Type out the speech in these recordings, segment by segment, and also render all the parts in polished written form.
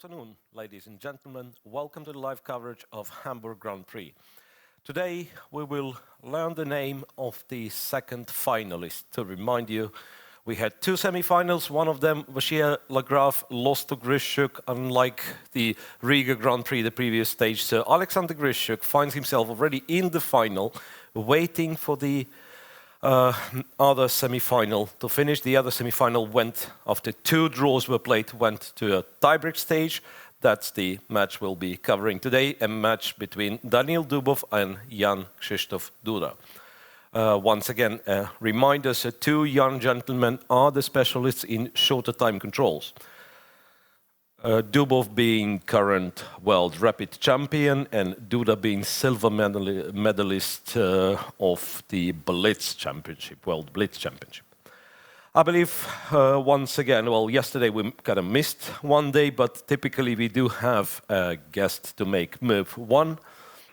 afternoon, ladies and gentlemen. Welcome to the live coverage of Hamburg Grand Prix. Today we will learn the name of the second finalist. To remind you, we had two semi-finals. One of them, Vachier Lagrave, lost to Grischuk, unlike the Riga Grand Prix, the previous stage. So Alexander Grischuk finds himself already in the final, waiting for the other semi-final to finish. The other semi-final went, after two draws were played, went to a tie-break stage. That's the match we'll be covering today, a match between Daniil Dubov and Jan Krzysztof Duda. Once again, a reminder, so two young gentlemen are the specialists in shorter time controls. Dubov being current world rapid champion and Duda being silver medalist of the Blitz Championship, World Blitz Championship. I believe once again, well, yesterday we kind of missed one day, but typically we do have a guest to make move one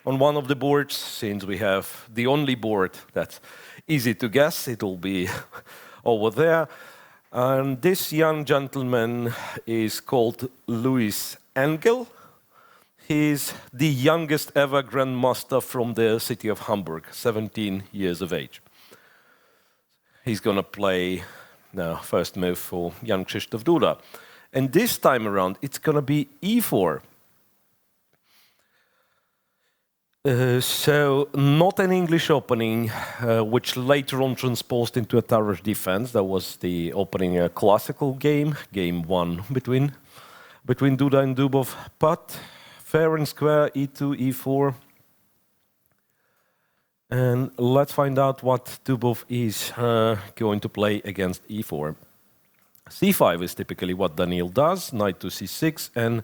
on one of the boards. Since we have the only board that's easy to guess, it'll be over there. And this young gentleman is called Luis Engel. He's the youngest ever grandmaster from the city of Hamburg, 17 years of age. He's going to play the first move for Jan Krzysztof Duda. And this time around, it's going to be e4. So not an English opening, which later on transposed into a tower defense. That was the opening classical game, game one between Duda and Dubov. But fair and square, e2, e4. And let's find out what Dubov is going to play against e4. c5 is typically what Daniil does, knight to c6. And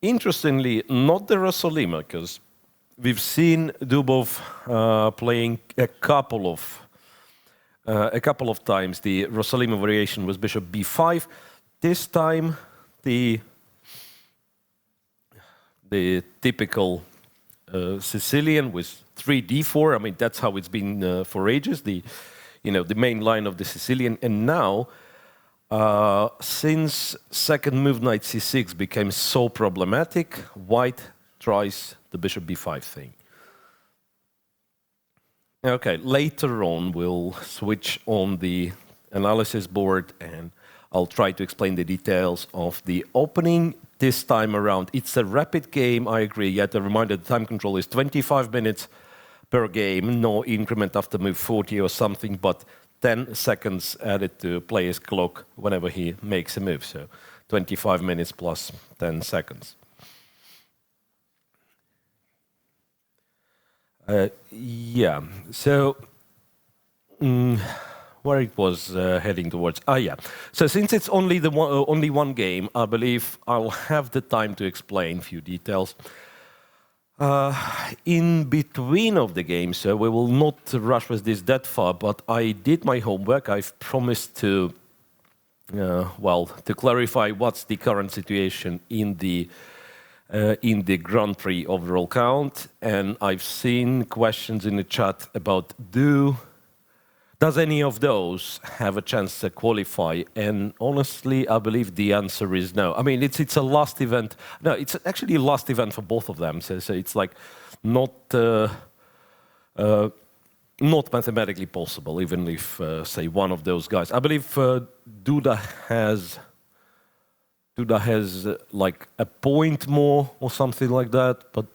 interestingly, not the Rossolimo, because we've seen Dubov playing a couple of times. The Rossolimo variation was bishop b5. This time, the typical Sicilian with 3d4. I mean, that's how it's been for ages. The main line of the Sicilian. And now, since second move knight c6 became so problematic, White tries the bishop b5 thing. Okay, later on we'll switch on the analysis board and I'll try to explain the details of the opening. This time around, it's a rapid game, I agree, yet a reminder the time control is 25 minutes per game, no increment after move 40 or something, but 10 seconds added to player's clock whenever he makes a move, so 25 minutes plus 10 seconds. Yeah, so where it was heading towards. So since it's only one game, I believe I'll have the time to explain a few details. In between of the games, so we will not rush with this that far, but I did my homework. I've promised to, to clarify what's the current situation in the Grand Prix overall count, and I've seen questions in the chat about does any of those have a chance to qualify? And honestly, I believe the answer is no. I mean, it's a last event. No, it's actually a last event for both of them. So it's like not mathematically possible, even if say one of those guys. I believe Duda has like a point more or something like that, but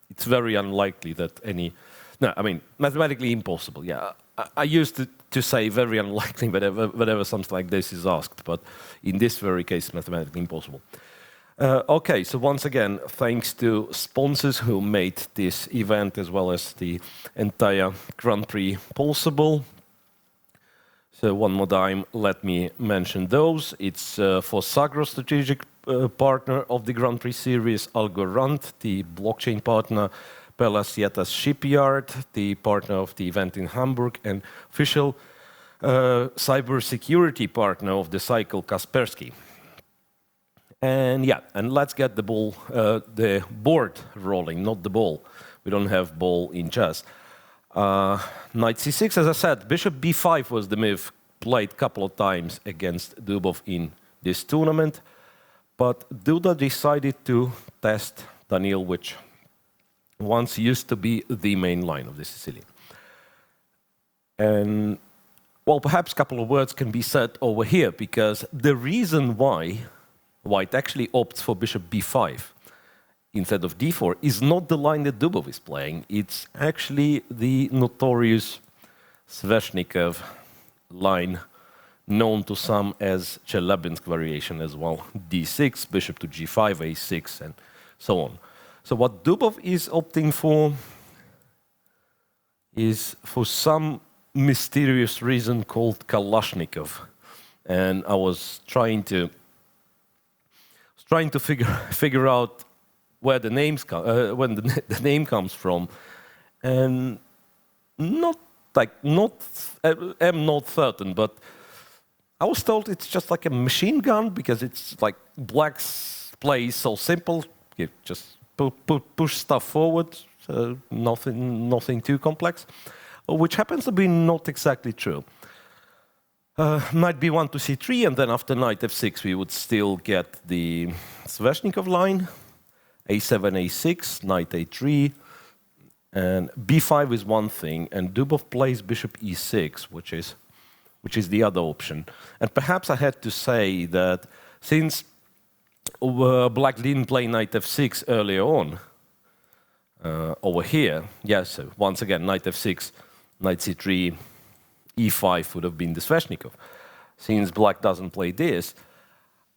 it's very unlikely that any. No, I mean mathematically impossible. Yeah. I used to say very unlikely whenever something like this is asked, but in this very case, mathematically impossible. Okay, so once again, thanks to sponsors who made this event as well as the entire Grand Prix possible. So one more time, let me mention those. It's for Sagro, strategic partner of the Grand Prix series, Algorand, the blockchain partner, Pelasieta's Shipyard, the partner of the event in Hamburg, and official cybersecurity partner of the cycle, Kaspersky. And yeah, and let's get the board rolling, not the ball. We don't have ball in chess. Knight c6, as I said, bishop b5 was the move played a couple of times against Dubov in this tournament. But Duda decided to test Daniil, which once used to be the main line of the Sicilian. And, well, perhaps a couple of words can be said over here, because the reason why White actually opts for bishop b5 instead of d4 is not the line that Dubov is playing. It's actually the notorious Sveshnikov line, known to some as Chelyabinsk variation as well. d6, bishop to g5, a6, and so on. So what Dubov is opting for is, for some mysterious reason, called Kalashnikov. And I was trying to figure out where the names when the name comes from, and I'm not certain, but I was told it's just like a machine gun, because it's like Black's play is so simple. You just push stuff forward, nothing too complex, which happens to be not exactly true. Knight b1 to c3, and then after knight f6 we would still get the Sveshnikov line, a7, a6, knight a3, and b5 is one thing, and Dubov plays bishop e6, which is the other option. And perhaps I had to say that since Black didn't play knight f6 earlier on, over here, yes, so once again, knight f6, knight c3, e5 would have been the Sveshnikov. Since Black doesn't play this,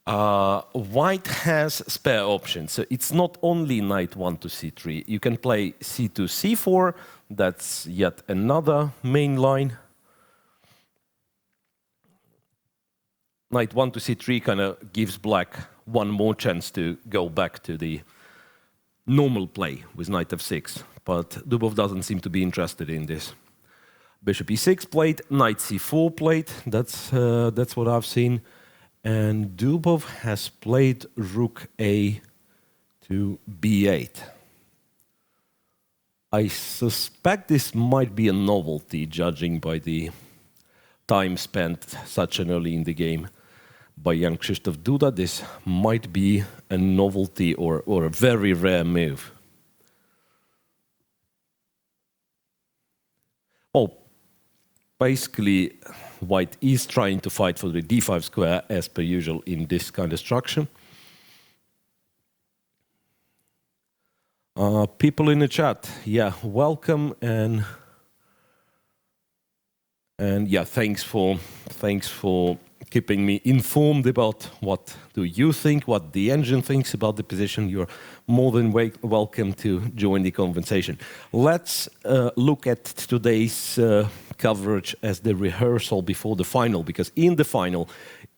White has spare options. So it's not only knight 1 to c3. You can play c2, c4. That's yet another main line. Knight 1 to c3 kind of gives Black one more chance to go back to the normal play with knight f6. But Dubov doesn't seem to be interested in this. Bishop e6 played, knight c4 played. That's what I've seen. And Dubov has played rook a to b8. I suspect this might be a novelty, judging by the time spent such an early in the game by young Krzysztof Duda. This might be a novelty or a very rare move. Oh, basically, White is trying to fight for the d5 square, as per usual in this kind of structure. People in the chat, yeah, welcome, and yeah, thanks for keeping me informed about what do you think, what the engine thinks about the position. You're more than welcome to join the conversation. Let's look at today's coverage as the rehearsal before the final, because in the final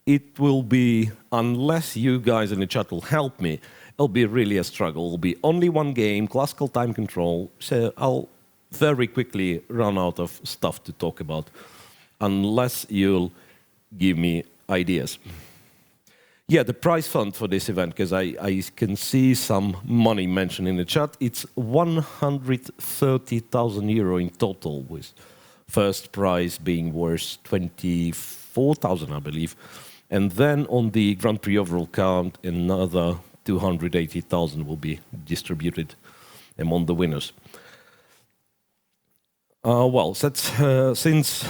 it will be, unless you guys in the chat will help me, it'll be really a struggle. It'll be only one game, classical time control, so I'll very quickly run out of stuff to talk about unless you'll give me ideas. Yeah, the prize fund for this event, because I can see some money mentioned in the chat. It's 130,000 euro in total, with first prize being worth 24,000, I believe. And then on the Grand Prix overall count, another 280,000 will be distributed among the winners. Well, that's, since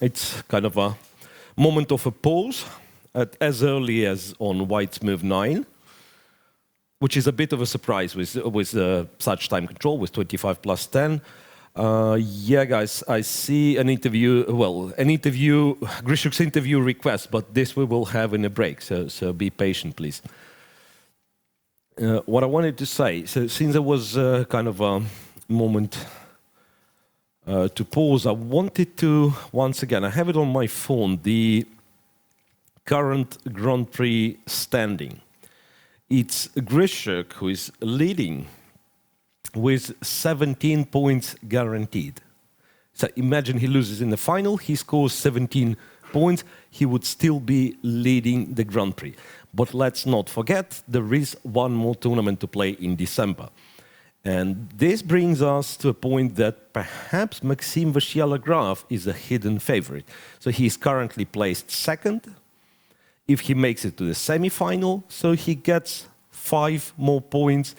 it's kind of a moment of a pause, as early as on White's move 9, which is a bit of a surprise with such time control, with 25 plus 10. Yeah, guys, I see an interview, Grishuk's interview request, but this we will have in a break, so be patient, please. What I wanted to say, so since there was kind of a moment to pause, I wanted to, once again, I have it on my phone, the current Grand Prix standing. It's Grishuk who is leading with 17 points guaranteed. So imagine he loses in the final, he scores 17 points, he would still be leading the Grand Prix. But let's not forget, there is one more tournament to play in December. And this brings us to a point that perhaps Maxime Vachier-Lagrave is a hidden favorite. So he is currently placed second. if he makes it to the semi-final, so he gets 5 more points.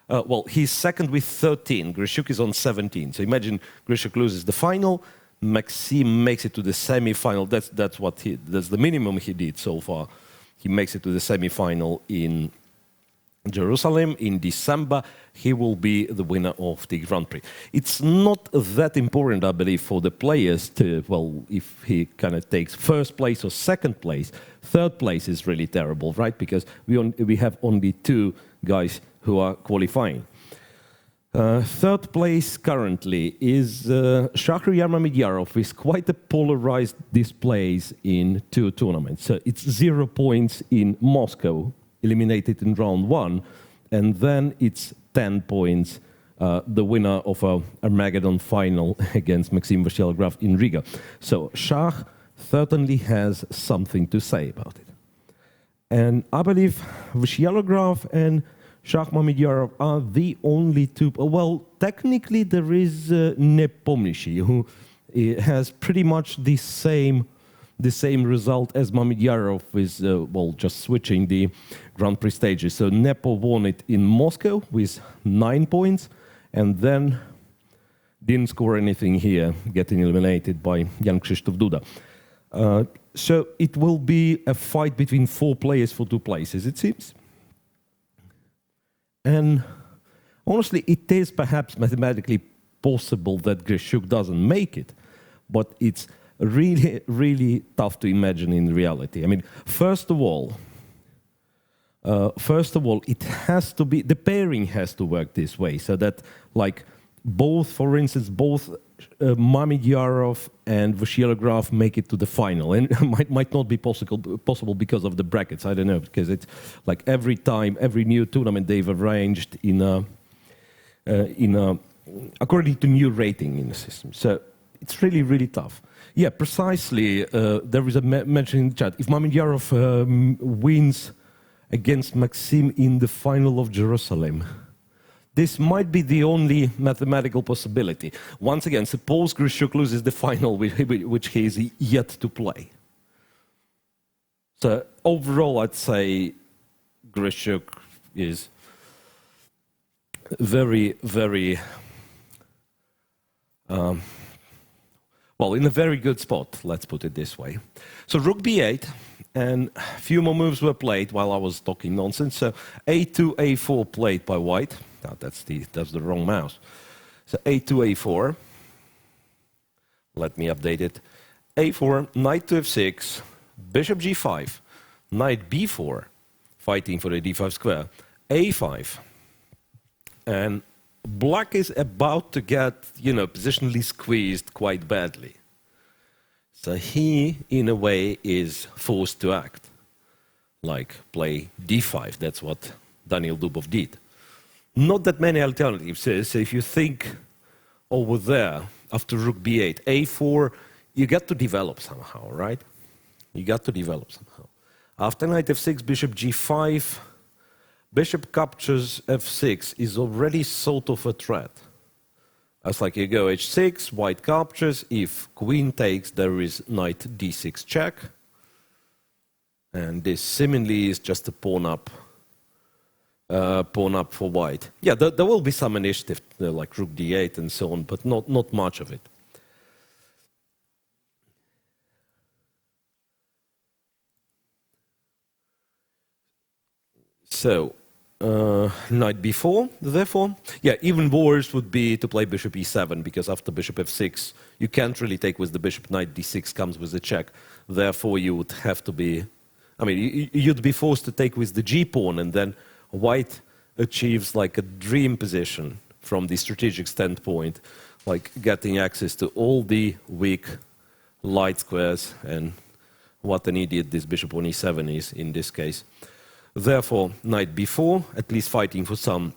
Well, he's second with 13. Grishuk is on 17. So imagine Grishuk loses the final, Maxime makes it to the semi-final. That's the minimum he did so far. He makes it to the semi-final in Jerusalem in December. He will be the winner of the Grand Prix. It's not that important, I believe, for the players to, well, if he kind of takes first place or second place. Third place is really terrible, right? Because we have only 2 guys who are qualifying. Third place currently is Shahryar Mamedyarov with quite a polarized displays in 2 tournaments. So it's 0 points in Moscow, eliminated in round 1, and then it's 10 points, the winner of a Armageddon final against Maxim Vashyalagraf in Riga. So Shah certainly has something to say about it. And I believe Vashyalagraf and Shah Mamedyarov are the only 2. Well, technically there is Nepomniachtchi, who has pretty much the same result as Mamedyarov with, well, just switching the Grand Prix stages. So Nepo won it in Moscow with 9 points, and then didn't score anything here, getting eliminated by Jan Krzysztof Duda. So it will be a fight between 4 players for 2 places, it seems. And honestly, it is perhaps mathematically possible that Grishuk doesn't make it, but it's really, really tough to imagine in reality. I mean, first of all, it has to be, the pairing has to work this way, so that, like, both, for instance, both Mamedyarov and Vashyalagraf make it to the final, and might not be possible because of the brackets. I don't know, because it's like every time, every new tournament they've arranged according to new rating in the system. So it's really, really tough. Yeah, precisely. There is a mention in the chat. If Mamedyarov wins against Maxim in the final of Jerusalem, this might be the only mathematical possibility. Once again, suppose Grishuk loses the final, which he is yet to play. So overall, I'd say Grishuk is very, very, well, in a very good spot, let's put it this way. So Rook b8, and a few more moves were played while I was talking nonsense. So a2, a4 played by white. No, that's the wrong mouse. So a2, a4. Let me update it. a4, knight to f6, bishop g5, knight b4, fighting for the d5 square, a5. And black is about to get, positionally squeezed quite badly. So he, in a way, is forced to act, like play d5. That's what Daniel Dubov did. Not that many alternatives. So if you think over there, after rook b8, a4, you got to develop somehow, right? You got to develop somehow. After knight f6, bishop g5, bishop captures f6 is already sort of a threat. That's like you go h6, white captures. If queen takes, there is knight d6 check. And this seemingly is just a pawn up for white. Yeah, there will be some initiative, like rook d8 and so on, but not much of it. So, knight b4, therefore. Yeah, even worse would be to play bishop e7, because after bishop f6, you can't really take with the bishop. Knight d6 comes with a check. Therefore, you would have to be... I mean, you'd be forced to take with the g-pawn, and then white achieves like a dream position from the strategic standpoint, like getting access to all the weak light squares, and what an idiot this bishop on e7 is in this case. Therefore, knight b4, at least fighting for some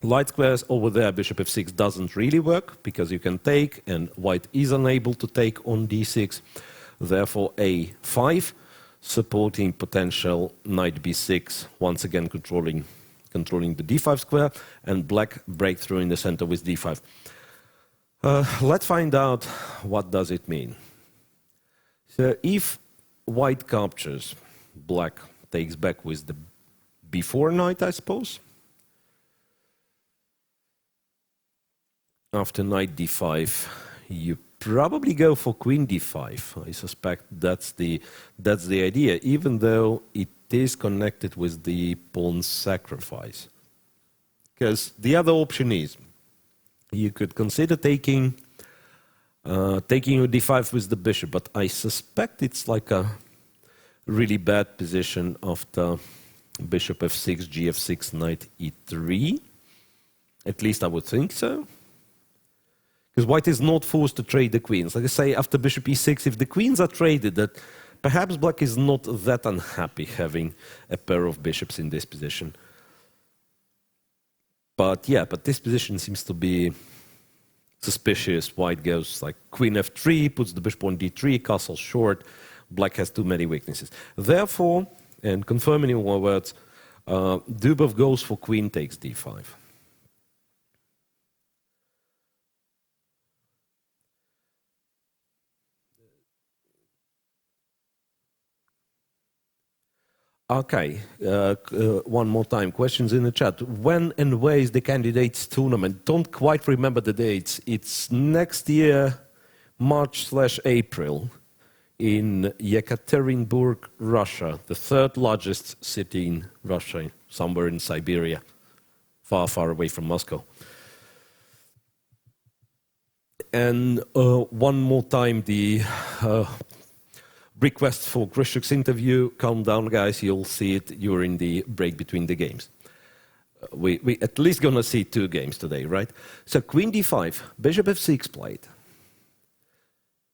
light squares. Over there, bishop f6 doesn't really work, because you can take, and white is unable to take on d6. Therefore, a5, supporting potential knight b6, once again controlling the d5 square, and black breakthrough in the center with d5. Let's find out what does it mean. So if white captures, black takes back with the b4 knight, I suppose. After knight d5, you probably go for queen d5. I suspect that's the idea, even though it is connected with the pawn sacrifice. Because the other option is, you could consider taking your d5 with the bishop, but I suspect it's like a really bad position after bishop f6, gf6, knight e3. At least I would think so. Because white is not forced to trade the queens. Like I say, after bishop e6, if the queens are traded, that perhaps black is not that unhappy having a pair of bishops in this position. But yeah, but this position seems to be suspicious. White goes like queen f3, puts the bishop on d3, castle short. Black has too many weaknesses. Therefore, and confirming in my words, Dubov goes for queen takes d5. Okay, one more time. Questions in the chat. When and where is the candidates tournament? Don't quite remember the dates. It's next year, March/April, in Yekaterinburg, Russia, the third largest city in Russia, somewhere in Siberia, far, far away from Moscow. And one more time, the request for Grishuk's interview. Calm down, guys. You'll see it during the break between the games. We at least gonna see 2 games today, right? So queen d5, bishop f6 played.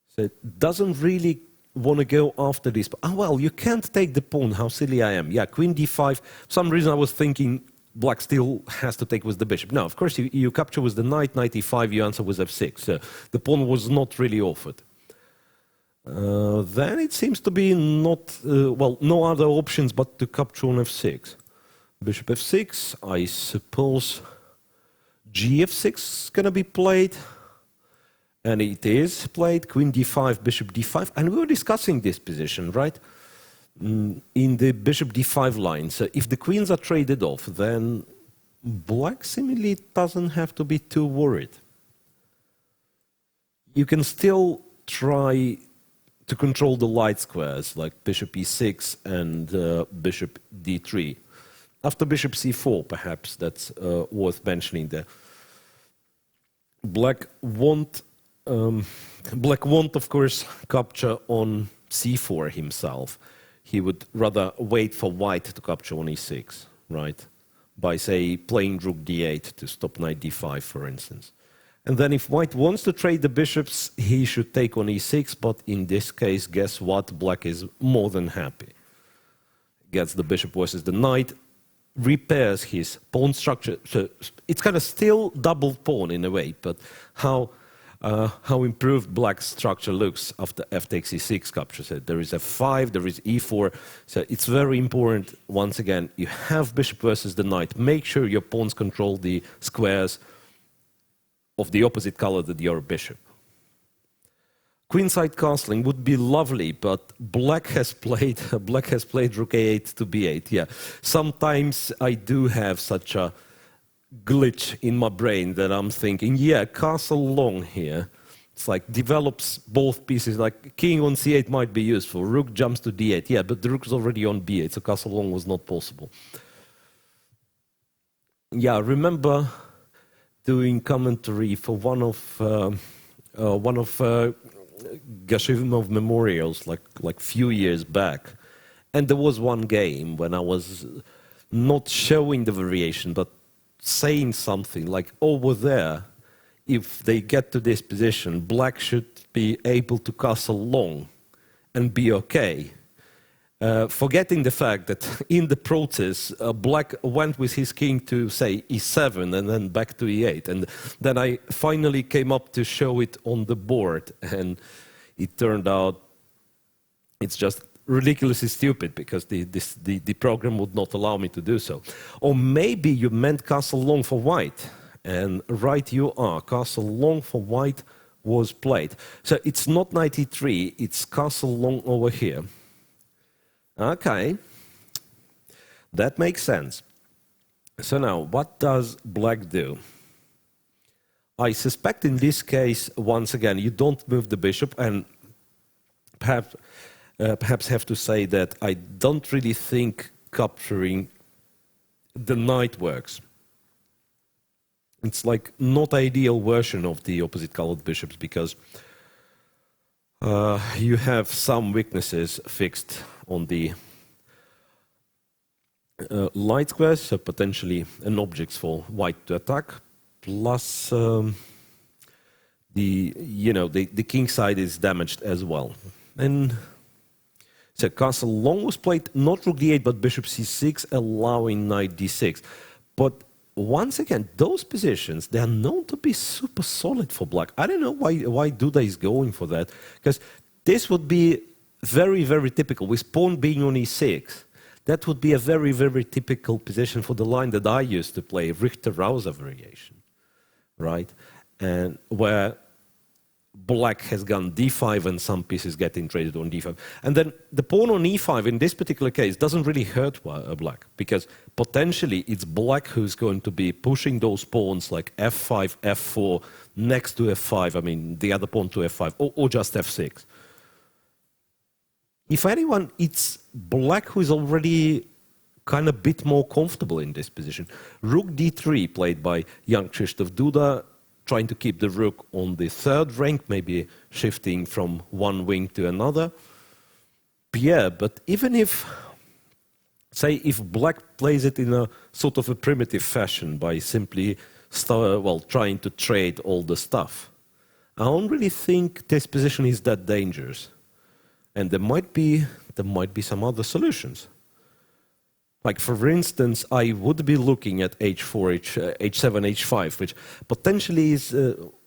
So it doesn't really want to go after this. Oh, well, you can't take the pawn. How silly I am. Yeah, queen d5. For some reason I was thinking black still has to take with the bishop. No, of course you capture with the knight, knight e5, you answer with f6. So the pawn was not really offered. Then it seems to be not, well, no other options but to capture on f6. Bishop f6, I suppose gf6 is going to be played. And it is played, queen d5, bishop d5. And we were discussing this position, right? In the bishop d5 line. So if the queens are traded off, then black seemingly doesn't have to be too worried. You can still try to control the light squares, like bishop e6 and bishop d3. After bishop c4, perhaps that's worth mentioning there. Black won't, of course, capture on c4 himself. He would rather wait for white to capture on e6, right? By, say, playing rook d8 to stop knight d5, for instance. And then if white wants to trade the bishops, he should take on e6, but in this case, guess what? Black is more than happy. Gets the bishop versus the knight, repairs his pawn structure. So it's kind of still double pawn in a way, but how improved black's structure looks after f takes e6 capture. So there is f5, there is e4. So it's very important, once again, you have bishop versus the knight. Make sure your pawns control the squares of the opposite color than your bishop. Queenside castling would be lovely, but black has played rook a8 to b8. Yeah, sometimes I do have such a glitch in my brain that I'm thinking, yeah, castle long here. It's like develops both pieces. Like king on c8 might be useful. Rook jumps to d8. Yeah, but the rook is already on b8, so castle long was not possible. Yeah, remember doing commentary for one of Gashimov memorials like few years back, and there was one game when I was not showing the variation but saying something like, over there, if they get to this position, black should be able to castle long and be okay. Forgetting the fact that in the process, black went with his king to, say, e7 and then back to e8. And then I finally came up to show it on the board. And it turned out it's just ridiculously stupid because the program would not allow me to do so. Or maybe you meant castle long for white. And right you are. Castle long for white was played. So it's not knight e3, it's castle long over here. Okay, that makes sense. So now, what does black do? I suspect in this case, once again, you don't move the bishop, and perhaps, perhaps have to say that I don't really think capturing the knight works. It's like not ideal version of the opposite colored bishops because you have some weaknesses fixed on the light squares, so potentially an object for white to attack. Plus, the king side is damaged as well. And so castle long was played, not rook d8, but bishop c6, allowing knight d6. But once again, those positions, they are known to be super solid for black. I don't know why Duda is going for that, because this would be very, very typical, with pawn being on e6. That would be a very, very typical position for the line that I used to play, Richter-Rauser variation, right? And where black has gone d5 and some pieces getting traded on d5. And then the pawn on e5 in this particular case doesn't really hurt black, because potentially it's black who's going to be pushing those pawns like f5, f4, next to f5, I mean the other pawn to f5, or just f6. If anyone, it's black who is already kind of a bit more comfortable in this position. Rook d3 played by young Krzysztof Duda, trying to keep the rook on the third rank, maybe shifting from one wing to another. Yeah, but even if, say, if black plays it in a sort of a primitive fashion by simply trying to trade all the stuff, I don't really think this position is that dangerous. And there might be some other solutions. Like, for instance, I would be looking at h4, h7, h5, which potentially is,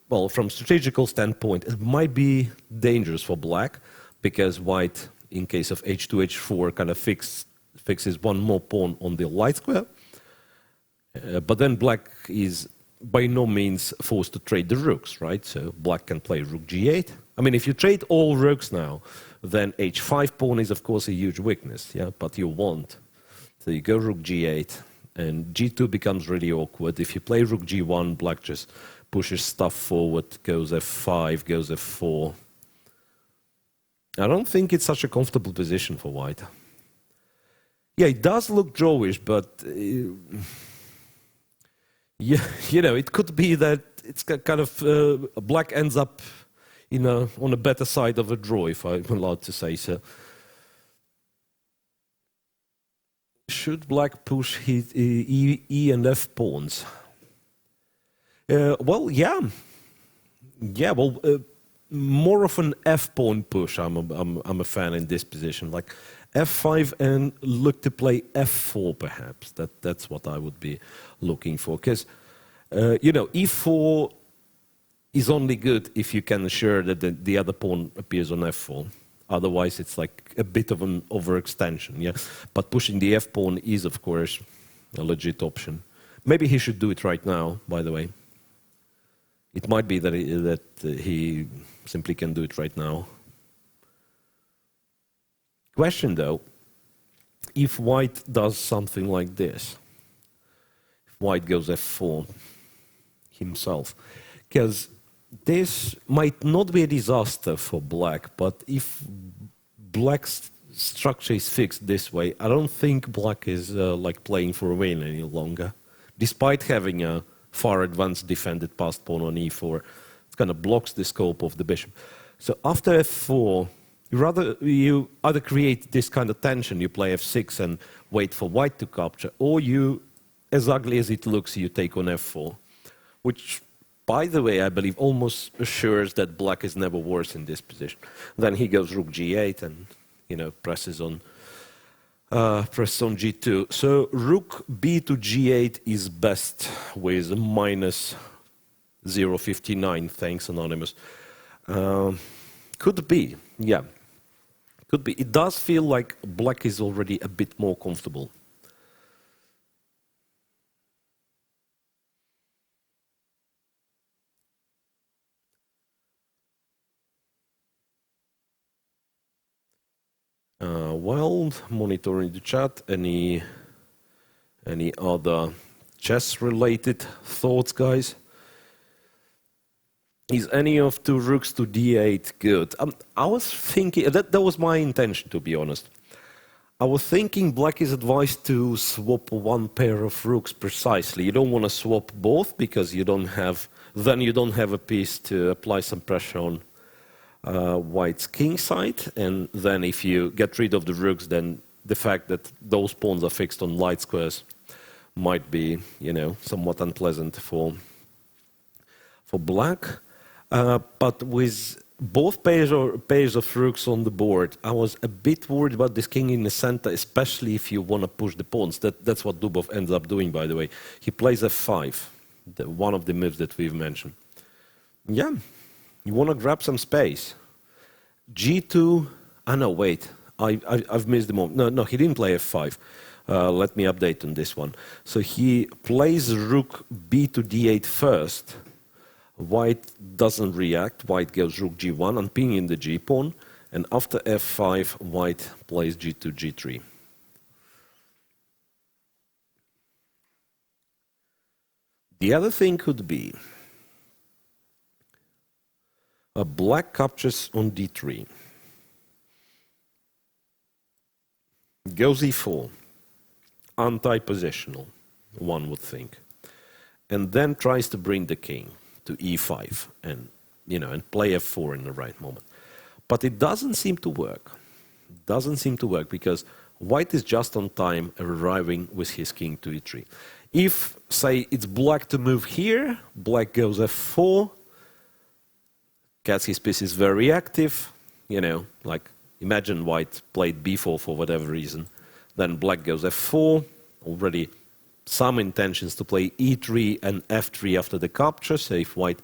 from strategical standpoint, it might be dangerous for black, because white, in case of h2, h4, kind of fixes one more pawn on the light square. But then black is by no means forced to trade the rooks, right? So black can play rook g8. I mean, if you trade all rooks now, then h5 pawn is, of course, a huge weakness, yeah? But you won't. So you go rook g8, and g2 becomes really awkward. If you play rook g1, black just pushes stuff forward, goes f5, goes f4. I don't think it's such a comfortable position for white. Yeah, it does look drawish, but yeah, it could be that it's kind of black ends up on a better side of a draw, if I'm allowed to say so. Should black push his E and F pawns? Well, yeah. Yeah, well, more of an F pawn push. I'm a fan in this position, like F5 and look to play F4 perhaps. That's what I would be looking for, because E4 is only good if you can assure that the other pawn appears on F4. Otherwise, it's like a bit of an overextension, yeah? But pushing the f-pawn is, of course, a legit option. Maybe he should do it right now, by the way. It might be that he simply can do it right now. Question, though, if white does something like this, if white goes f4 himself, because this might not be a disaster for black, but if black's structure is fixed this way, I don't think black is like playing for a win any longer. Despite having a far advanced defended passed pawn on e4, it kind of blocks the scope of the bishop. So after f4, you either create this kind of tension, you play f6 and wait for white to capture, or you, as ugly as it looks, you take on f4, which, by the way, I believe almost assures that black is never worse in this position. Then he goes rook g8 and, presses on g2. So rook b to g8 is best with minus 0.59. Thanks, Anonymous. Could be, yeah. Could be. It does feel like black is already a bit more comfortable. Well, monitoring the chat. Any other chess-related thoughts, guys? Is any of two rooks to d8 good? I was thinking, that was my intention, to be honest. I was thinking black is advised to swap one pair of rooks precisely. You don't want to swap both because then you don't have a piece to apply some pressure on white's king side. And then if you get rid of the rooks, then the fact that those pawns are fixed on light squares might be, somewhat unpleasant for black. But with both pairs of rooks on the board, I was a bit worried about this king in the center, especially if you want to push the pawns. That's what Dubov ends up doing, by the way. He plays f5, one of the moves that we've mentioned. Yeah, you want to grab some space. g2, no, wait, I've missed the moment. No, he didn't play f5. Let me update on this one. So he plays rook b to d8 first. White doesn't react. White goes rook g1, unpinging the g-pawn. And after f5, white plays g2, g3. The other thing could be a black captures on d3. Goes e4. Anti-positional, one would think. And then tries to bring the king to e5 and play f4 in the right moment. But it doesn't seem to work. It doesn't seem to work because white is just on time arriving with his king to e3. If, say, it's black to move here, black goes f4, Katsky's piece is very active, like imagine white played b4 for whatever reason, then black goes f4, already some intentions to play e3 and f3 after the capture. So if white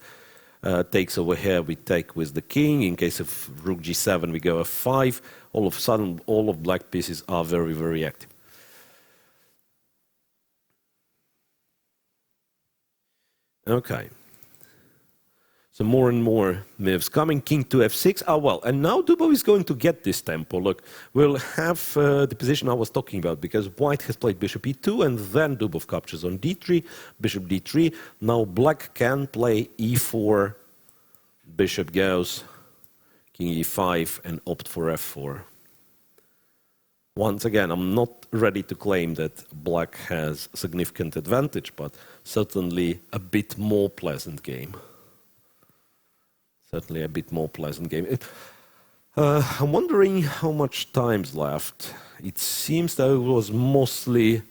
takes over here, we take with the king. In case of rook g7, we go f5. All of a sudden, all of black pieces are very, very active. Okay. So more and more moves coming. King to f6. Oh, well, and now Dubov is going to get this tempo. Look, we'll have the position I was talking about because white has played bishop e2 and then Dubov captures on d3, bishop d3. Now black can play e4, bishop goes, king e5 and opt for f4. Once again, I'm not ready to claim that black has significant advantage, but certainly a bit more pleasant game. Certainly a bit more pleasant game. I'm wondering how much time's left. It seems that it was mostly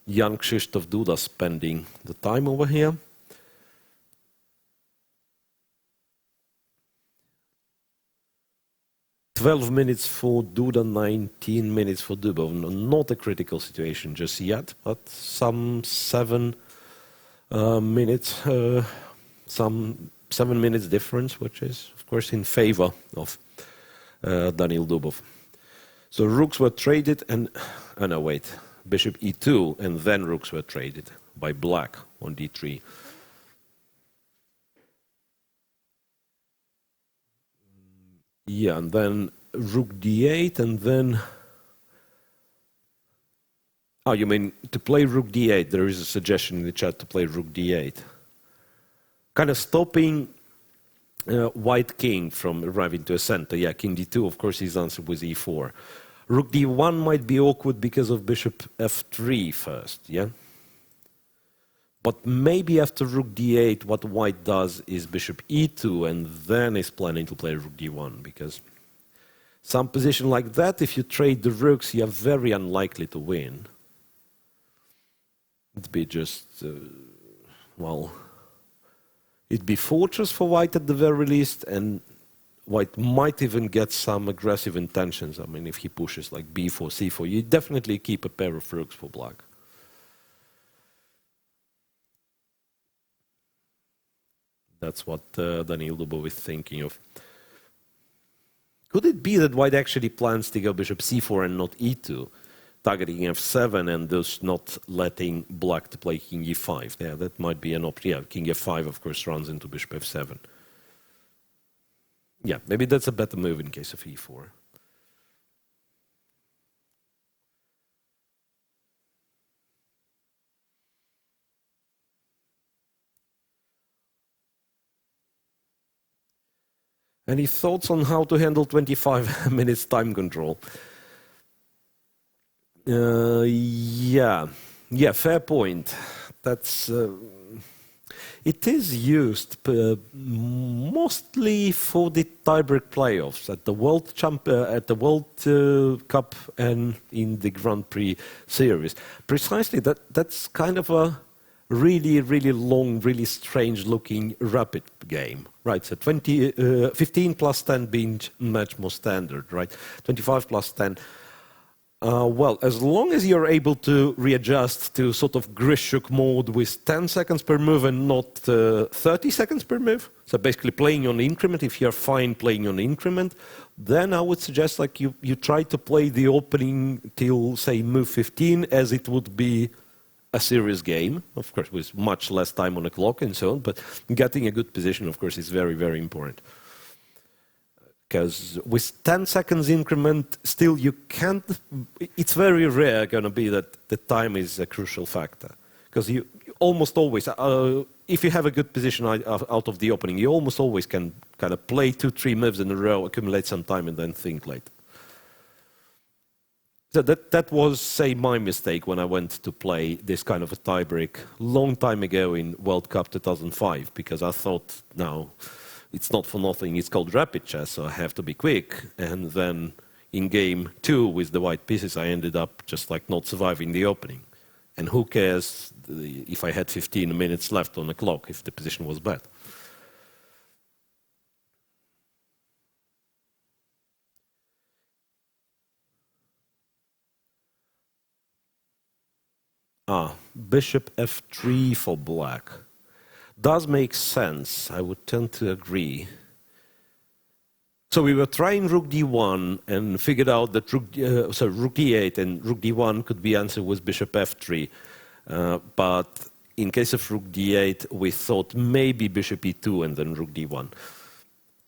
young Krzysztof Duda spending the time over here. "12 minutes for Duda, 19 minutes for Dubov." Not a critical situation just yet, but some 7 minutes, some 7 minutes difference, which is, of course, in favor of Daniil Dubov. So rooks were traded and, no, wait, bishop e2, and then rooks were traded by black on d3. Yeah, and then rook d8, and then... Oh, you mean to play rook d8? There is a suggestion in the chat to play rook d8. Kind of stopping white king from arriving to a center. Yeah, king d2, of course, his answer was e4. Rook d1 might be awkward because of bishop f3 first, yeah? But maybe after rook d8, what white does is bishop e2, and then is planning to play rook d1, because some position like that, if you trade the rooks, you're very unlikely to win. It'd be just, well... It'd be fortress for white at the very least, and white might even get some aggressive intentions. I mean, if he pushes like b4, c4, you definitely keep a pair of rooks for black. That's what Daniil Dubov is thinking of. Could it be that white actually plans to go bishop c4 and not e2? Targeting f7 and thus not letting black to play king e5. Yeah, that might be an option. Yeah, king f5, of course, runs into bishop f7. Yeah, maybe that's a better move in case of e4. Any thoughts on how to handle 25 minutes time control? Yeah, fair point. That's it is used mostly for the tiebreak playoffs at the World Cup and in the Grand Prix series. Precisely, that's kind of a really, really long, really strange-looking rapid game, right? So 15 plus 10 being much more standard, right? 25 plus 10. Well, as long as you're able to readjust to sort of Grishuk mode with 10 seconds per move and not 30 seconds per move, so basically playing on increment, if you're fine playing on increment, then I would suggest like you try to play the opening till, say, move 15 as it would be a serious game, of course, with much less time on the clock and so on, but getting a good position, of course, is very, very important. Because with 10 seconds increment, still you can't, it's very rare going to be that the time is a crucial factor. Because you almost always, if you have a good position out of the opening, you almost always can kind of play 2-3 moves in a row, accumulate some time, and then think later. So that was, say, my mistake when I went to play this kind of a tiebreak long time ago in World Cup 2005, because I thought, now, it's not for nothing, it's called rapid chess, so I have to be quick. And then in game 2 with the white pieces, I ended up just like not surviving the opening. And who cares if I had 15 minutes left on the clock if the position was bad? Bishop f3 for black. Does make sense. I would tend to agree. So we were trying rook d1 and figured out that rook d8 and rook d1 could be answered with bishop f3. But in case of rook d8, we thought maybe bishop e2 and then rook d1.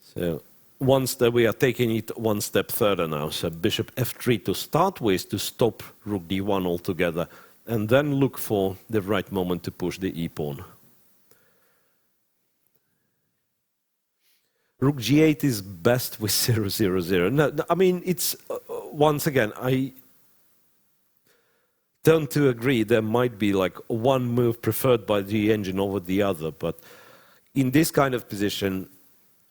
So once that we are taking it one step further now. So bishop f3 to start with to stop rook d1 altogether, and then look for the right moment to push the e-pawn. Rook g8 is best with 0-0-0. No, I mean, it's, once again, I tend to agree there might be like one move preferred by the engine over the other, but in this kind of position,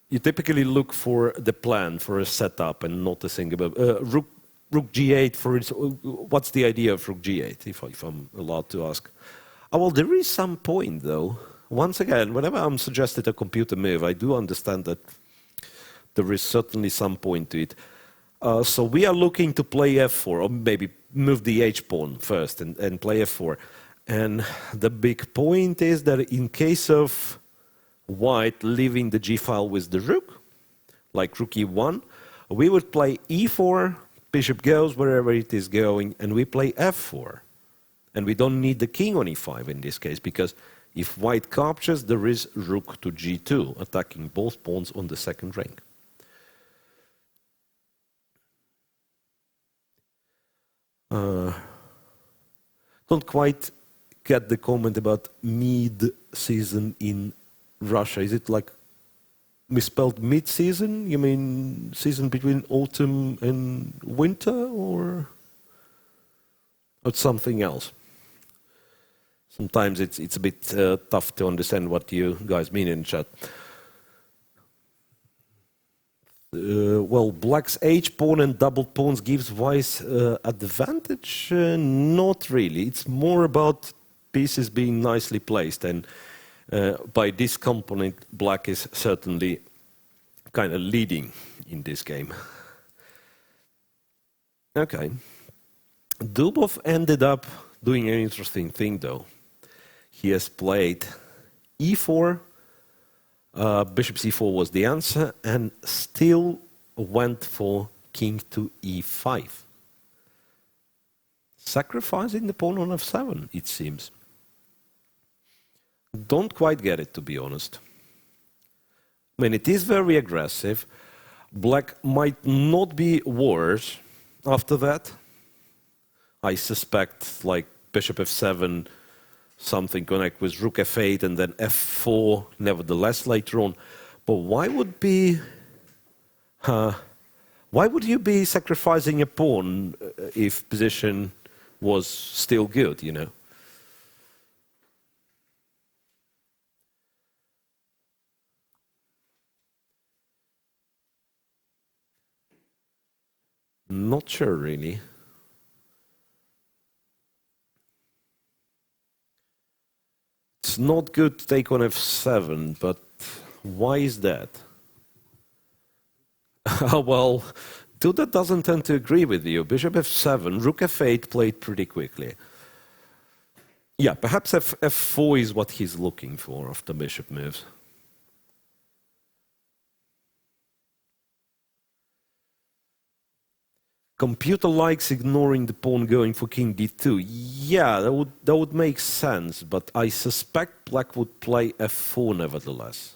you typically look for the plan, for a setup, and not a single move. Rook g8, for instance, what's the idea of rook g8, if I'm allowed to ask? Well, there is some point, though. Once again, whenever I'm suggested a computer move, I do understand that there is certainly some point to it. So we are looking to play f4, or maybe move the h-pawn first and play f4. And the big point is that in case of white leaving the g-file with the rook, like rook e1, we would play e4, bishop goes wherever it is going, and we play f4. And we don't need the king on e5 in this case, because if white captures, there is rook to g2, attacking both pawns on the second rank. Don't quite get the comment about mid-season in Russia. Is it like misspelled mid-season? You mean season between autumn and winter, or something else? Sometimes it's a bit tough to understand what you guys mean in chat. Well, black's h-pawn and double pawns gives white's advantage? Not really. It's more about pieces being nicely placed, and by this component, black is certainly kind of leading in this game. Okay. Dubov ended up doing an interesting thing, though. He has played e4, bishop c4 was the answer, and still went for king to e5. Sacrificing the pawn on f7, it seems. Don't quite get it, to be honest. I mean, it is very aggressive. Black might not be worse after that. I suspect, like, bishop f7, something connect with rook f8 and then f4, nevertheless, later on. But why would be Why would you be sacrificing a pawn if position was still good, you know? Not sure, really. It's not good to take on f7, but why is that? Well, Duda doesn't tend to agree with you. Bishop f7, rook f8 played pretty quickly. Yeah, perhaps f4 is what he's looking for after bishop moves. Computer likes ignoring the pawn going for king d2. Yeah, that would make sense, but I suspect black would play f4 nevertheless.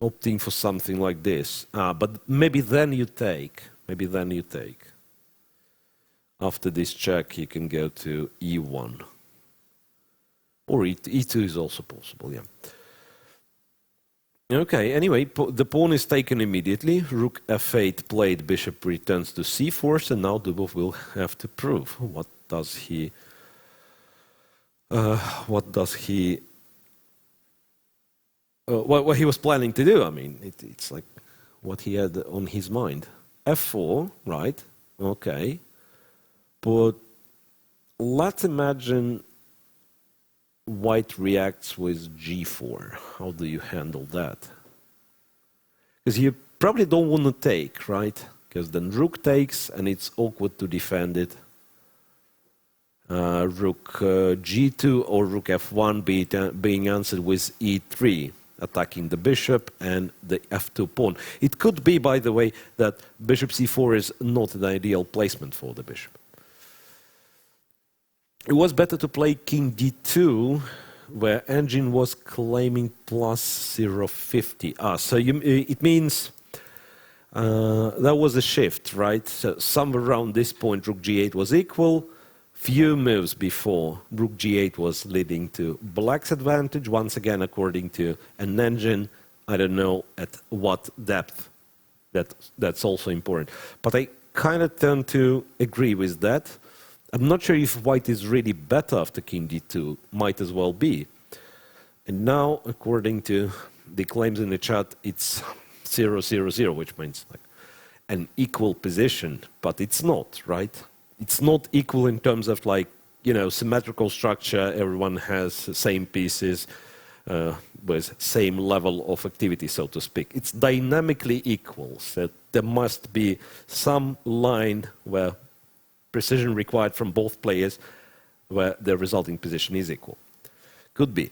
Opting for something like this. But maybe then you take. Maybe then you take. After this check, you can go to e1. Or e2 is also possible, yeah. Okay, anyway, the pawn is taken immediately. Rook f8 played, bishop returns to c4, and now Dubov will have to prove. What does he what he was planning to do. I mean, it's like what he had on his mind. f4, right? Okay. But let's imagine white reacts with g4. How do you handle that? Because you probably don't want to take, right? Because then rook takes and it's awkward to defend it. Rook g2 or rook f1 being answered with e3, attacking the bishop and the f2 pawn. It could be, by the way, that bishop c4 is not an ideal placement for the bishop. It was better to play king d2, where Engine was claiming plus 0.50. So it means that was a shift, right? So somewhere around this point, rook g8 was equal. Few moves before, rook g8 was leading to black's advantage. Once again, according to an Engine, I don't know at what depth. That's also important. But I kind of tend to agree with that. I'm not sure if white is really better after king d2. Might as well be. And now, according to the claims in the chat, it's 0-0-0, which means like an equal position, but it's not, right? It's not equal in terms of like, you know, symmetrical structure. Everyone has same pieces with same level of activity, so to speak. It's dynamically equal, so there must be some line where precision required from both players where the resulting position is equal. Could be.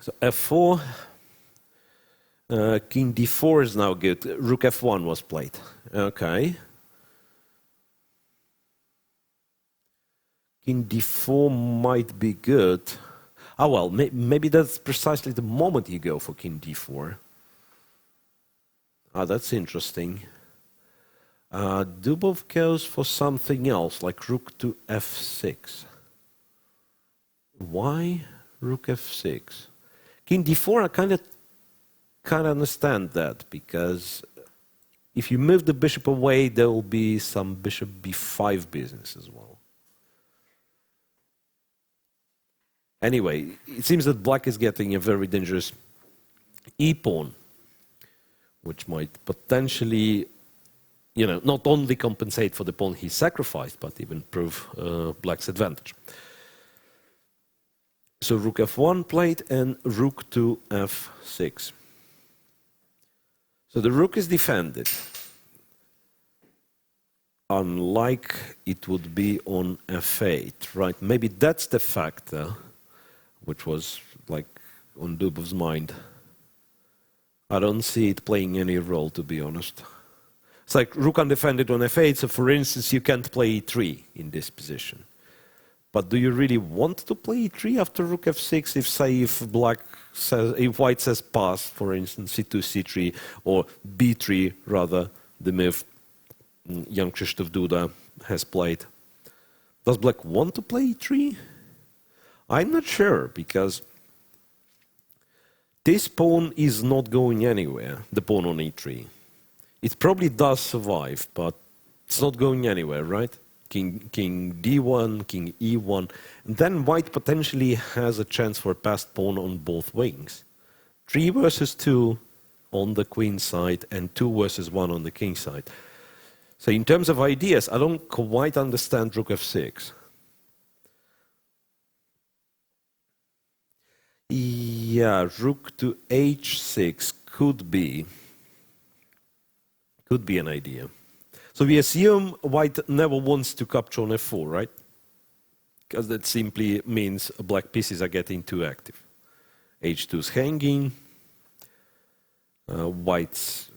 So f4, king d4 is now good. Rook f1 was played. Okay. King d4 might be good. Well, maybe that's precisely the moment you go for king d4. That's interesting. Dubov goes for something else, like rook to f6. Why rook f6? King d4, I kind of understand that, because if you move the bishop away, there will be some bishop b5 business as well. Anyway, it seems that black is getting a very dangerous e-pawn, which might potentially, you know, not only compensate for the pawn he sacrificed, but even prove black's advantage. So rook f1 played and rook to f6. So the rook is defended, unlike it would be on f8, right? Maybe that's the factor which was like on Dubov's mind. I don't see it playing any role, to be honest. It's like rook undefended on f8, so for instance, you can't play e3 in this position. But do you really want to play e3 after rook f6 if, say, if white says pass, for instance, c2, c3, or b3, rather, the move young Krzysztof Duda has played? Does black want to play e3? I'm not sure, because this pawn is not going anywhere, the pawn on e3. It probably does survive, but it's not going anywhere, right? King d1, king e1. And then white potentially has a chance for a passed pawn on both wings. 3 versus 2 on the queen side and 2 versus 1 on the king side. So in terms of ideas, I don't quite understand rook f6. Yeah, rook to h6 could be an idea. So we assume white never wants to capture on f4, right? Because that simply means black pieces are getting too active. h2 is hanging. White's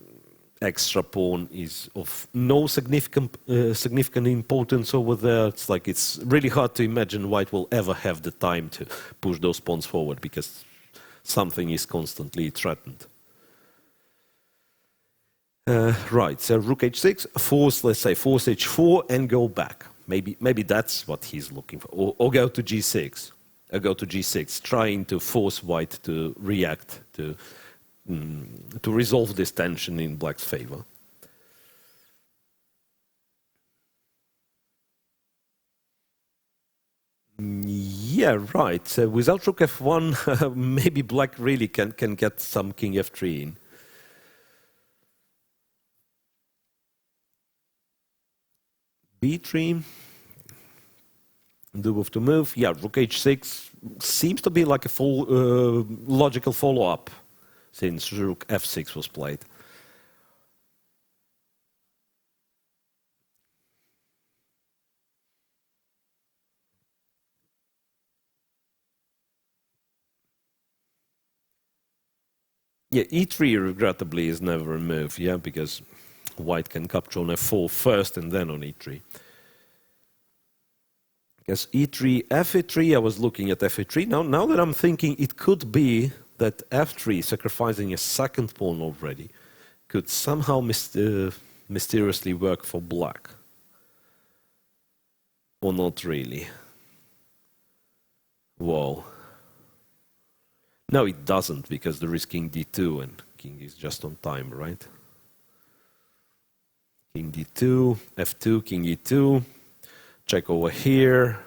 extra pawn is of no significant importance over there. It's like it's really hard to imagine white will ever have the time to push those pawns forward because something is constantly threatened. Right, so rook h6, let's say force h4 and go back. Maybe that's what he's looking for. Or go to g6. Or go to g6, trying to force white to react, to resolve this tension in black's favor. Yeah, right. So without rook f1, maybe black really can get some king f3 in. b3, do move to move. Yeah, rook h6 seems to be like a full logical follow-up since rook f6 was played. Yeah, e3 regrettably is never a move, yeah, because white can capture on f4 first and then on e3. Because e3, f3, I was looking at f3. Now that I'm thinking, it could be that f3, sacrificing a second pawn already, could somehow mysteriously work for black. Or not really. Whoa. No, it doesn't, because there is king d2, and king is just on time, right? King d2, f2, king e2, check over here,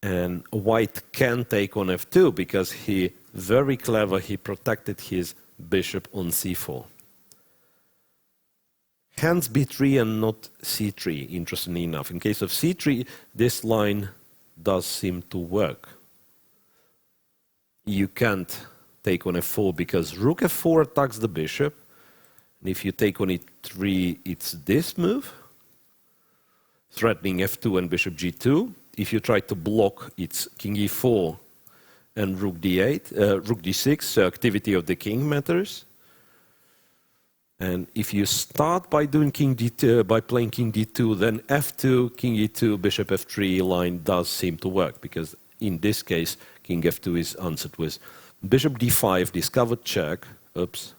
and white can take on f2 because he, very clever, he protected his bishop on c4. Hence b3 and not c3, interestingly enough. In case of c3, this line does seem to work. You can't take on f4 because rook f4 attacks the bishop. And if you take on e3, it's this move, threatening f2 and bishop g2. If you try to block, it's king e4 and rook d8, rook d6, so activity of the king matters. And if you start by doing king d2, by playing king d2, then f2, king e2, bishop f3 line does seem to work, because in this case, king f2 is answered with bishop d5, discovered check. Oops.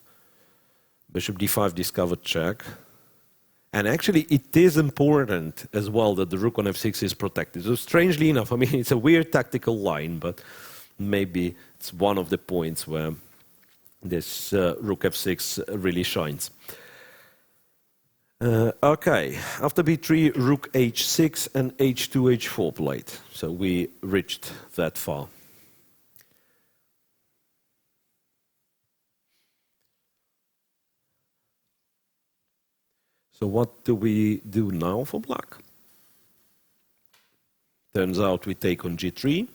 Bishop d5, discovered check. And actually, it is important as well that the rook on f6 is protected. So strangely enough, I mean, it's a weird tactical line, but maybe it's one of the points where this rook f6 really shines. Okay, after b3, rook h6 and h2, h4 played. So we reached that far. So what do we do now for black? Turns out we take on g3.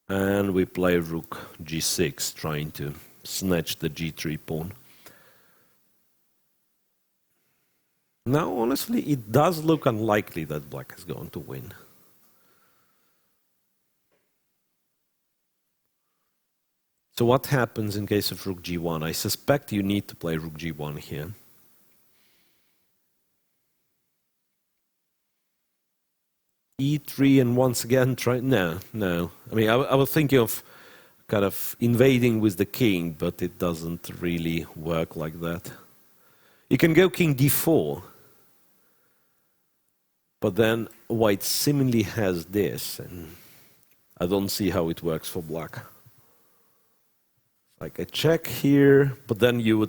And we play rook g6, trying to snatch the g3 pawn. Now, honestly, it does look unlikely that black is going to win. So what happens in case of rook g1? I suspect you need to play rook g1 here. e3 and once again try... No. I mean, I was thinking of kind of invading with the king, but it doesn't really work like that. You can go king d4. But then white seemingly has this, and I don't see how it works for black. Like a check here, but then you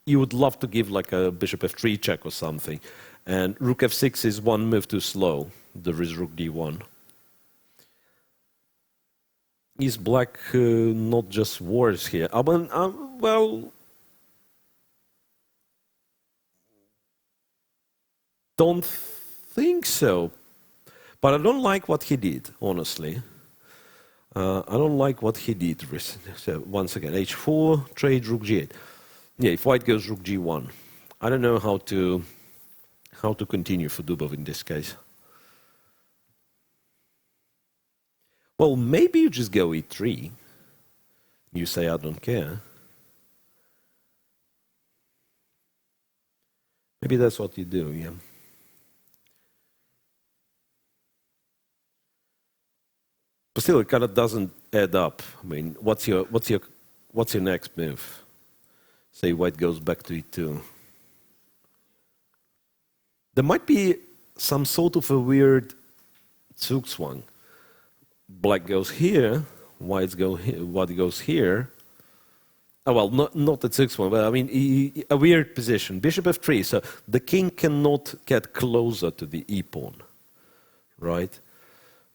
would love to give like a bishop f3 check or something. And rook f6 is one move too slow. There is rook d1. Is black not just worse here? Well, don't think so. But I don't like what he did, honestly. I don't like what he did. So once again, h4, trade, rook g8. Yeah, if white goes rook g1, I don't know how to continue for Dubov in this case. Well, maybe you just go e3. You say, I don't care. Maybe that's what you do, yeah. But still, it kind of doesn't add up. I mean, what's your next move? Say white goes back to e2. There might be some sort of a weird zugzwang. Black goes here, white goes here. Oh, well, not the zugzwang, but I mean a weird position. Bishop f3, so the king cannot get closer to the e-pawn, right?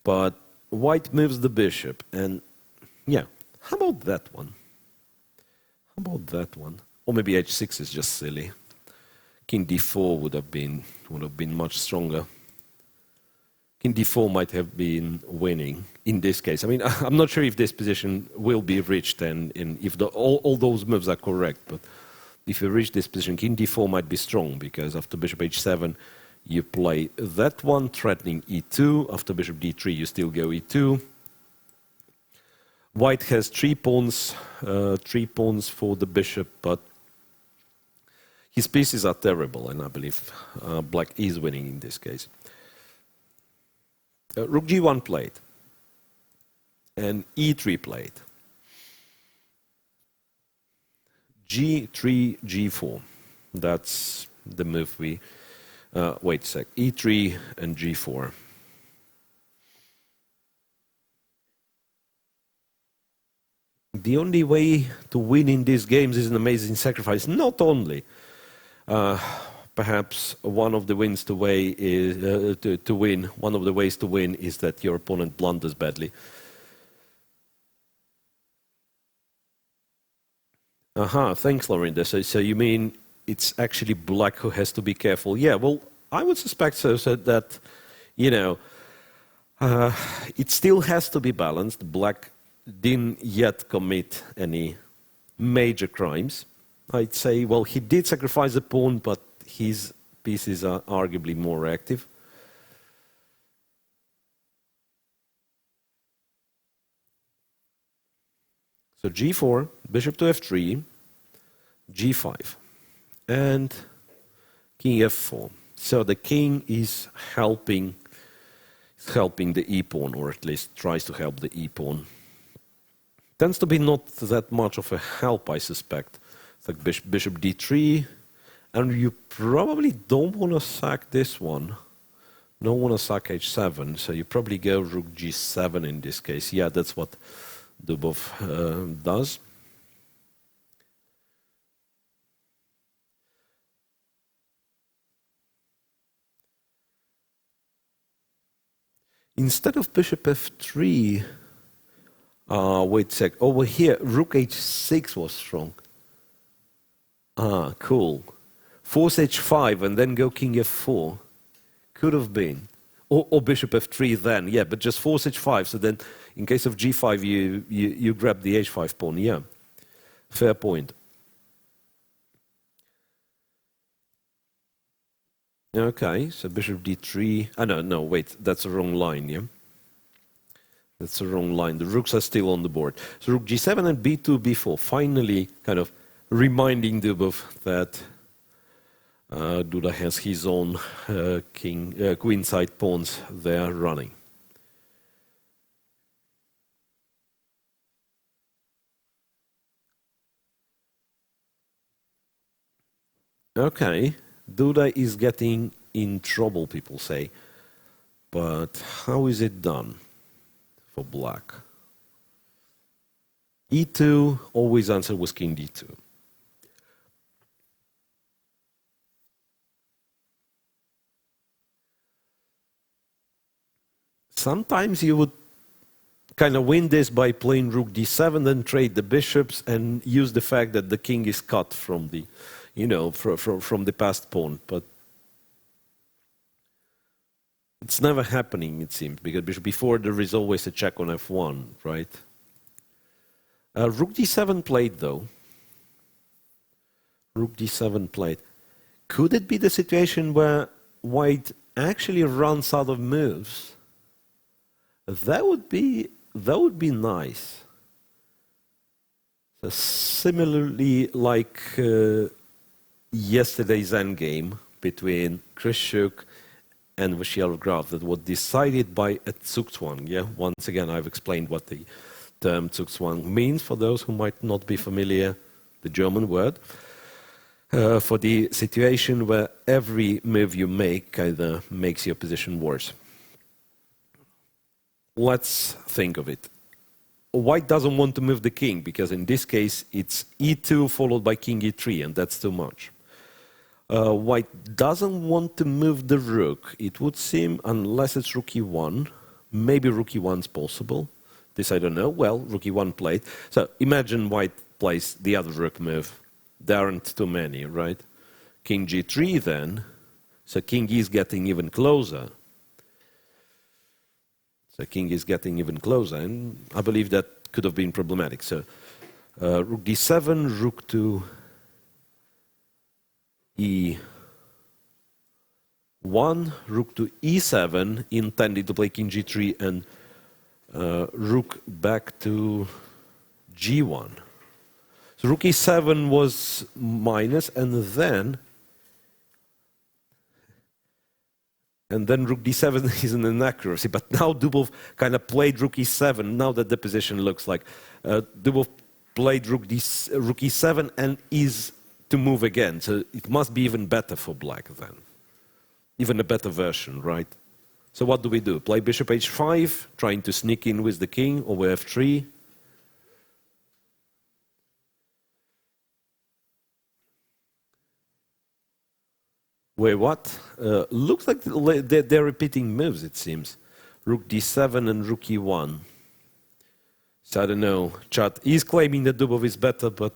But white moves the bishop, and yeah, how about that one? How about that one? Or maybe h6 is just silly. King d4 would have been much stronger. King d4 might have been winning in this case. I mean, I'm not sure if this position will be reached and if all those moves are correct, but if you reach this position, king d4 might be strong because after bishop h7, you play that one, threatening e2. After bishop d3, you still go e2. White has three pawns for the bishop, but his pieces are terrible, and I believe black is winning in this case. Rook g1 played, and e3 played. g3, g4. That's the move we... wait a sec. e3 and g4. The only way to win in these games is an amazing sacrifice. Not only. Perhaps one of the ways to win is that your opponent blunders badly. Thanks, Lorinda. So you mean it's actually black who has to be careful? Yeah, well, I would suspect so that, you know, it still has to be balanced. Black didn't yet commit any major crimes. I'd say, well, he did sacrifice a pawn, but his pieces are arguably more active. So g4, bishop to f3, g5, and king f4. So the king is helping the e-pawn, or at least tries to help the e-pawn. Tends to be not that much of a help, I suspect. It's like bishop d3, and you probably don't want to sack this one. Don't want to sack h7, so you probably go rook g7 in this case. Yeah, that's what Dubov does. Instead of bishop f3, wait a sec, over here, rook h6 was strong. Cool. Force h5 and then go king f4. Could have been. Or bishop f3 then, yeah, but just force h5, so then in case of g5 you grab the h5 pawn, yeah. Fair point. Okay, so bishop d3, no, wait, that's the wrong line, yeah? That's the wrong line, the rooks are still on the board. So rook g7 and b2, b4, finally kind of reminding Dubov that Duda has his own queenside pawns there running. Okay, Duda is getting in trouble, people say. But how is it done? for black. E2, always answer was king d2. Sometimes you would kind of win this by playing rook d7, then trade the bishops and use the fact that the king is cut from the, from the passed pawn. But it's never happening, it seems, because before there is always a check on f1, right? Rook d7 played, though. Rook d7 played. Could it be the situation where white actually runs out of moves? That would be nice. So similarly, like yesterday's endgame between Krzysztof and Vasilev Graf, that was decided by a Zugzwang. Yeah, once again, I've explained what the term Zugzwang means for those who might not be familiar, the German word, for the situation where every move you make either makes your position worse. Let's think of it. White doesn't want to move the king, because in this case it's e2 followed by king e3, and that's too much. White doesn't want to move the rook, it would seem, unless it's rook e1. Maybe rook e1 is possible. This I don't know. Well, rook e1 played. So imagine white plays the other rook move. There aren't too many, right? King g3 then. So king is getting even closer. So king is getting even closer, and I believe that could have been problematic. So rook d7, rook to e1, rook to e7, intended to play king g3, and rook back to g1. So rook e7 was minus, and then rook d7 is an inaccuracy. But now Dubov kind of played rook e7, now that the position looks like. Dubov played rook e7 and is to move again. So it must be even better for black then. Even a better version, right? So what do? Play bishop h5, trying to sneak in with the king, or with f3. Wait, what? Looks like they're repeating moves, it seems. Rook d7 and rook e1. So I don't know. Chat is claiming that Dubov is better, but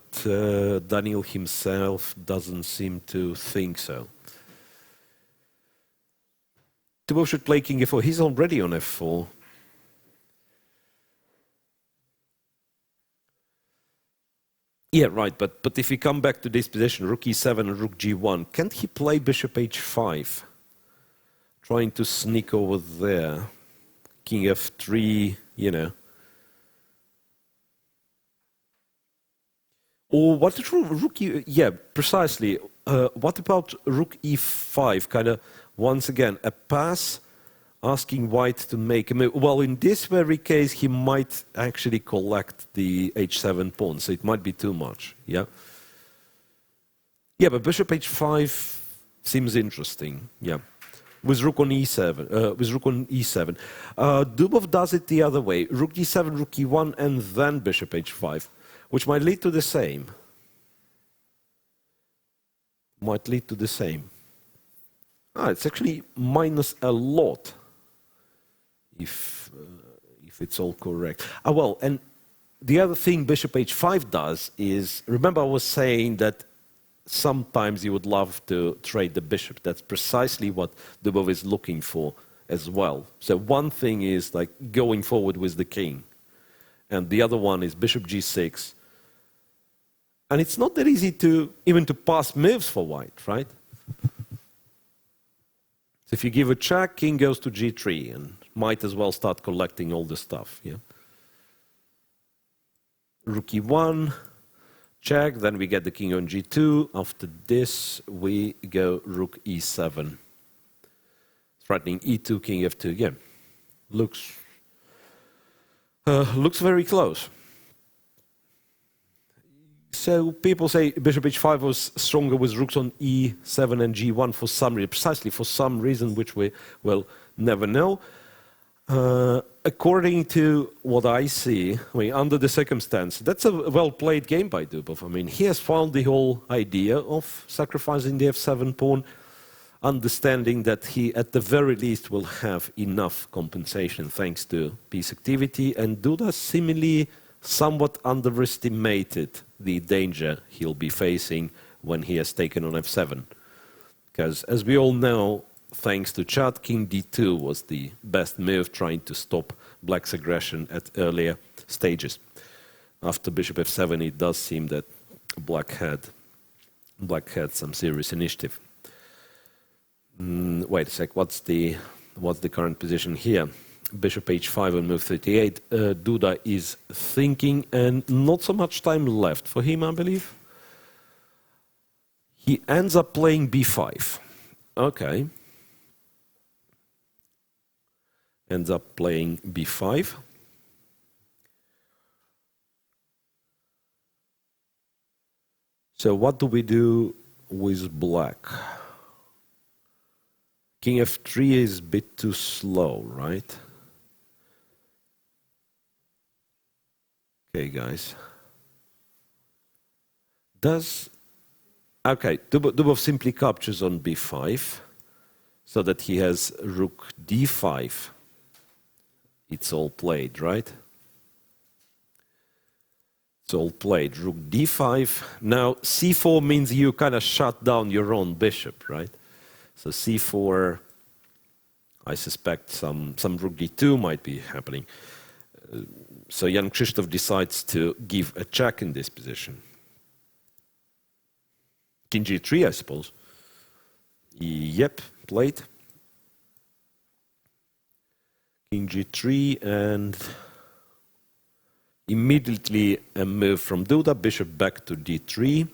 Daniel himself doesn't seem to think so. Dubov should play king f4. He's already on f4. Yeah, right, but if we come back to this position, rook e7 and rook g1, can't he play bishop h5? Trying to sneak over there. King f3, Or what is rook e... Yeah, precisely. What about rook e5? Kind of, once again, a pass asking white to make a move. Well, in this very case, he might actually collect the h7 pawn, so it might be too much, yeah? Yeah, but bishop h5 seems interesting, yeah. With rook on e7, Dubov does it the other way. Rook d7, rook e1, and then bishop h5, which might lead to the same. It's actually minus a lot, if it's all correct. Well, and the other thing bishop h5 does is, remember I was saying that sometimes you would love to trade the bishop. That's precisely what Dubov is looking for as well. So one thing is like going forward with the king, and the other one is bishop g6. And it's not that easy even to pass moves for white, right? So if you give a check, king goes to g3, and might as well start collecting all the stuff, yeah? Rook e1, check, then we get the king on g2. After this, we go rook e7. Threatening e2, king f2, yeah. Looks very close. So people say bishop h5 was stronger with rooks on e7 and g1 for some reason, precisely for some reason which we will never know. According to what I see, I mean, under the circumstance, that's a well-played game by Dubov. I mean, he has found the whole idea of sacrificing the f7 pawn, understanding that he, at the very least, will have enough compensation thanks to piece activity, and Duda seemingly somewhat underestimated the danger he'll be facing when he has taken on f7. Because, as we all know, thanks to Chad, king d2 was the best move, trying to stop black's aggression at earlier stages. After bishop f7, it does seem that black had some serious initiative. Wait a sec, what's the current position here? Bishop h5 on move 38. Duda is thinking, and not so much time left for him, I believe. He ends up playing b5. Okay. Ends up playing b5. So what do we do with black? King f3 is a bit too slow, right? Okay, guys. Okay, Dubov simply captures on b5 so that he has rook d5. It's all played, right? It's all played. Rook d5. Now, c4 means you kind of shut down your own bishop, right? So c4, I suspect some rook d2 might be happening. So Jan Krzysztof decides to give a check in this position. King g3, I suppose. Yep, played. King g3, and immediately a move from Duda, bishop back to d3.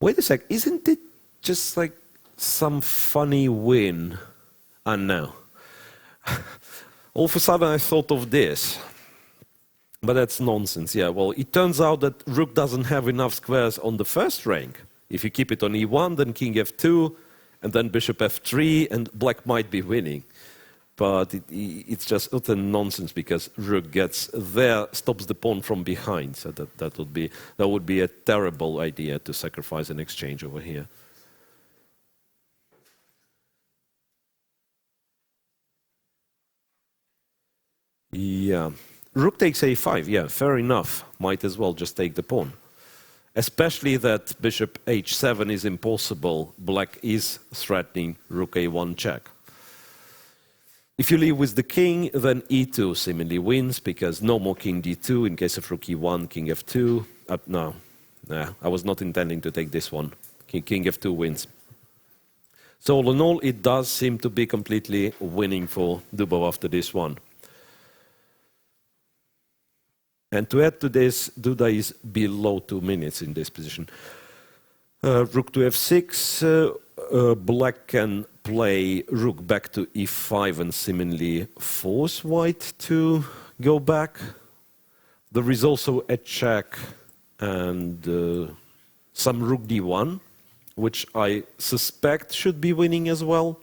Wait a sec, isn't it just like some funny win? I know. All of a sudden I thought of this. But that's nonsense, yeah. Well, it turns out that rook doesn't have enough squares on the first rank. If you keep it on e1, then king f2, and then bishop f3, and black might be winning. But it's just utter nonsense, because rook gets there, stops the pawn from behind. So that would be a terrible idea to sacrifice an exchange over here. Yeah. Rook takes a5, yeah, fair enough. Might as well just take the pawn. Especially that bishop h7 is impossible. Black is threatening rook a1 check. If you leave with the king, then e2 seemingly wins, because no more king d2 in case of rook e1, king f2. No, I was not intending to take this one. King f2 wins. So all in all, it does seem to be completely winning for Dubov after this one. And to add to this, Duda is below 2 minutes in this position. Rook to f6, black can play rook back to e5 and seemingly force white to go back. There is also a check and some rook d1, which I suspect should be winning as well.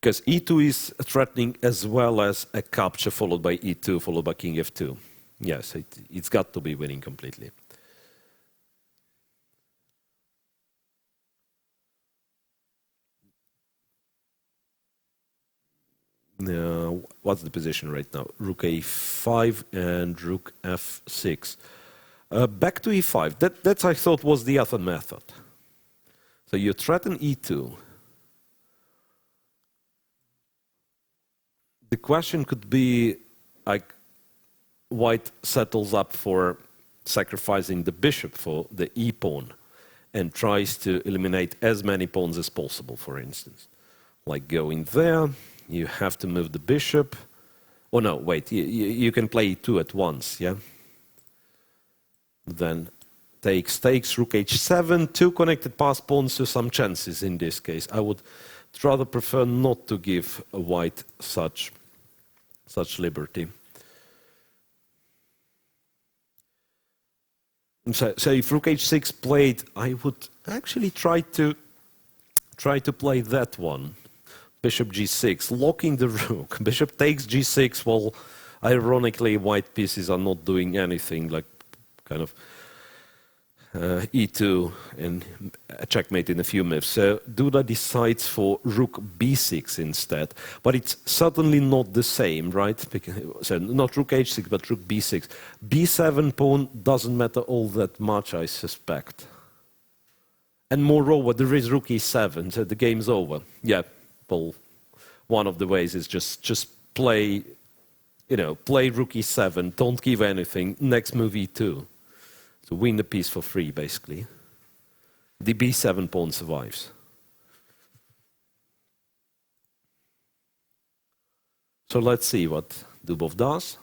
Because e2 is threatening, as well as a capture followed by e2, followed by king f2. Yes, it's got to be winning completely. Now, what's the position right now? Rook a5 and rook f6. Back to e5. That I thought was the other method. So you threaten e2. The question could be, like, white settles up for sacrificing the bishop for the e-pawn and tries to eliminate as many pawns as possible, for instance. Like going there, you have to move the bishop. Oh no, wait, you can play e2 at once, yeah? Then takes rook h7, two connected pass pawns to some chances in this case. I would rather prefer not to give a white such liberty. So if rook h6 played, I would actually try to play that one. Bishop g6, locking the rook. Bishop takes g6, while ironically white pieces are not doing anything, like kind of e2 and a checkmate in a few moves. So Duda decides for rook b6 instead, but it's certainly not the same, right? So not rook h6, but rook b6. b7 pawn doesn't matter all that much, I suspect. And moreover, there is rook e7, so the game's over. Yeah, well, one of the ways is just play, play rook e7, don't give anything, next move e2. So win the piece for free, basically. The b7 pawn survives. So let's see what Dubov does.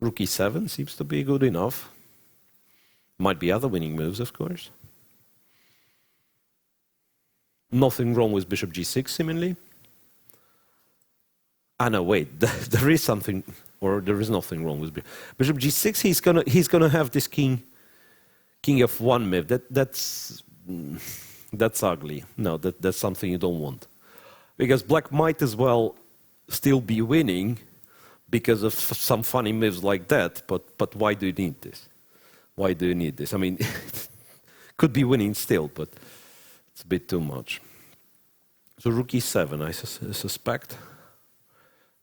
Rook e7 seems to be good enough. Might be other winning moves, of course. Nothing wrong with bishop g6, seemingly. Ah, no, wait, there is something, or there is nothing wrong with bishop g6. He's gonna have this king f1 move. That's ugly. No, that's something you don't want, because black might as well still be winning because of some funny moves like that. But why do you need this? Why do you need this? I mean, could be winning still, but it's a bit too much. So rook e7, I suspect.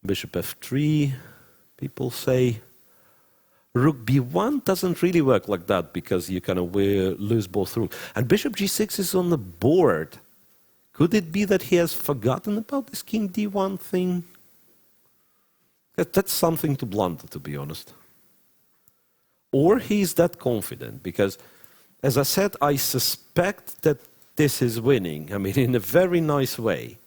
Bishop f3, people say. Rook b1 doesn't really work like that because you kind of lose both rooks. And bishop g6 is on the board. Could it be that he has forgotten about this king d1 thing? That's something to blunder, to be honest. Or he's that confident, because, as I said, I suspect that this is winning. I mean, in a very nice way.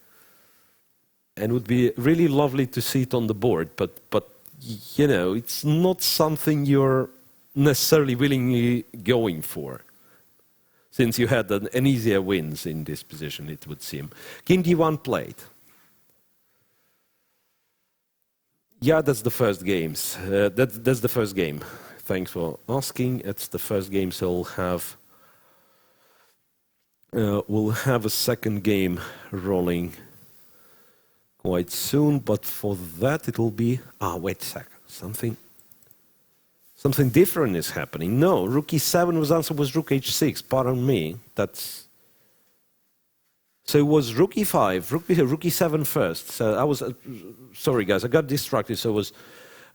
And it would be really lovely to see it on the board, but it's not something you're necessarily willingly going for, since you had an easier wins in this position, it would seem. King d1 played. Yeah, that's the first games. That's the first game. Thanks for asking. It's the first game, so we'll have a second game rolling quite soon, but for that it will be... wait a second. Something different is happening. No, rook e7 was answered with rook h6. Pardon me. So it was rook e5, rook e7 first. So I was... sorry, guys, I got distracted, so I was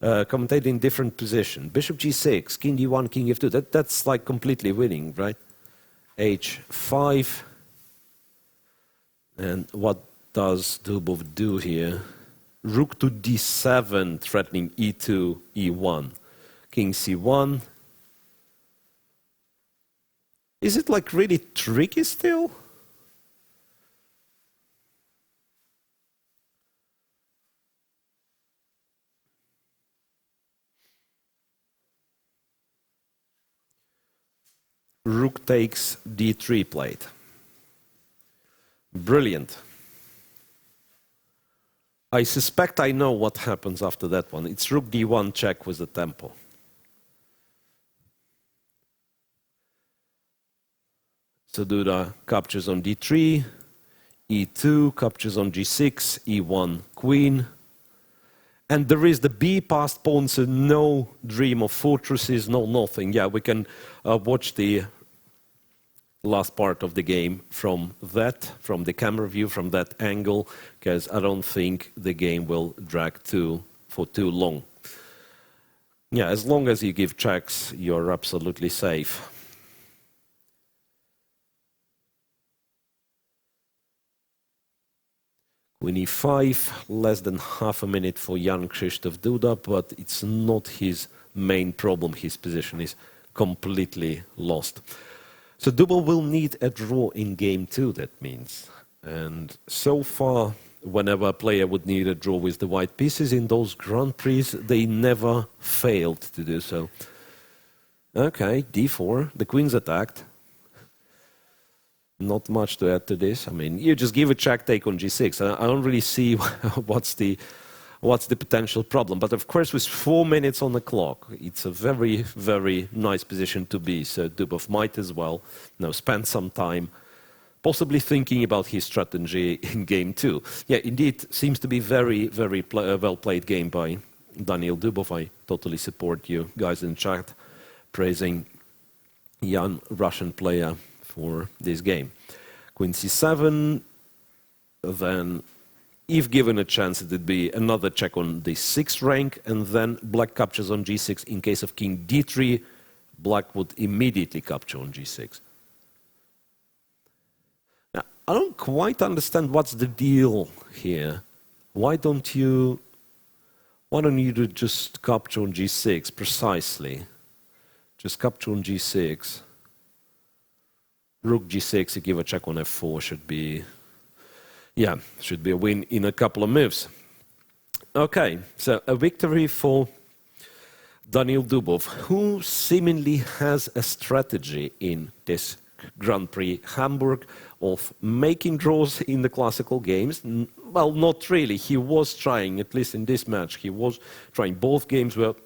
commentating in different position. Bishop g6, king d1, king f2. That's like completely winning, right? h5. And what does Dubov do here? Rook to d7, threatening e2, e1. King c1. Is it like really tricky still? Rook takes d3 played. Brilliant. I suspect I know what happens after that one. It's rook d1 check with the tempo. So Duda captures on d3, e2, captures on g6, e1, queen. And there is the b passed pawn, so no dream of fortresses, no nothing. Yeah, we can watch the last part of the game from the camera view, from that angle, because I don't think the game will drag for too long. Yeah, as long as you give checks, you're absolutely safe. Queen e5, less than half a minute for Jan Krzysztof Duda, but it's not his main problem. His position is completely lost. So Duda will need a draw in game 2, that means. And so far, whenever a player would need a draw with the white pieces in those Grand Prix, they never failed to do so. Okay, d4, the queen's attacked. Not much to add to this. I mean, you just give a check take on g6. I don't really see what's the what's the potential problem. But of course, with 4 minutes on the clock, it's a very, very nice position to be. So Dubov might as well spend some time possibly thinking about his strategy in game 2. Yeah, indeed, seems to be very, very well-played game by Daniil Dubov. I totally support you guys in chat praising young Russian player for this game. Queen c7, then if given a chance, it would be another check on the 6th rank, and then black captures on g6. In case of king d3, black would immediately capture on g6. Now, I don't quite understand what's the deal here. Why don't you do just capture on g6 precisely? Just capture on g6. Rook g6, you give a check on f4, should be a win in a couple of moves. Okay, so a victory for Daniil Dubov, who seemingly has a strategy in this Grand Prix Hamburg of making draws in the classical games. Well, not really. He was trying, at least in this match, he was trying. Both games were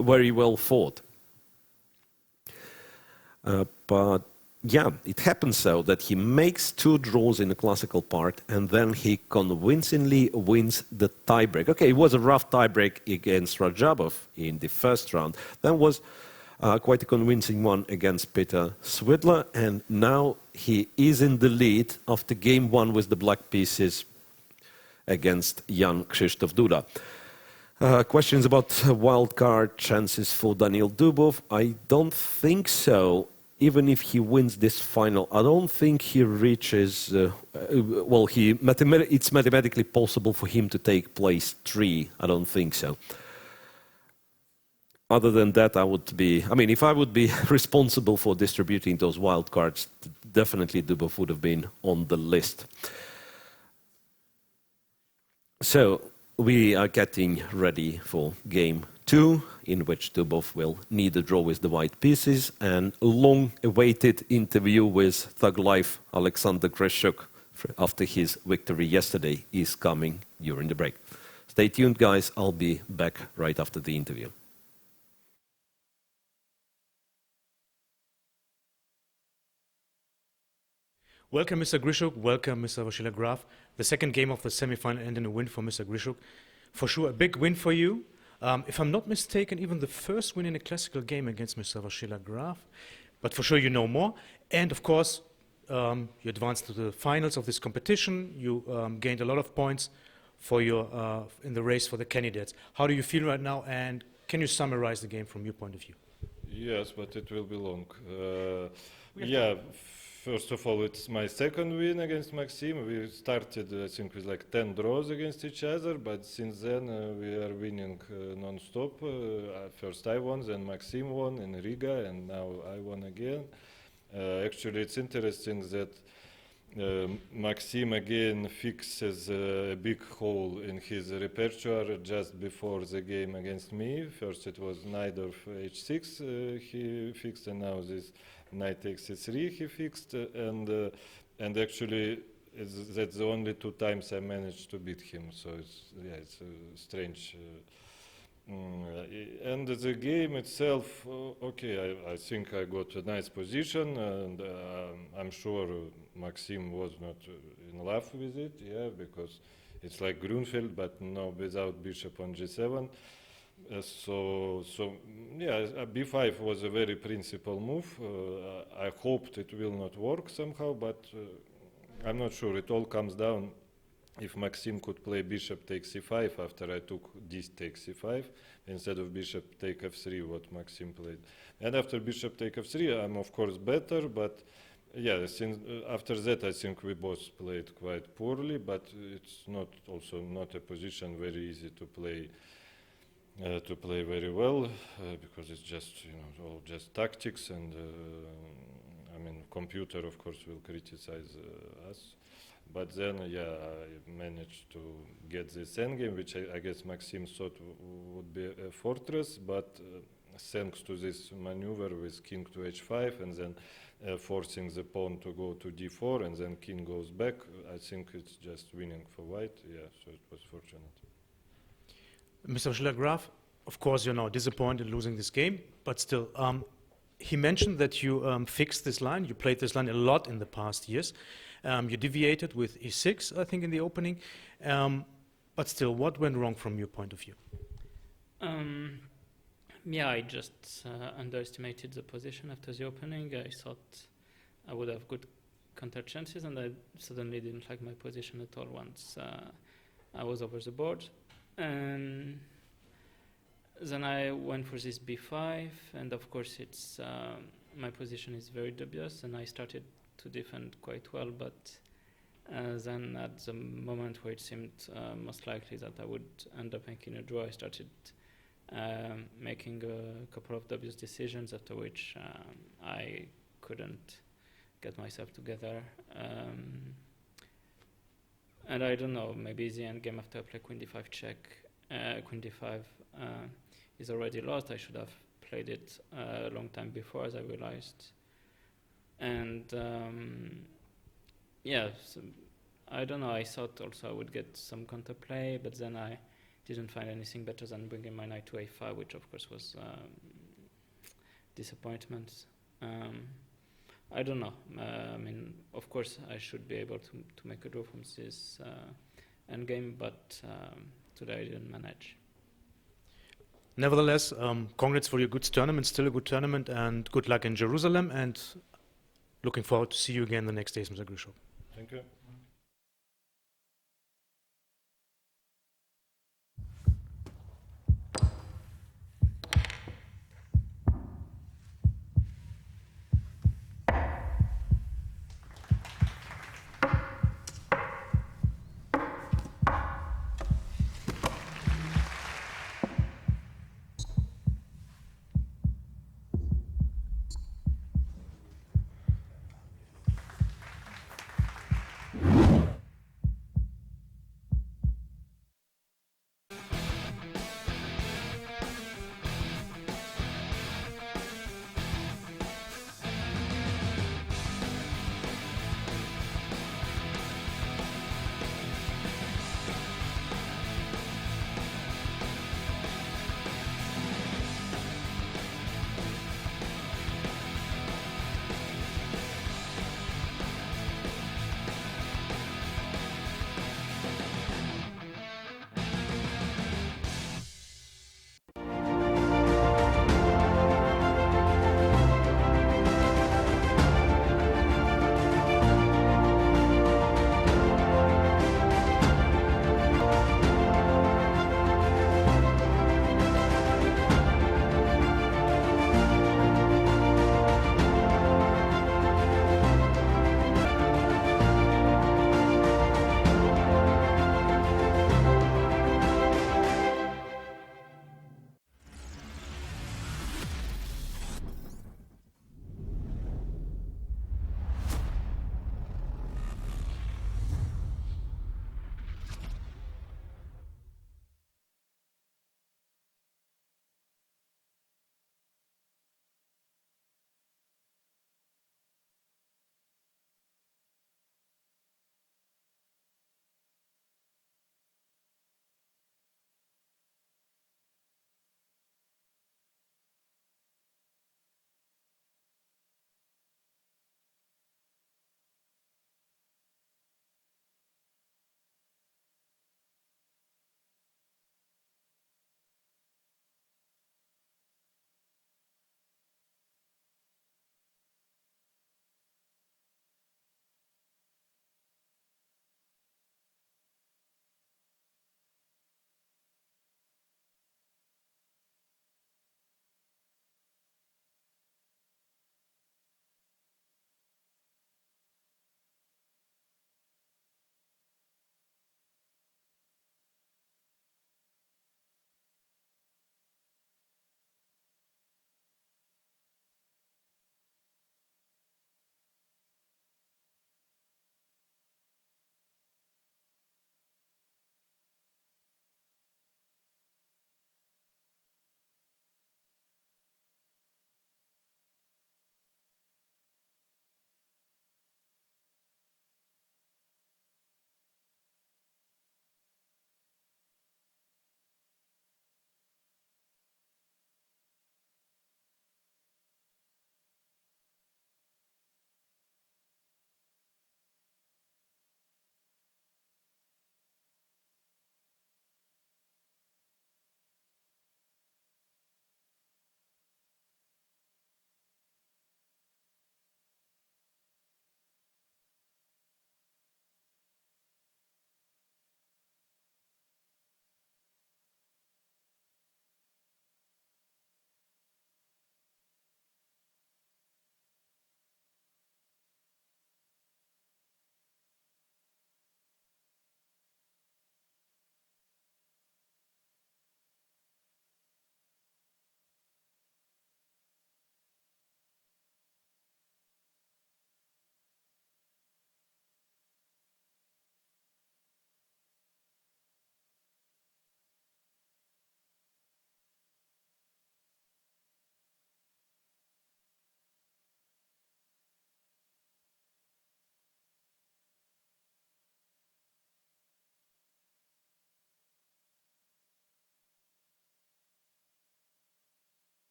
very well fought. But yeah, it happens so that he makes 2 draws in the classical part and then he convincingly wins the tiebreak. Okay, it was a rough tiebreak against Rajabov in the first round. Then was quite a convincing one against Peter Swidler, and now he is in the lead after game 1 with the black pieces against young Krzysztof Duda. Questions about wildcard chances for Daniil Dubov? I don't think so. Even if he wins this final, I don't think he reaches, it's mathematically possible for him to take place 3. I don't think so. Other than that, if I would be responsible for distributing those wildcards, definitely Dubov would have been on the list. So we are getting ready for game 2, in which Dubov will need a draw with the white pieces, and a long-awaited interview with Thug Life Alexander Grishuk after his victory yesterday is coming during the break. Stay tuned, guys. I'll be back right after the interview. Welcome, Mr. Grishuk. Welcome, Mr. Vasily Graf. The second game of the semifinal ended in a win for Mr. Grishuk. For sure, a big win for you. If I'm not mistaken, even the first win in a classical game against Mr. Vasily Graf. But for sure, you know more. And of course, you advanced to the finals of this competition. You gained a lot of points for your in the race for the candidates. How do you feel right now? And can you summarize the game from your point of view? Yes, but it will be long. First of all, it's my second win against Maxim. We started, I think, with like 10 draws against each other, but since then we are winning non-stop. First I won, then Maxim won in Riga, and now I won again. Actually, it's interesting that Maxim again fixes a big hole in his repertoire just before the game against me. First it was knight of h6 he fixed, and now this knight takes c3 he fixed, and actually that's the only 2 times I managed to beat him. So it's strange. And the game itself, I think I got a nice position, and I'm sure Maxim was not in love with it, because it's like Grunfeld, but no, without bishop on g7. B5 was a very principal move. I hoped it will not work somehow, but I'm not sure. It all comes down if Maxim could play bishop takes c5 after I took d takes c5 instead of bishop take f3, what Maxim played. And after bishop take f3, I'm of course better, but since after that I think we both played quite poorly, but it's not a position very easy to play very well, because it's just all just tactics, and computer of course will criticize us. But then I managed to get this endgame, which I guess Maxim thought would be a fortress, but thanks to this maneuver with king to h5 and then forcing the pawn to go to d4 and then king goes back, I think it's just winning for white. So it was fortunate. Mr. Schiller-Graf, of course, you're now disappointed losing this game, but still, he mentioned that you fixed this line. You played this line a lot in the past years. You deviated with e6, I think, in the opening. But still, what went wrong from your point of view? Yeah, I just underestimated the position after the opening. I thought I would have good counter chances, and I suddenly didn't like my position at all once I was over the board. And then I went for this b5, and of course it's my position is very dubious, and I started to defend quite well, but then at the moment where it seemed most likely that I would end up making a draw, I started making a couple of dubious decisions, after which I couldn't get myself together. And I don't know, maybe the end game after I play queen d5 check, queen d5 is already lost. I should have played it a long time before, as I realized. And yeah, so I don't know, I thought also I would get some counterplay, but then I didn't find anything better than bringing my knight to a5, which of course was disappointment. I don't know. I mean, of course, I should be able to make a draw from this endgame, but today I didn't manage. Nevertheless, congrats for your good tournament, still a good tournament, and good luck in Jerusalem, and looking forward to see you again the next days, Mr. Grishow. Thank you.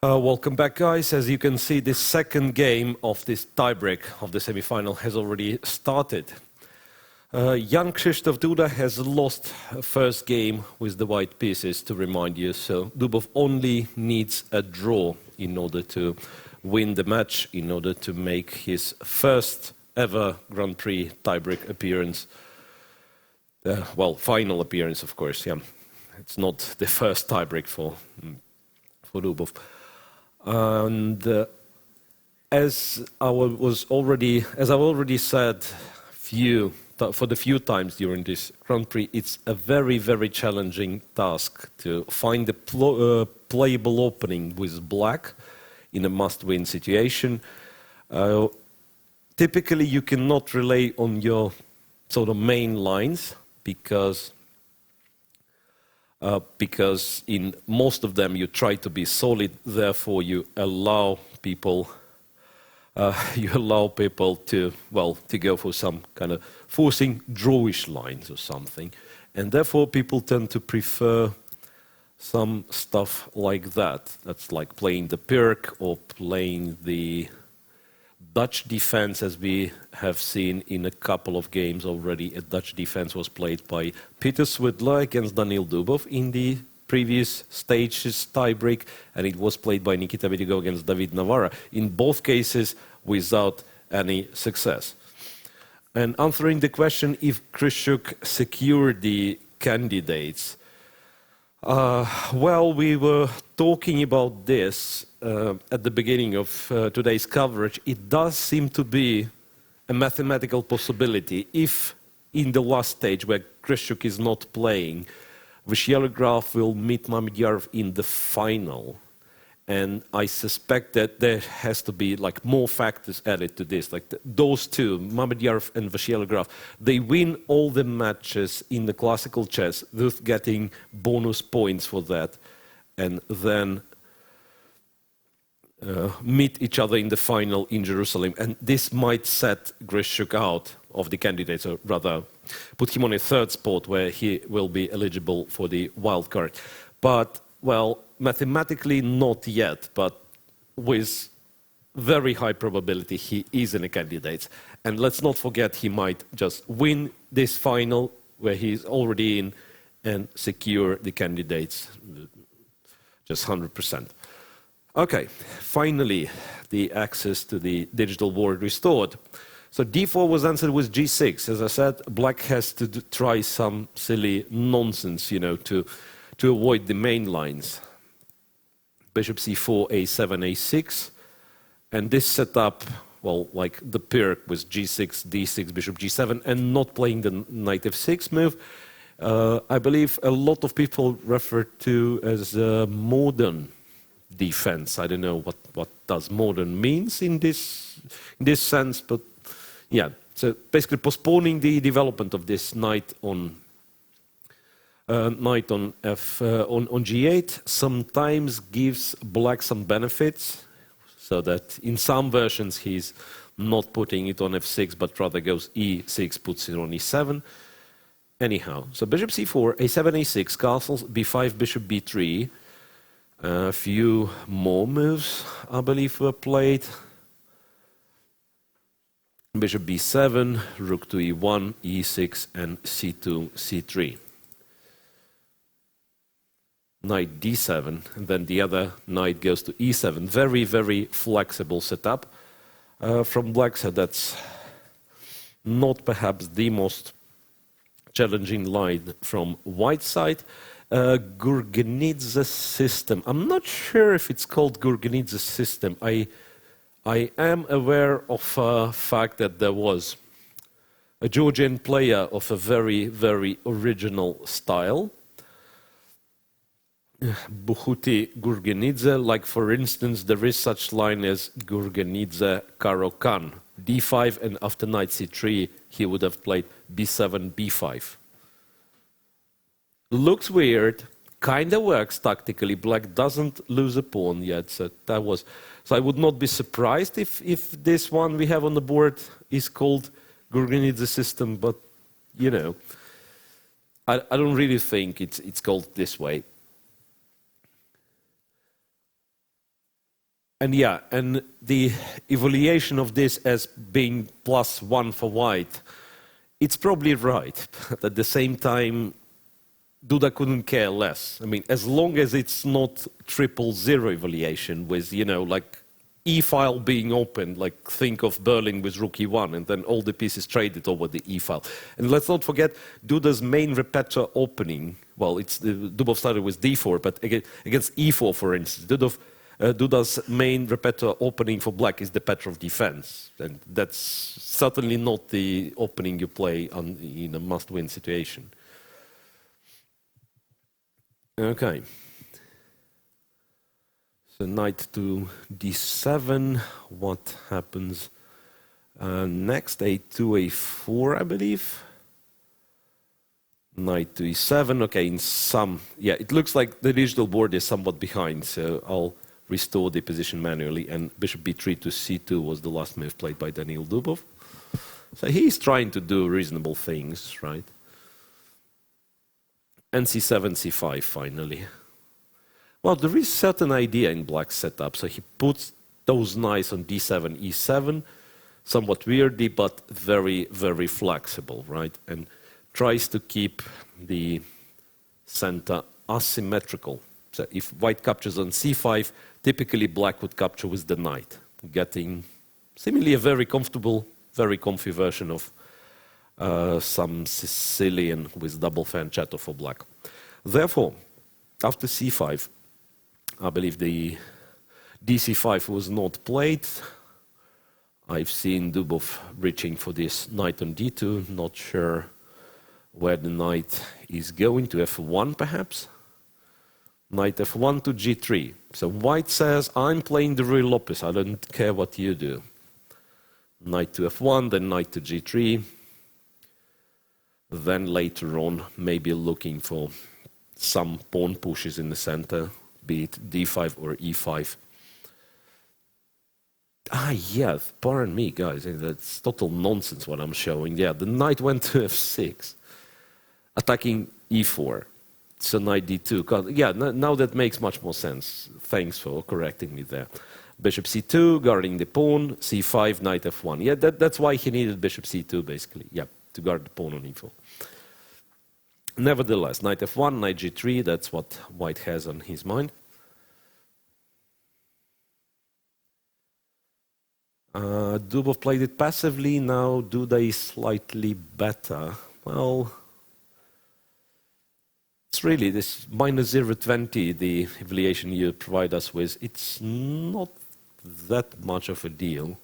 Welcome back, guys. As you can see, the second game of this tiebreak of the semi-final has already started. Jan Krzysztof Duda has lost first game with the white pieces, to remind you. So Dubov only needs a draw in order to win the match, in order to make his first ever Grand Prix tiebreak appearance. Well, final appearance, of course. Yeah, it's not the first tiebreak for Dubov. And as I already said, for the few times during this Grand Prix, it's a very, very challenging task to find a playable opening with black in a must-win situation. Typically, you cannot rely on your sort of main lines because in most of them you try to be solid, therefore you allow people to go for some kind of forcing drawish lines or something, and therefore people tend to prefer some stuff like that. That's like playing the Pirk or playing the Dutch defense, as we have seen in a couple of games already. A Dutch defense was played by Peter Swidler against Daniil Dubov in the previous stage's tiebreak, and it was played by Nikita Vidigo against David Navarra, in both cases without any success. And answering the question if Krzysztof secured the candidates, well, we were talking about this at the beginning of today's coverage. It does seem to be a mathematical possibility if in the last stage where Krzysztof is not playing, Vishyalı will meet Mamedyarov in the final. And I suspect that there has to be like more factors added to this. Like those two, Mamedyarov and Vishyalı, they win all the matches in the classical chess, thus getting bonus points for that, and then meet each other in the final in Jerusalem. And this might set Krzysztof out of the candidates, or rather put him on a third spot where he will be eligible for the wild card. But, well, mathematically not yet, but with very high probability he is in the candidates. And let's not forget, he might just win this final where he's already in and secure the candidates just 100%. Okay, finally, the access to the digital board restored. So d4 was answered with g6. As I said, black has to try some silly nonsense, you know, to avoid the main lines. Bishop c4, a7, a6. And this setup, well, like the Pirk with g6, d6, bishop g7, and not playing the knight f6 move, I believe a lot of people refer to as modern defense. I don't know what does modern means in this sense, but yeah. So basically postponing the development of this knight on g8 sometimes gives black some benefits, so that in some versions he's not putting it on f6 but rather goes e6, puts it on e7. Anyhow, so bishop c4, a7, a6, castles, b5, bishop b3. A few more moves, I believe, were played. Bishop b7, rook to e1, e6, and c2, c3. Knight d7, and then the other knight goes to e7. Very, very flexible setup from black, so that's not perhaps the most challenging line from white side. Gurgenidze system. I'm not sure if it's called Gurgenidze system. I am aware of the fact that there was a Georgian player of a very, very original style, Bukhuti Gurgenidze. Like, for instance, there is such line as Gurgenidze Karo-Kan, d5, and after knight c3 he would have played b7, b5. Looks weird, kind of works tactically. Black doesn't lose a pawn yet, so that was. So I would not be surprised if this one we have on the board is called Gurgenidze system, but you know, I don't really think it's called this way. And yeah, and the evaluation of this as being +1 for white, it's probably right. But at the same time, Duda couldn't care less. I mean, as long as it's not 000 evaluation with, you know, like E-file being opened, like think of Berlin with rook E1, and then all the pieces traded over the E-file. And let's not forget, Duda's main repetitor opening, well, it's Dubov started with D4, but against E4, for instance, Duda's main repetitor opening for black is the Petrov defense. And that's certainly not the opening you play in a must-win situation. Okay. So knight to d7, what happens next? a2, a4, I believe. Knight to e7, okay, in some, yeah, it looks like the digital board is somewhat behind, so I'll restore the position manually, and bishop b3 to c2 was the last move played by Daniil Dubov. So he's trying to do reasonable things, right? And c7, c5 finally. Well, there is certain idea in black's setup, so he puts those knights on d7, e7, somewhat weirdy, but very, very flexible, right? And tries to keep the center asymmetrical. So if white captures on c5, typically black would capture with the knight, getting seemingly a very comfortable, very comfy version of some Sicilian with double fan chatter for black. Therefore, after c5, I believe the dc5 was not played. I've seen Dubov reaching for this knight on d2, not sure where the knight is going, to f1 perhaps. Knight f1 to g3. So white says, I'm playing the real opposite, I don't care what you do. Knight to f1, then knight to g3. Then later on, maybe looking for some pawn pushes in the center, be it d5 or e5. Ah, yeah, pardon me, guys, that's total nonsense what I'm showing. Yeah, the knight went to f6, attacking e4. So knight d2. Yeah, now that makes much more sense. Thanks for correcting me there. Bishop c2, guarding the pawn, c5, knight f1. Yeah, that's why he needed bishop c2, basically. Yeah, to guard the pawn on e4. Nevertheless, knight f1, knight g3, that's what white has on his mind. Dubov played it passively, now Duda is slightly better. Well, it's really this -0.20, the evaluation you provide us with, it's not that much of a deal.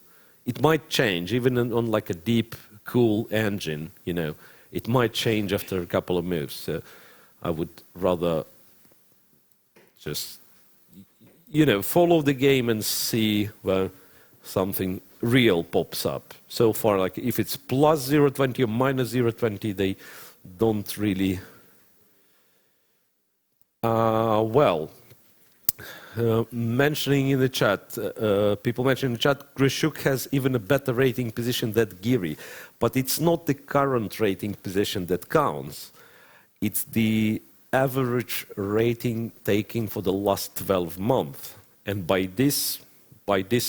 It might change, even on like a deep, cool engine, you know, it might change after a couple of moves. So I would rather just, you know, follow the game and see where something real pops up. So far, like if it's +0.20 or -0.20, they don't really. Mentioning in the chat, people mentioning in the chat, Grishuk has even a better rating position than Giri, but it's not the current rating position that counts. It's the average rating taken for the last 12 months. And by this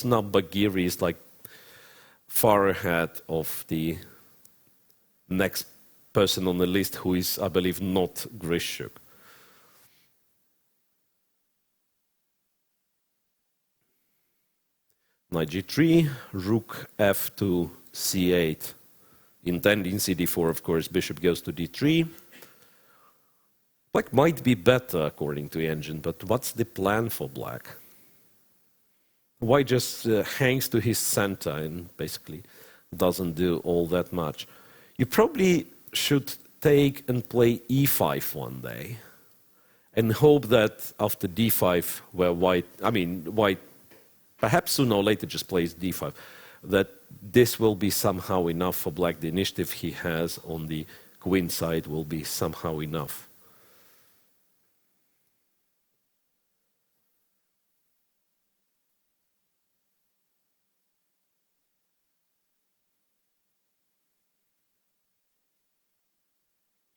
number, Giri is like far ahead of the next person on the list, who is, I believe, not Grishuk. Knight g3, rook f to c8, intending cd4, of course, bishop goes to d3. Black might be better according to the engine, but what's the plan for black? White just hangs to his center and basically doesn't do all that much. You probably should take and play e5 one day and hope that after d5, where white perhaps sooner or later just plays d5, that this will be somehow enough for black. The initiative he has on the queen side will be somehow enough.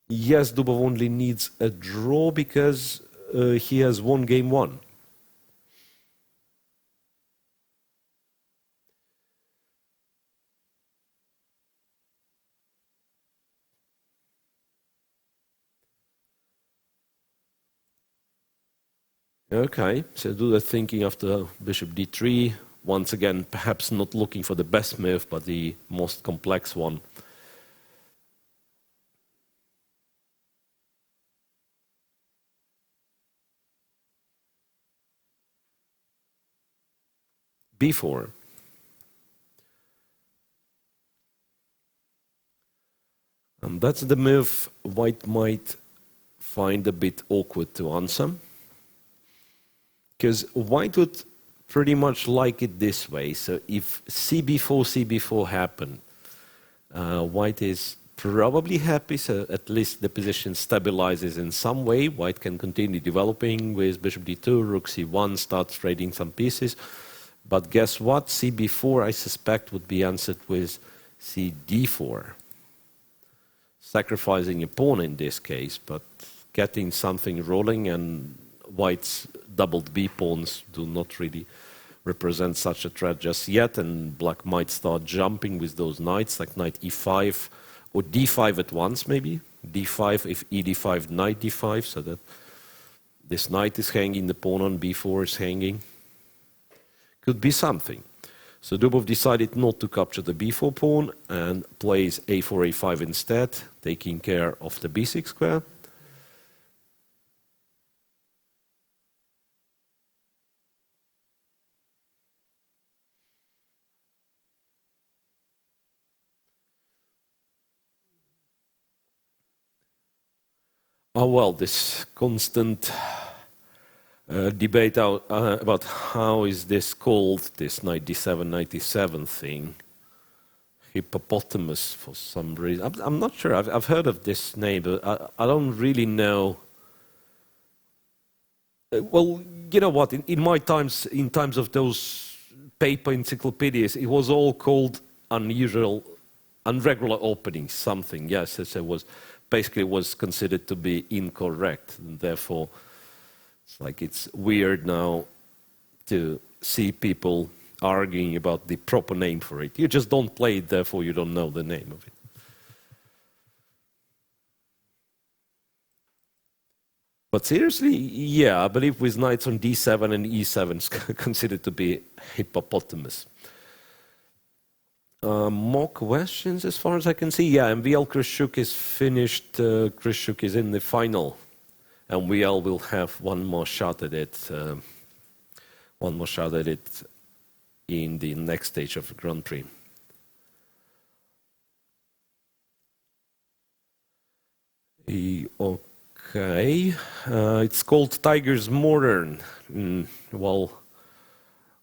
Yes, Dubov only needs a draw because he has won game one. Okay, so do the thinking after bishop d3. Once again, perhaps not looking for the best move, but the most complex one. b4. And that's the move white might find a bit awkward to answer. Because white would pretty much like it this way. So if cb4 happen, white is probably happy, so at least the position stabilizes in some way. White can continue developing with bishop d2, rook c1, start trading some pieces. But guess what? cb4, I suspect, would be answered with cd4. Sacrificing a pawn in this case, but getting something rolling, and white's doubled b pawns do not really represent such a threat just yet, and black might start jumping with those knights, like knight e5 or d5 at once maybe. d5 if ed5, knight d5, so that this knight is hanging, the pawn on b4 is hanging. Could be something. So Dubov decided not to capture the b4 pawn and plays a4, a5 instead, taking care of the b6 square. Oh well, this constant debate about how is this called, this knight d7, knight d7 thing. Hippopotamus for some reason. I'm not sure. I've heard of this name, but I don't really know. Well, you know what? In my times, in times of those paper encyclopedias, it was all called unusual, unregular openings, something. Yes, it was basically was considered to be incorrect, and therefore. It's like it's weird now to see people arguing about the proper name for it. You just don't play it, therefore you don't know the name of it. But seriously, yeah, I believe with knights on d7 and e7 it's considered to be hippopotamus. More questions as far as I can see. Yeah, MVL Krishuk is finished. Krishuk is in the final. And we all will have one more shot at it. In the next stage of the Grand Prix. Okay, it's called Tiger's Modern. Well,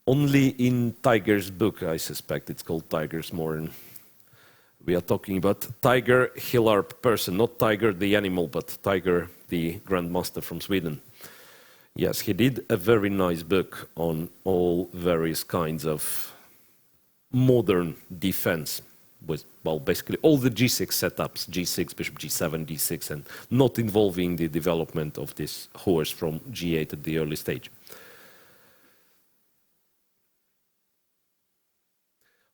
only in Tiger's book, I suspect it's called Tiger's Modern. We are talking about Tiger Hillarp person, not Tiger the animal, but Tiger the Grandmaster from Sweden. Yes, he did a very nice book on all various kinds of modern defense, with, well, basically all the g6 setups, g6, bishop g7, d6, and not involving the development of this horse from g8 at the early stage.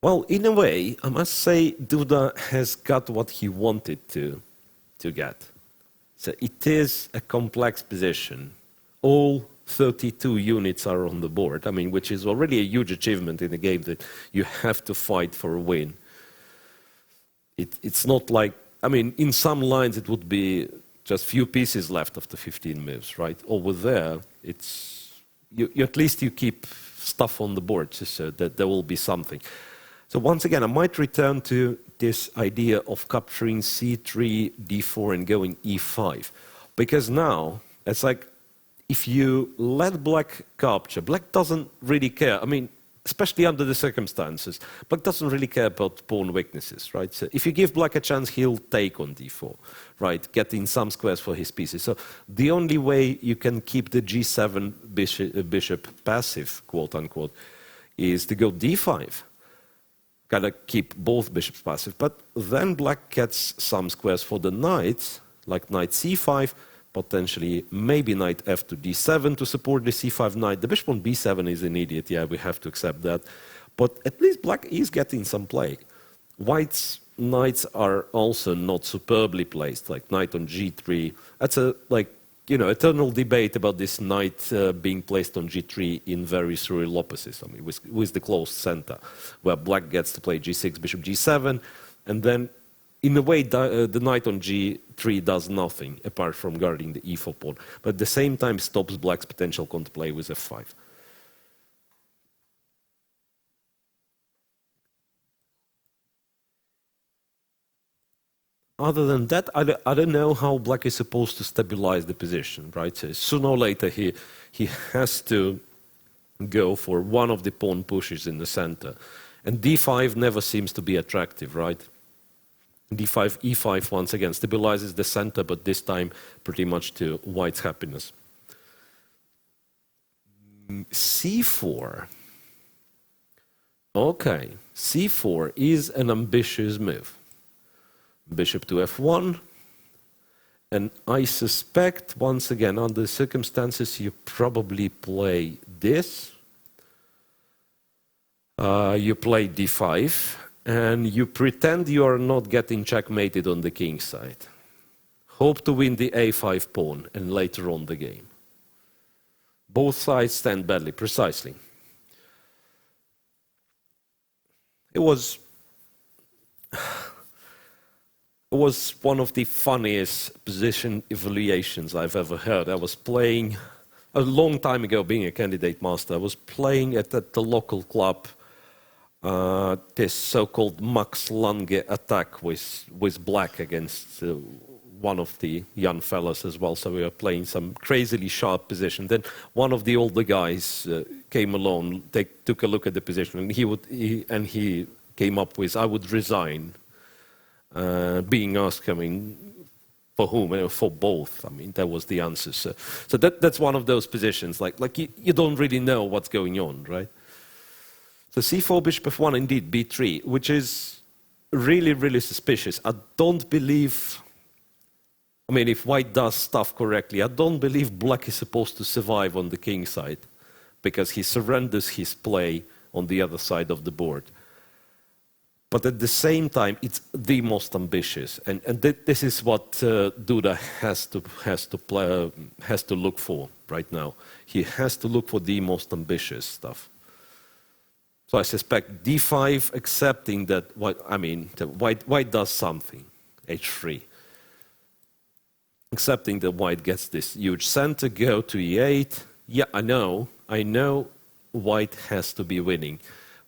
Well, in a way, I must say Duda has got what he wanted to get. So it is a complex position. All 32 units are on the board, I mean, which is already a huge achievement in a game that you have to fight for a win. It's not like, I mean, in some lines it would be just few pieces left after 15 moves, right? Over there, it's, at least you keep stuff on the board so that there will be something. So once again, I might return to this idea of capturing c3, d4, and going e5. Because now, it's like, if you let black capture, black doesn't really care. I mean, especially under the circumstances, black doesn't really care about pawn weaknesses, right? So if you give black a chance, he'll take on d4, right? Getting some squares for his pieces. So the only way you can keep the g7 bishop passive, quote unquote, is to go d5. Gotta keep both bishops passive, but then black gets some squares for the knights, like knight c5, potentially maybe knight f to d7 to support the c5 knight. The bishop on b7 is an idiot, yeah, we have to accept that. But at least black is getting some play. White's knights are also not superbly placed, like knight on g3. That's a, like, eternal debate about this knight being placed on g3 in various rural opposites. I mean, with the closed center, where black gets to play g6, bishop g7, and then, in a way, the knight on g3 does nothing apart from guarding the e4 pawn, but at the same time stops black's potential counterplay with f5. Other than that, I don't know how black is supposed to stabilize the position, right? So sooner or later, he has to go for one of the pawn pushes in the center. And d5 never seems to be attractive, right? d5, e5 once again stabilizes the center, but this time pretty much to white's happiness. c4. Okay, c4 is an ambitious move. Bishop to f1, and I suspect, once again, under the circumstances, you probably play this. You play d5, and you pretend you are not getting checkmated on the king side. Hope to win the a5 pawn, and later on the game. Both sides stand badly, precisely. It was one of the funniest position evaluations I've ever heard. I was playing a long time ago, being a candidate master. I was playing at the local club this so-called Max Lange attack with black against one of the young fellas as well. So we were playing some crazily sharp position. Then one of the older guys came along, took a look at the position, and he came up with, "I would resign." Being asked, I mean, for whom? For both. I mean, that was the answer. So that's one of those positions, like you don't really know what's going on, right? So c4, bishop f1, indeed, b3, which is really, really suspicious. I don't believe, I mean, if white does stuff correctly, I don't believe black is supposed to survive on the king side, because he surrenders his play on the other side of the board. But at the same time, it's the most ambitious, and this is what Duda has to look for right now. He has to look for the most ambitious stuff. So I suspect d5, accepting that white does something, h3, accepting that white gets this huge center, go to e8. Yeah, I know, white has to be winning.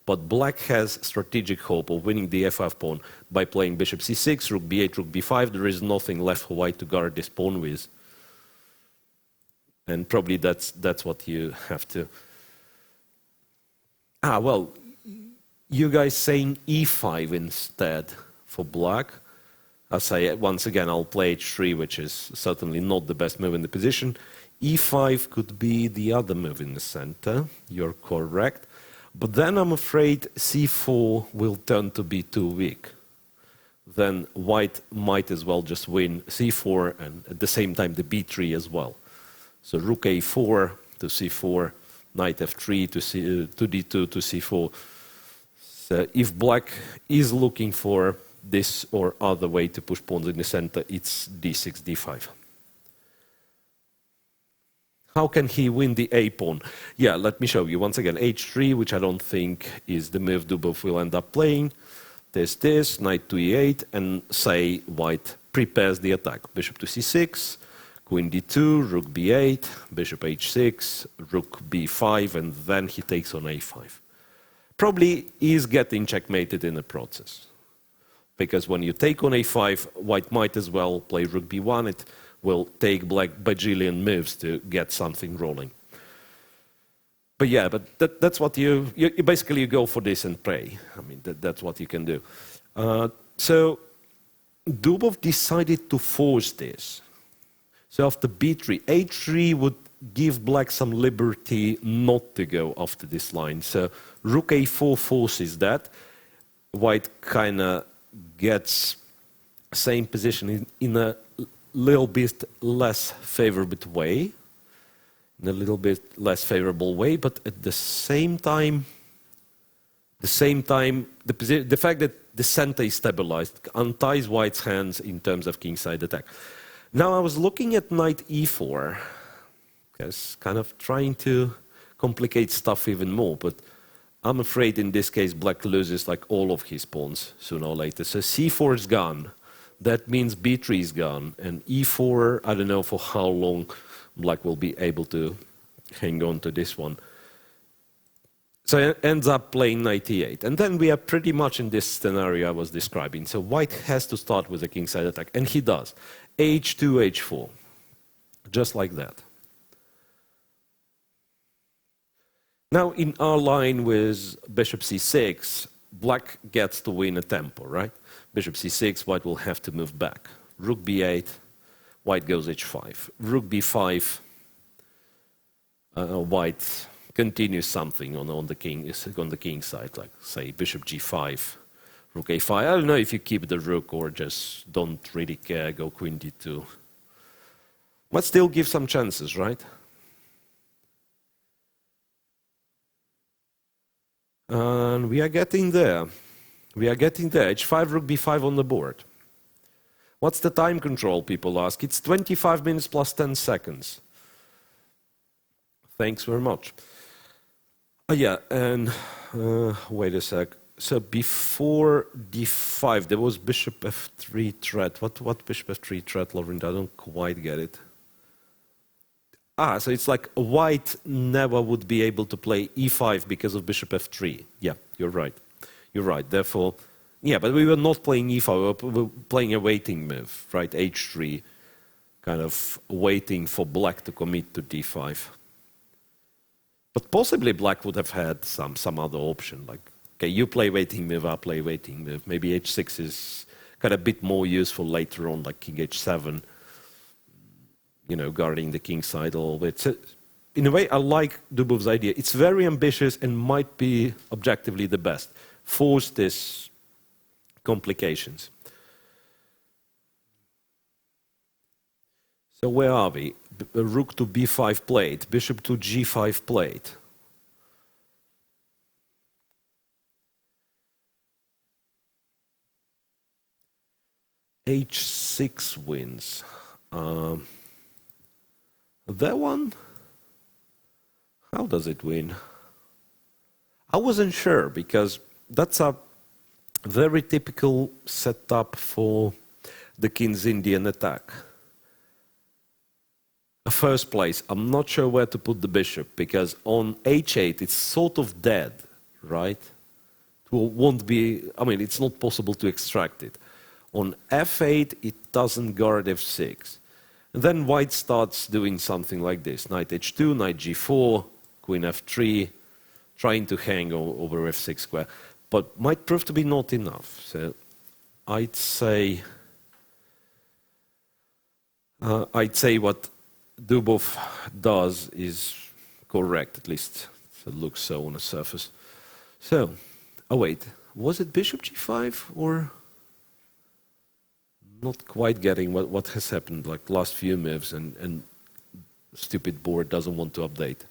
But black has strategic hope of winning the f5 pawn by playing bishop c6, rook b8, rook b5. There is nothing left for white to guard this pawn with. And probably that's what you have to... well, you guys saying e5 instead for black. I say, once again, I'll play h3, which is certainly not the best move in the position. e5 could be the other move in the center. You're correct. But then I'm afraid c4 will turn to be too weak. Then white might as well just win c4 and at the same time the b3 as well. So rook a4 to c4, knight f3 to d2 to c4. So if black is looking for this or other way to push pawns in the center, it's d6, d5. How can he win the a pawn? Yeah, let me show you. Once again, h3, which I don't think is the move Dubov will end up playing. There's this, knight to e8, and say white prepares the attack. Bishop to c6, queen d2, rook b8, bishop h6, rook b5, and then he takes on a5. Probably is getting checkmated in the process. Because when you take on a5, white might as well play rook b1. It will take black bajillion moves to get something rolling. But yeah, that's what you basically go for this and pray. I mean, that's what you can do. So Dubov decided to force this. So after b3, h3 would give black some liberty not to go after this line. So rook a4 forces that. White kind of gets same position in a little bit less favorable way. In a little bit less favorable way, but at the same time, the fact that the center is stabilized unties white's hands in terms of kingside attack. Now I was looking at knight e4, because kind of trying to complicate stuff even more, but I'm afraid in this case black loses like all of his pawns sooner or later. So c4 is gone. That means b3 is gone, and e4, I don't know for how long black will be able to hang on to this one. So it ends up playing knight e8. And then we are pretty much in this scenario I was describing. So white has to start with a kingside attack, and he does. h2, h4, just like that. Now in our line with bishop c6, black gets to win a tempo, right? Bishop c6, white will have to move back. Rook b8, white goes h5. Rook b5, white continues something on the king side, like say bishop g5, rook a5. I don't know if you keep the rook or just don't really care, go queen d2. But still give some chances, right? And we are getting there. We are getting there. h5, rook b5 on the board. What's the time control, people ask? It's 25 minutes plus 10 seconds. Thanks very much. Yeah, and wait a sec. So before d5, there was bishop f3 threat. What bishop f3 threat, Laurent? I don't quite get it. So it's like white never would be able to play e5 because of bishop f3. Yeah, you're right. You're right. Therefore, yeah, but we were not playing e5. We were playing a waiting move, right? h3, kind of waiting for black to commit to d5. But possibly black would have had some other option, like, okay, you play waiting move, I play waiting move. Maybe h6 is kind of a bit more useful later on, like king h7, you know, guarding the king side a little bit. So, in a way, I like Dubov's idea. It's very ambitious and might be objectively the best. Force this complications. So where are we? Rook to b5 played, bishop to g5 played. h6 wins. That one? How does it win? I wasn't sure because that's a very typical setup for the King's Indian attack. First place, I'm not sure where to put the bishop because on h8 it's sort of dead, right? It won't be, I mean, it's not possible to extract it. On f8 it doesn't guard f6. And then white starts doing something like this. Knight h2, knight g4, queen f3, trying to hang over f6 square. But might prove to be not enough. So I'd say what Dubov does is correct, at least it looks so on the surface. So, oh wait, was it bishop g5 or? Not quite getting what has happened, like last few moves and stupid board doesn't want to update.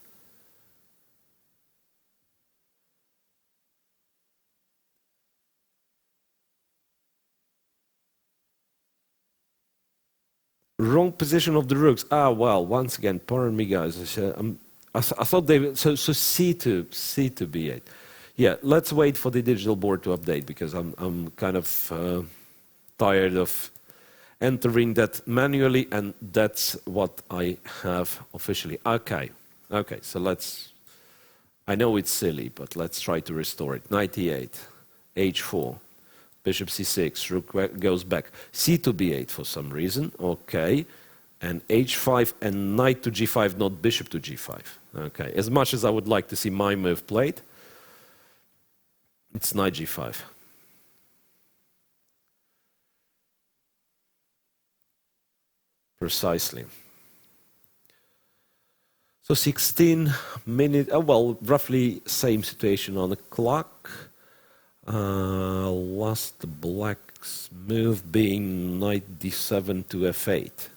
Wrong position of the rooks. Well, once again, pardon me, guys. I thought they so c2 b8. Yeah, let's wait for the digital board to update because I'm kind of tired of entering that manually, and that's what I have officially. Okay, so let's. I know it's silly, but let's try to restore it. Knight e8, h4. Bishop c6, rook goes back. c2 b8 for some reason, okay. And h5 and knight to g5, not bishop to g5. Okay, as much as I would like to see my move played, it's knight g5. Precisely. So 16 minutes, well, roughly same situation on the clock. Last black's move being knight d7 to f8.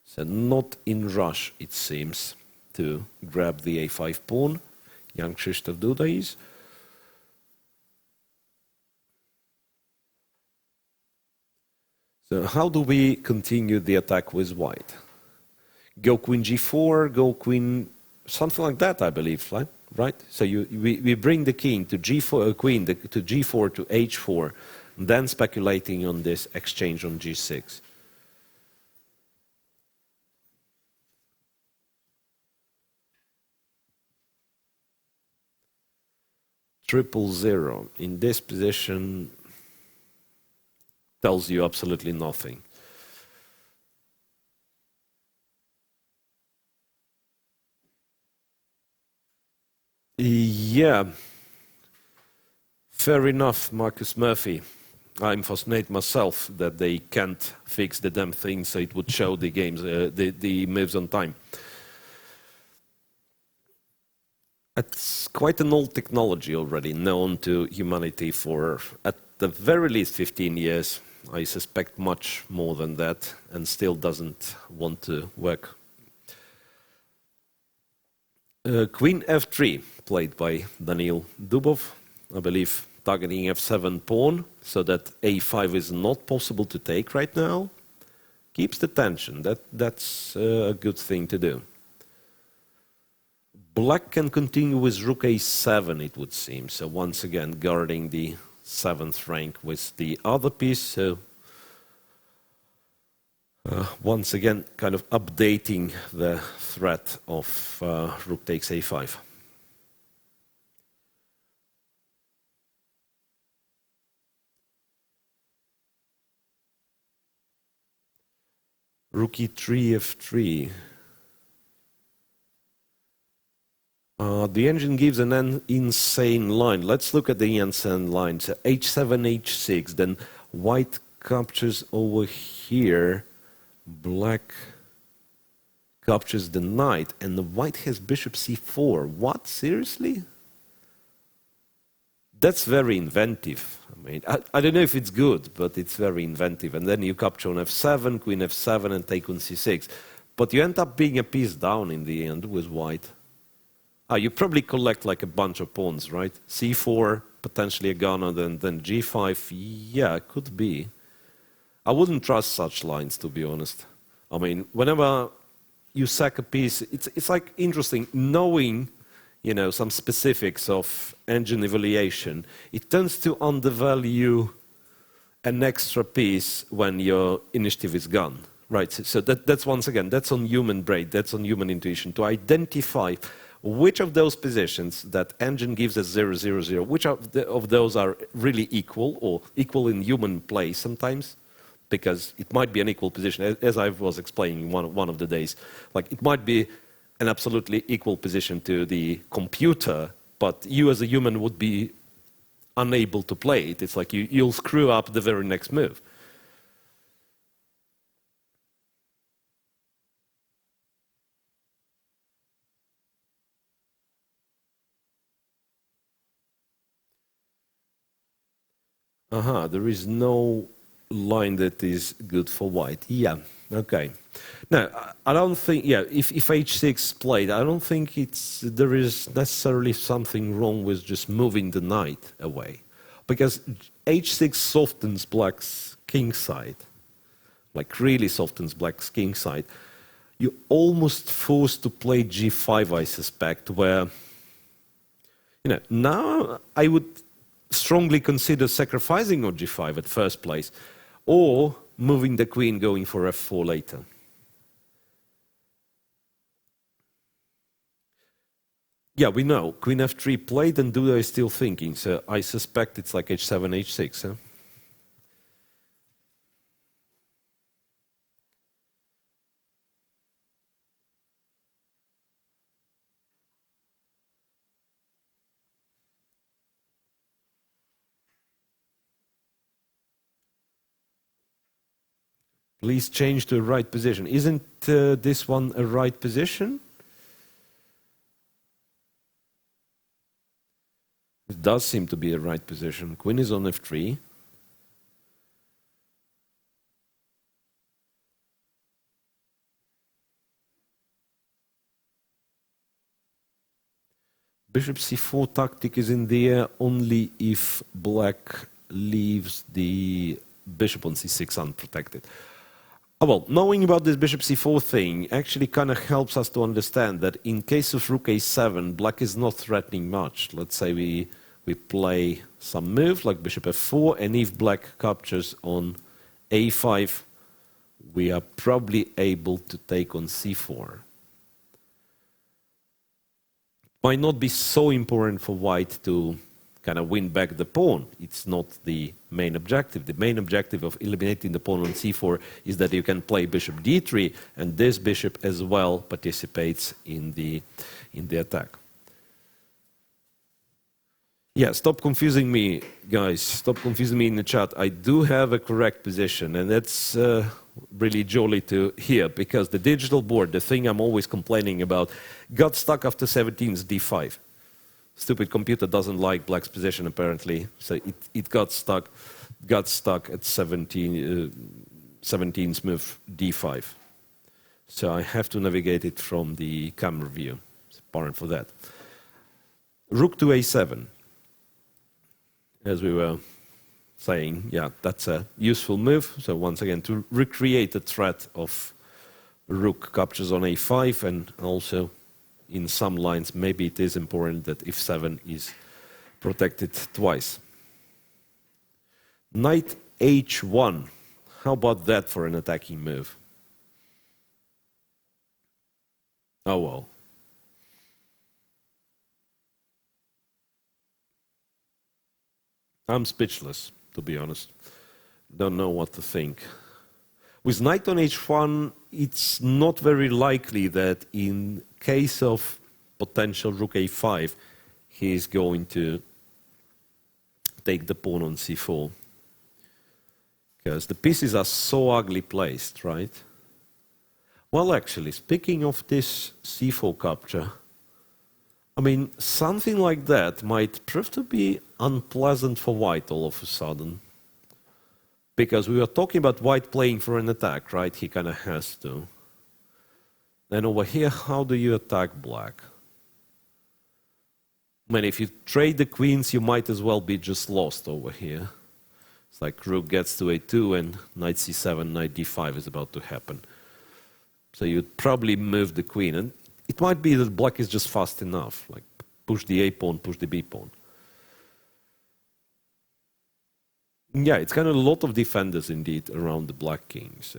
So not in rush, it seems, to grab the a5 pawn. Young Krzysztof Duda is. So how do we continue the attack with white? Go queen g4, go queen, something like that, I believe, right? So we bring the king to g4, to g4 to h4, then speculating on this exchange on g6. Triple zero in this position tells you absolutely nothing. Yeah, fair enough, Marcus Murphy. I'm fascinated myself that they can't fix the damn thing so it would show the games, the moves on time. It's quite an old technology already, known to humanity for at the very least 15 years. I suspect much more than that, and still doesn't want to work. Queen f3, played by Daniil Dubov, I believe targeting f7 pawn, so that a5 is not possible to take right now. Keeps the tension, that's a good thing to do. Black can continue with rook a7, it would seem, so once again guarding the 7th rank with the other piece, so once again kind of updating the threat of rook takes a5. Rook e3, f3. The engine gives an insane line. Let's look at the insane line. So h7, h6, then white captures over here, black captures the knight, and the white has bishop c4. What? Seriously? That's very inventive. I mean, I don't know if it's good, but it's very inventive. And then you capture on f7, queen f7, and take on c6. But you end up being a piece down in the end with white. You probably collect like a bunch of pawns, right? c4, potentially a gunner, then g5. Yeah, could be. I wouldn't trust such lines, to be honest. I mean, whenever you sack a piece, it's like interesting knowing, you know, some specifics of engine evaluation. It tends to undervalue an extra piece when your initiative is gone, right? So that's once again, that's on human brain, that's on human intuition to identify which of those positions that engine gives us 0, 0, 0, which of those are really equal or equal in human play sometimes, because it might be an equal position, as I was explaining one of the days. Like it might be an absolutely equal position to the computer, but you as a human would be unable to play it. It's like you'll screw up the very next move. There is no line that is good for white. Yeah, okay. Now, I don't think, yeah, if h6 played, I don't think there is necessarily something wrong with just moving the knight away. Because h6 softens black's king side, like really softens black's king side. You're almost forced to play g5, I suspect, where, you know, now I would strongly consider sacrificing on g5 at first place, or moving the queen going for f4 later. Yeah, we know. Queen f3 played and Duda is still thinking, so I suspect it's like h7, h6. Huh? Please change to a right position. Isn't this one a right position? It does seem to be a right position. Queen is on f3. Bishop c4 tactic is in the air only if black leaves the bishop on c6 unprotected. Oh, well, knowing about this bishop c4 thing actually kind of helps us to understand that in case of rook a7, black is not threatening much. Let's say we play some move like bishop f4, and if black captures on a5, we are probably able to take on c4. Might not be so important for white to kind of win back the pawn. It's not the main objective. The main objective of eliminating the pawn on c4 is that you can play bishop d3, and this bishop as well participates in the attack. Yeah, stop confusing me, guys. Stop confusing me in the chat. I do have a correct position, and that's really jolly to hear, because the digital board, the thing I'm always complaining about, got stuck after 17's d5. Stupid computer doesn't like black's position, apparently, so it got stuck at 17's move d5. So I have to navigate it from the camera view. It's apparent for that. Rook to a7. As we were saying, yeah, that's a useful move. So once again, to recreate the threat of rook captures on a5, and also in some lines, maybe it is important that f7 is protected twice. Knight h1. How about that for an attacking move? Oh well. I'm speechless, to be honest. Don't know what to think. With knight on h1, it's not very likely that in case of potential rook a5, he is going to take the pawn on c4. Because the pieces are so ugly placed, right? Well, actually, speaking of this c4 capture, I mean, something like that might prove to be unpleasant for white all of a sudden. Because we were talking about white playing for an attack, right? He kind of has to. Then over here, how do you attack black? I mean, if you trade the queens, you might as well be just lost over here. It's like rook gets to a2 and knight c7, knight d5 is about to happen. So you'd probably move the queen. And it might be that black is just fast enough, like push the a pawn, push the b pawn. Yeah, it's kind of a lot of defenders indeed around the black king, so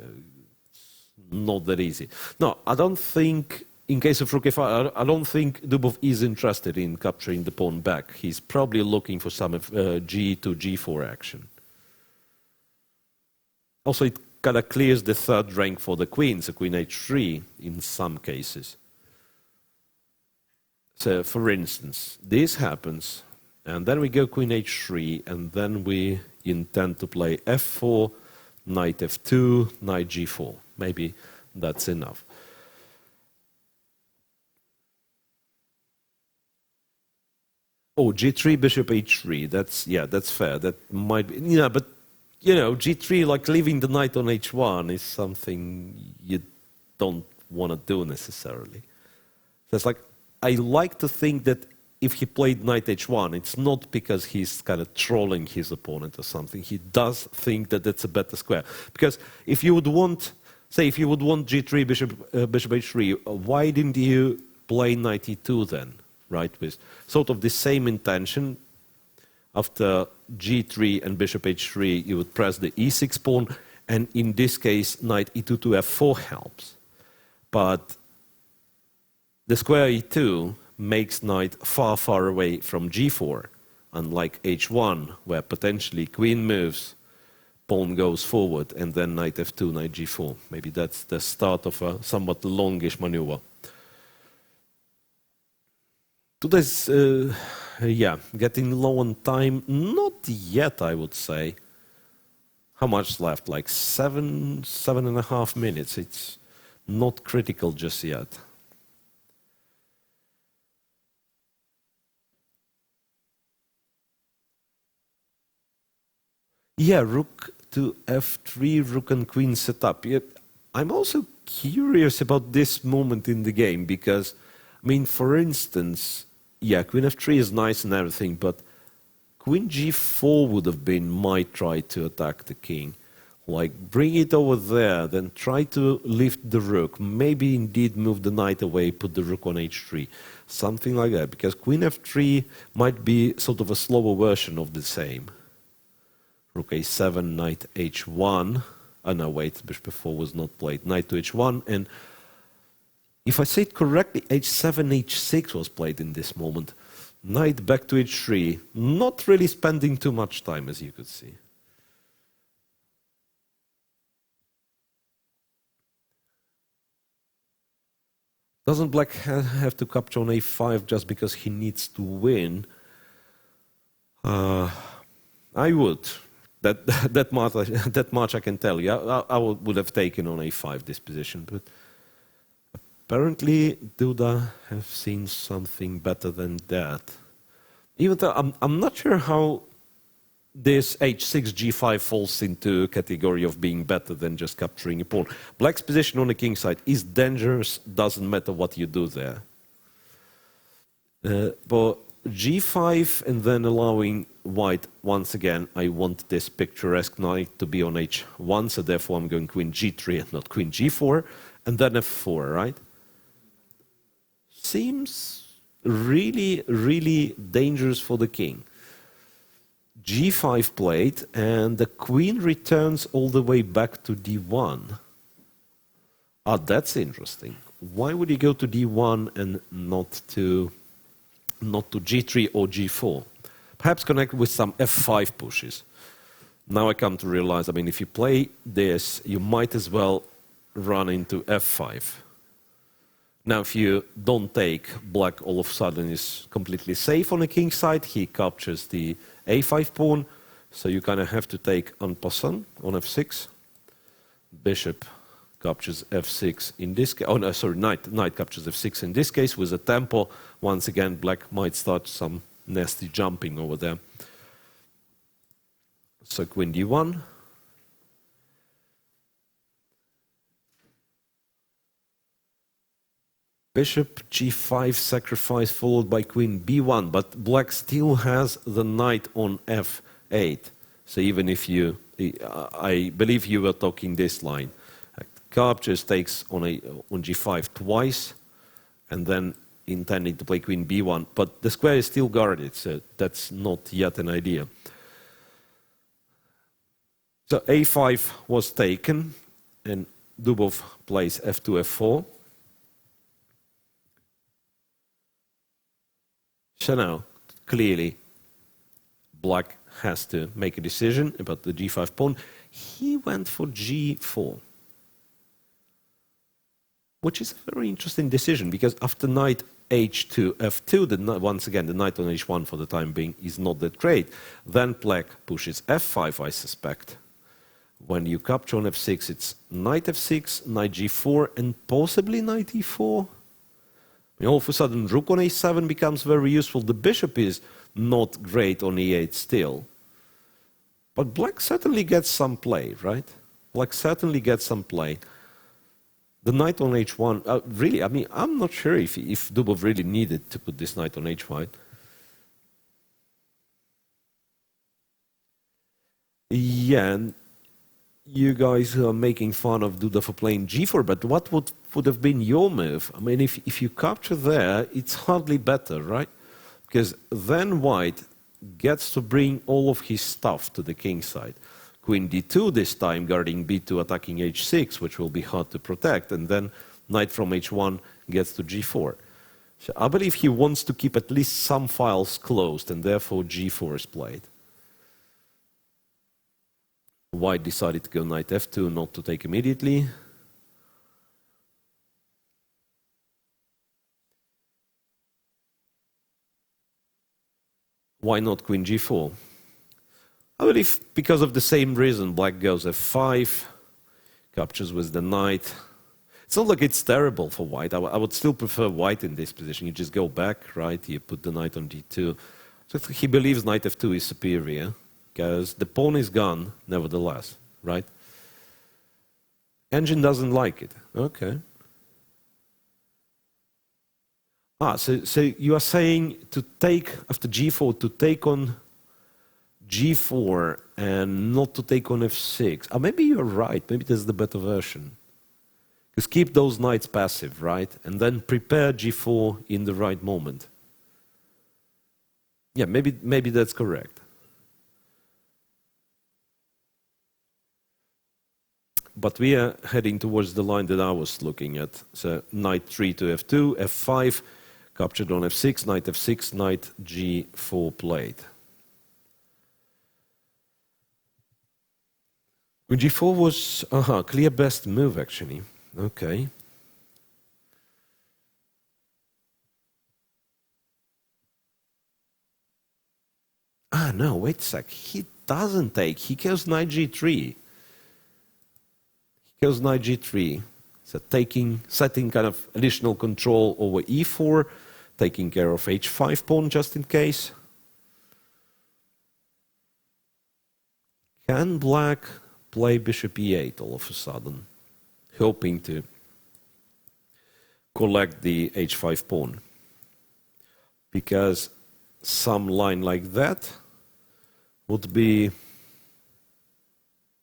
it's not that easy. No, I don't think, in case of rook a5, I don't think Dubov is interested in capturing the pawn back. He's probably looking for some g to g4 action. Also, it kind of clears the third rank for the queen, so queen h3 in some cases. So, for instance, this happens, and then we go queen h3, and then we intend to play f4, knight f2, knight g4. Maybe that's enough. Oh, g3, bishop h3. That's fair. That might be, yeah, but you know, g3, like leaving the knight on h1, is something you don't want to do necessarily. So it's like, I like to think that if he played knight h1, it's not because he's kind of trolling his opponent or something. He does think that that's a better square. Because if you would want, say, if you would want g3, bishop h3, why didn't you play knight e2 then, right? With sort of the same intention. After g3 and bishop h3, you would press the e6 pawn, and in this case, knight e2 to f4 helps. But the square e2 makes knight far, far away from g4, unlike h1, where potentially queen moves, pawn goes forward, and then knight f2, knight g4. Maybe that's the start of a somewhat longish maneuver. Today's, getting low on time. Not yet, I would say. How much left? Like 7.5 minutes. It's not critical just yet. Yeah, rook to f3, rook and queen setup. Yeah, I'm also curious about this moment in the game because, I mean, for instance, yeah, queen f3 is nice and everything, but queen g4 would have been my try to attack the king. Like, bring it over there, then try to lift the rook. Maybe indeed move the knight away, put the rook on h3. Something like that, because queen f3 might be sort of a slower version of the same. Rook a7, knight h1. Oh no, wait, bishop f4 was not played. Knight to h1, and if I say it correctly, h7, h6 was played in this moment. Knight back to h3, not really spending too much time, as you could see. Doesn't black have to capture on a5 just because he needs to win? I would. That much I can tell you. I would have taken on a5 this position, but apparently Duda have seen something better than that. Even though I'm not sure how this h6 g5 falls into a category of being better than just capturing a pawn. Black's position on the king side is dangerous, doesn't matter what you do there. But g5 and then allowing white, once again, I want this picturesque knight to be on h1, so therefore I'm going queen g3 and not queen g4, and then f4, right? Seems really, really dangerous for the king. g5 played, and the queen returns all the way back to d1. Ah, that's interesting. Why would he go to d1 and not to g3 or g4? Perhaps connect with some f5 pushes. Now I come to realize, I mean, if you play this, you might as well run into f5. Now, if you don't take, black all of a sudden is completely safe on the king side. He captures the a5 pawn, so you kind of have to take en passant on f6. Bishop captures f6 in this case. Oh no, sorry, knight captures f6 in this case with a tempo. Once again, black might start some nasty jumping over there. So queen d1. Bishop g5 sacrifice followed by queen b1, but black still has the knight on f8. So even if you, I believe you were talking this line, captures takes on g5 twice, and then intending to play queen b1, but the square is still guarded, so that's not yet an idea. So a5 was taken, and Dubov plays f2, f4. So now, clearly, black has to make a decision about the g5 pawn. He went for g4, which is a very interesting decision, because after knight h2, f2, once again, the knight on h1 for the time being is not that great. Then black pushes f5, I suspect. When you capture on f6, it's knight f6, knight g4, and possibly knight e4. All of a sudden, rook on a7 becomes very useful. The bishop is not great on e8 still. But black certainly gets some play, right? Black certainly gets some play. The knight on h1, really, I mean, I'm not sure if Dubov really needed to put this knight on h1. Yeah, and you guys are making fun of Duda for playing g4, but what would have been your move? I mean, if you capture there, it's hardly better, right? Because then white gets to bring all of his stuff to the king side. Queen d2 this time, guarding b2, attacking h6, which will be hard to protect, and then knight from h1 gets to g4. So I believe he wants to keep at least some files closed, and therefore g4 is played. White decided to go knight f2, not to take immediately. Why not queen g4? I believe because of the same reason. Black goes f5, captures with the knight. It's not like it's terrible for white. I would still prefer white in this position. You just go back, right? You put the knight on d2. So he believes knight f2 is superior, because the pawn is gone, nevertheless, right? Engine doesn't like it. Okay. So you are saying to take, after g4, to take on g4 and not to take on f6. Maybe you're right. Maybe that's the better version. Just keep those knights passive, right? And then prepare g4 in the right moment. Yeah, maybe that's correct. But we are heading towards the line that I was looking at. So knight 3 to f2, f5, captured on f6, knight f6, knight g4 played. Queen g4 was clear best move, actually. Okay. No, wait a sec. He doesn't take. He kills knight g3. He kills knight g3. So setting kind of additional control over e4, taking care of h5 pawn just in case. Can black play bishop e8 all of a sudden, hoping to collect the h5 pawn? Because some line like that would be,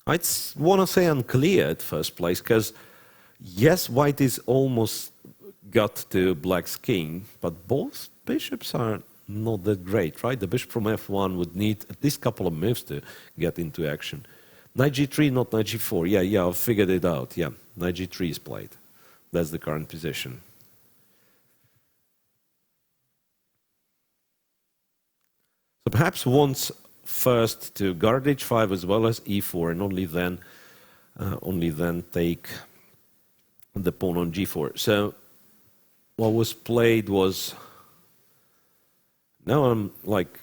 I'd want to say, unclear at first place, because yes, white is almost got to black's king, but both bishops are not that great, right? The bishop from f1 would need at least a couple of moves to get into action. Knight g3, not knight g4. Yeah, I've figured it out. Yeah, knight g3 is played. That's the current position. So perhaps wants first to guard h5 as well as e4, and only then take the pawn on g4. So what was played was, now I'm like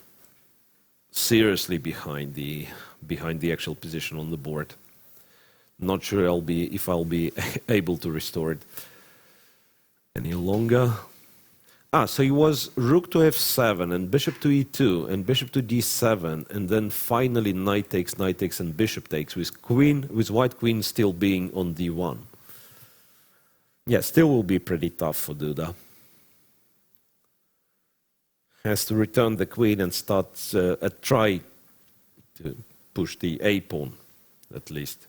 seriously behind the actual position on the board. Not sure if I'll be able to restore it any longer. So it was rook to f7 and bishop to e2 and bishop to d7, and then finally knight takes, and bishop takes, with white queen still being on d1. Yeah, still will be pretty tough for Duda. Has to return the queen and start try to push the a pawn, at least.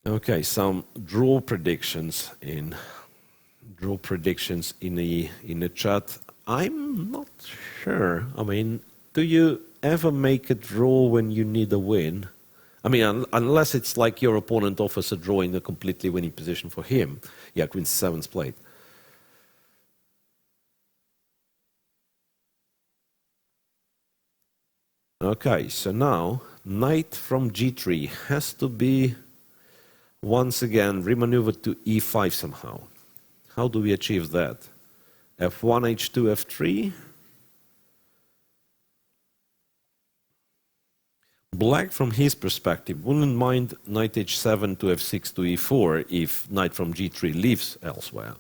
Okay, some draw predictions in the chat. I'm not sure. I mean, do you ever make a draw when you need a win? I mean, unless it's like your opponent offers a draw in a completely winning position for him. Yeah, queen c7's played. Okay, so now knight from g3 has to be once again remaneuvered to e5 somehow. How do we achieve that? f1, h2, f3. Black, from his perspective, wouldn't mind knight h7 to f6 to e4 if knight from g3 leaves elsewhere.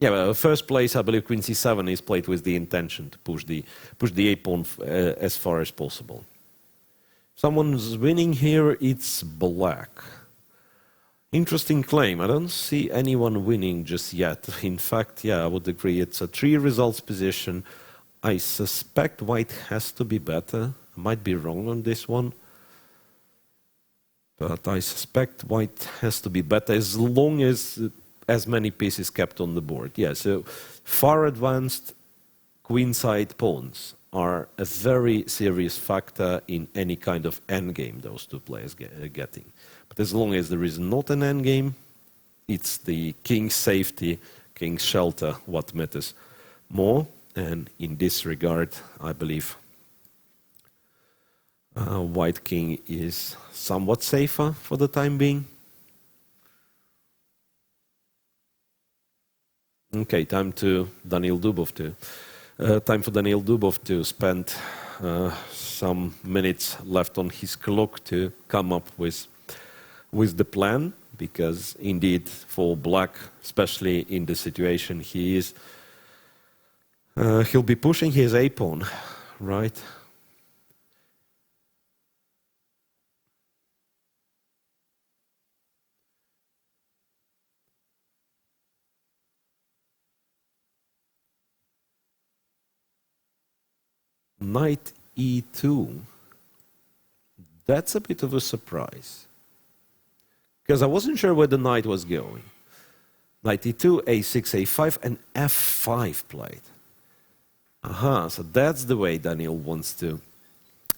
Yeah, well, first place, I believe queen c7 is played with the intention to push the a pawn as far as possible. Someone's winning here, it's black. Interesting claim. I don't see anyone winning just yet. In fact, yeah, I would agree. It's a 3 results position. I suspect white has to be better. I might be wrong on this one. But I suspect white has to be better as long as many pieces kept on the board. Yeah, so far advanced queenside pawns are a very serious factor in any kind of endgame those two players getting. But as long as there is not an endgame, it's the king's safety, king's shelter, what matters more. And in this regard, I believe white king is somewhat safer for the time being. Okay, time for Daniil Dubov to spend some minutes left on his clock to come up with the plan, because indeed for black, especially in the situation he is, he'll be pushing his a pawn, right? knight e2. That's a bit of a surprise. Because I wasn't sure where the knight was going. Knight e2, a6, a5, and f5 played. Aha, so that's the way Daniel wants to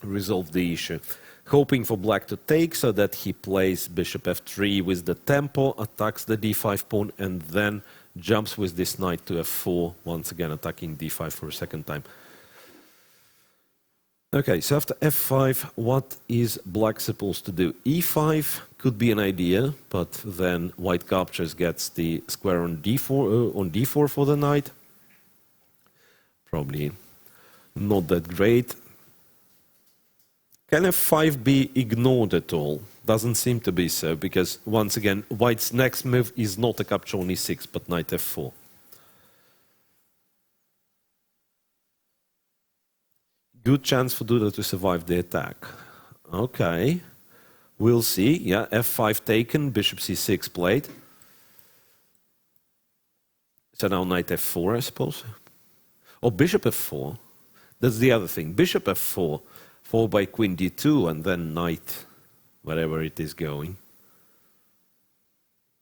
resolve the issue. Hoping for black to take so that he plays bishop f3 with the tempo, attacks the d5 pawn, and then jumps with this knight to f4, once again attacking d5 for a second time. Okay, so after f5, what is black supposed to do? e5 could be an idea, but then white captures, gets the square on d4 for the knight. Probably not that great. Can f5 be ignored at all? Doesn't seem to be so, because once again, white's next move is not a capture on e6, but knight f4. Good chance for Duda to survive the attack. Okay, we'll see. Yeah, f5 taken, bishop c6 played. So now knight f4, I suppose. Or bishop f4. That's the other thing. Bishop f4, followed by queen d2, and then knight, wherever it is going.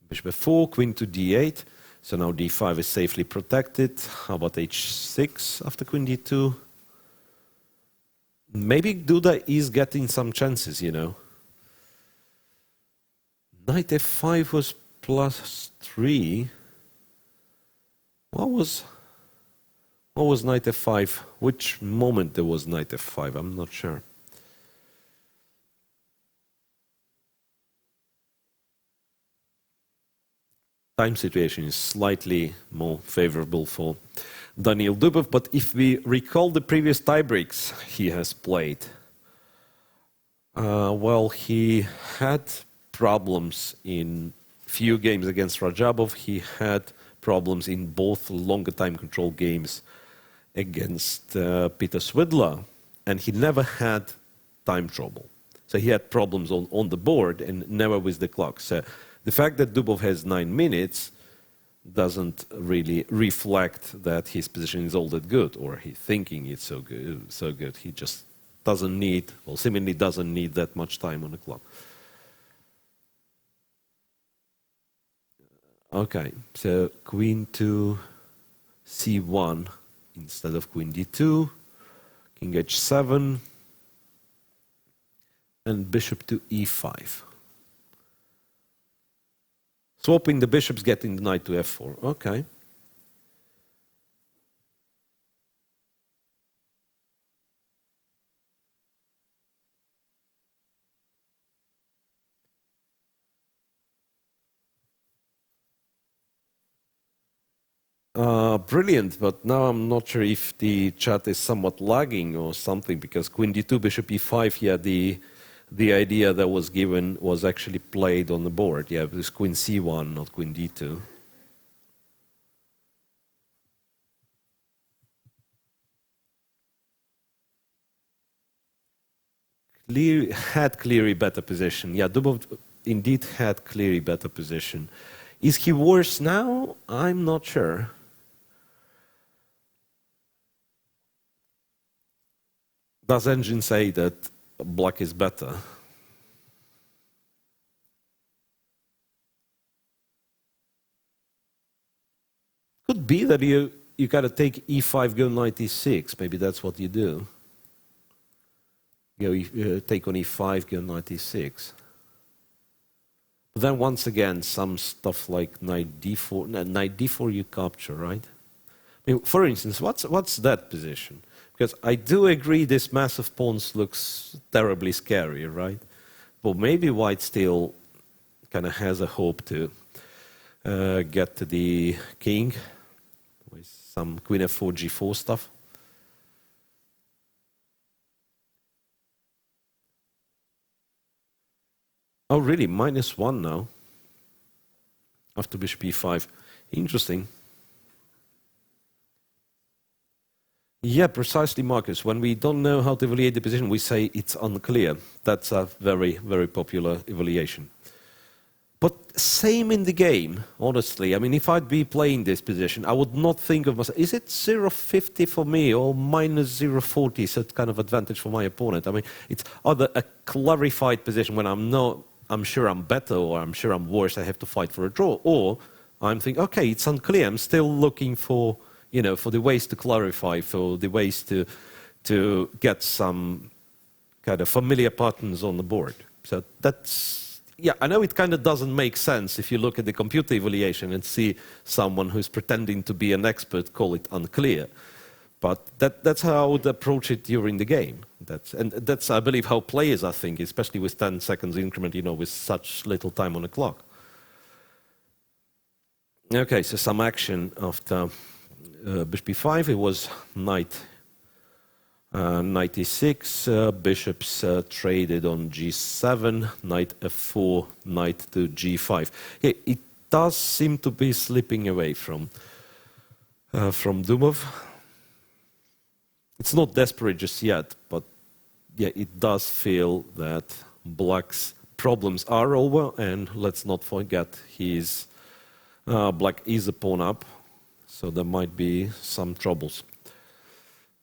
Bishop f4, queen to d8. So now d5 is safely protected. How about h6 after queen d2? Maybe Duda is getting some chances, you know. Knight f5 was +3. What was knight f5? Which moment there was knight f5? I'm not sure. Time situation is slightly more favorable for Daniil Dubov, but if we recall the previous tiebreaks he has played, well, he had problems in few games against Rajabov. He had problems in both longer time control games against Peter Swidler, and he never had time trouble. So he had problems on the board and never with the clock. So the fact that Dubov has 9 minutes doesn't really reflect that his position is all that good, or he's thinking it's so good. He just doesn't need, or seemingly doesn't need that much time on the clock. Okay, so queen to c1 instead of queen d2, king h7, and bishop to e5. Swapping the bishops, getting the knight to f4. Okay. Brilliant, but now I'm not sure if the chat is somewhat lagging or something, because queen d2, bishop e5, yeah, the idea that was given was actually played on the board. Yeah, it was queen c1, not queen d2. Had clearly better position. Yeah, Dubov indeed had clearly better position. Is he worse now? I'm not sure. Does engine say that black is better? Could be that you gotta take e5, go knight e6. Maybe that's what you do. Take on e5, go knight e6. But then once again, some stuff like knight d4. Knight d4 you capture, right? I mean, for instance, what's that position? Because I do agree this mass of pawns looks terribly scary, right? But maybe white still kind of has a hope to get to the king with some queen f4, g4 stuff. Oh, really? -1 now after bishop e5. Interesting. Yeah, precisely, Marcus. When we don't know how to evaluate the position, we say it's unclear. That's a very, very popular evaluation. But same in the game, honestly. I mean, if I'd be playing this position, I would not think of myself, is it 0.50 for me or minus 0.40, so it's kind of advantage for my opponent? I mean, it's either a clarified position when I'm sure I'm better or I'm sure I'm worse, I have to fight for a draw, or I'm thinking, okay, it's unclear, I'm still looking for, for the ways to clarify, for the ways to get some kind of familiar patterns on the board. So that's, yeah, I know it kind of doesn't make sense if you look at the computer evaluation and see someone who's pretending to be an expert call it unclear. But that's how I would approach it during the game. That's, I believe, how players are thinking, especially with 10 seconds increment, with such little time on the clock. Okay, so some action after bishop b5. It was knight 96. Bishops traded on g7, knight f4, knight to g5. Yeah, it does seem to be slipping away from Dubov. It's not desperate just yet, but yeah, it does feel that Black's problems are over, and let's not forget Black is a pawn up, so there might be some troubles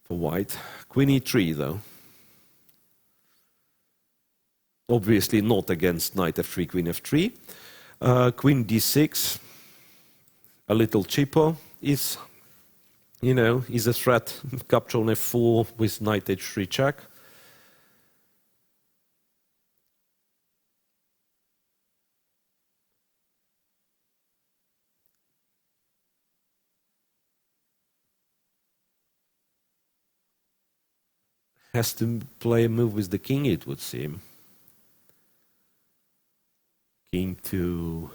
for White. Queen e3 though. Obviously not against knight f3, queen f3. Queen d6, a little cheaper, is a threat. Capture on f4 with knight h3 check. Has to play a move with the king, it would seem. King to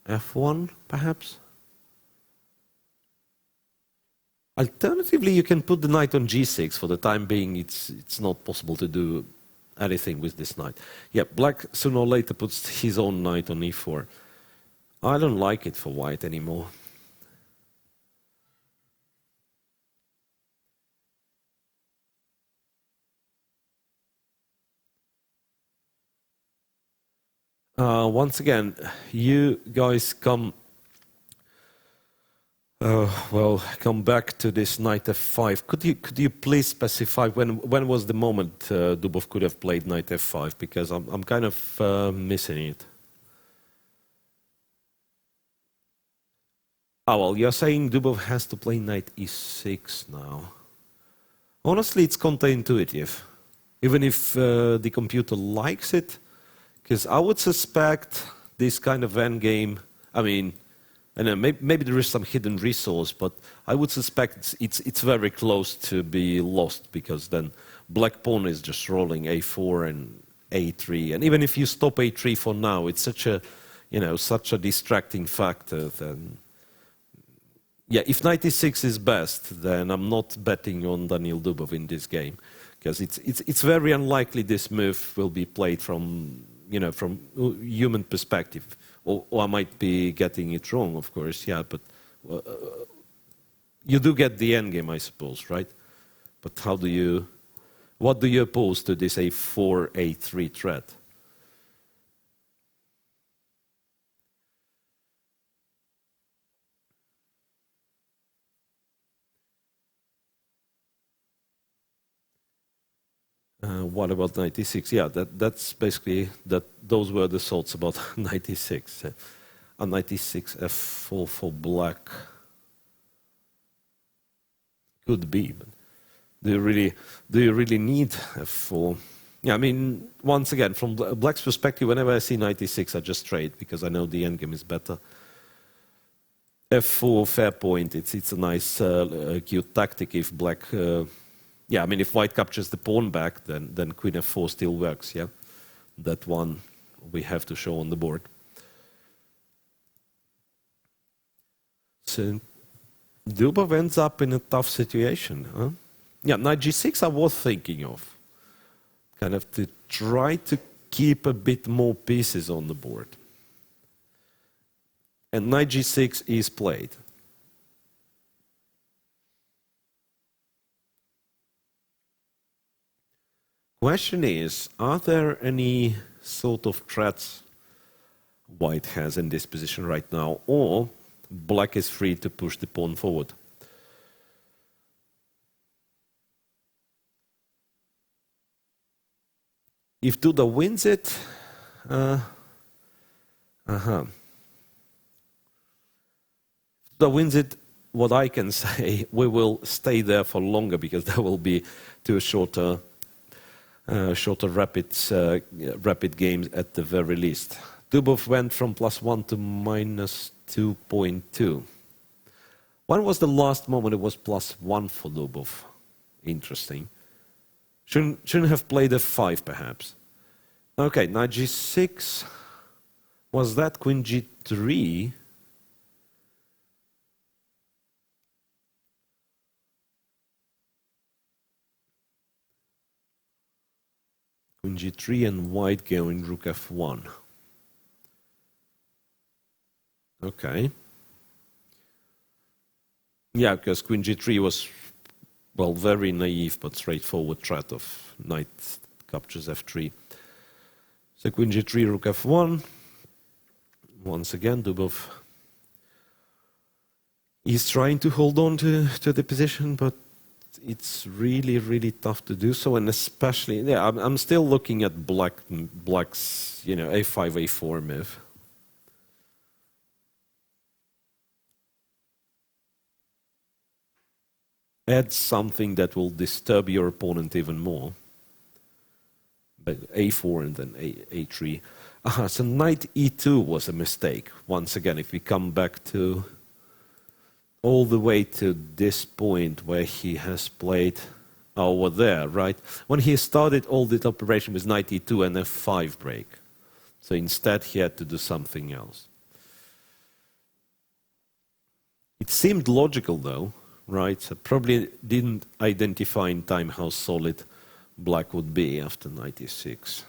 f1, perhaps? Alternatively, you can put the knight on g6. For the time being, it's not possible to do anything with this knight. Yeah, Black sooner or later puts his own knight on e4. I don't like it for White anymore. Once again, you guys come back to this knight f5. Could you please specify when was the moment Dubov could have played knight f5? Because I'm kind of missing it. Oh well, you're saying Dubov has to play knight e6 now. Honestly, it's counterintuitive, even if the computer likes it. Because I would suspect this kind of endgame, I mean, I know maybe there is some hidden resource, but I would suspect it's very close to be lost, because then Black pawn is just rolling a4 and a3, and even if you stop a3 for now, it's such a distracting factor. Then, yeah, if knight e6 is best, then I'm not betting on Daniil Dubov in this game, because it's very unlikely this move will be played from human perspective. Or I might be getting it wrong, of course, yeah, but you do get the endgame, I suppose, right? But what do you oppose to this a4, a3 threat? What about 96? Yeah, that's basically that. Those were the thoughts about 96. A 96 f4 for Black could be, but do you really need f4? Yeah, I mean, once again, from Black's perspective, whenever I see 96, I just trade because I know the endgame is better. f4, fair point. It's a nice, cute tactic if Black. Yeah, I mean, if White captures the pawn back, then Queen f4 still works, yeah? That one we have to show on the board. So Dubov ends up in a tough situation, huh? Yeah, knight g6 I was thinking of. Kind of to try to keep a bit more pieces on the board. And knight g6 is played. Question is, are there any sort of threats white has in this position right now, or black is free to push the pawn forward. If Duda wins it, Duda wins it, what I can say, we will stay there for longer because there will be two shorter rapid games at the very least. Dubov went from +1 to -2.2. When was the last moment it was +1 for Dubov? Interesting. Shouldn't have played f5 perhaps. Okay, knight g6. Was that queen g3? Queen g3 and white going rook f1. Okay. Yeah, because queen g3 was, well, very naive but straightforward threat of knight captures f3. So queen g3, rook f1. Once again, Dubov is trying to hold on to the position, but it's really, really tough to do so, and especially, yeah, I'm still looking at black's, a5, a4 move. Add something that will disturb your opponent even more. But a4 and then a3. So knight e2 was a mistake. Once again, if we come back to all the way to this point where he has played over there, right? When he started all this operation with knight e2 and f5 break. So instead he had to do something else. It seemed logical though, right? So probably didn't identify in time how solid black would be after knight e6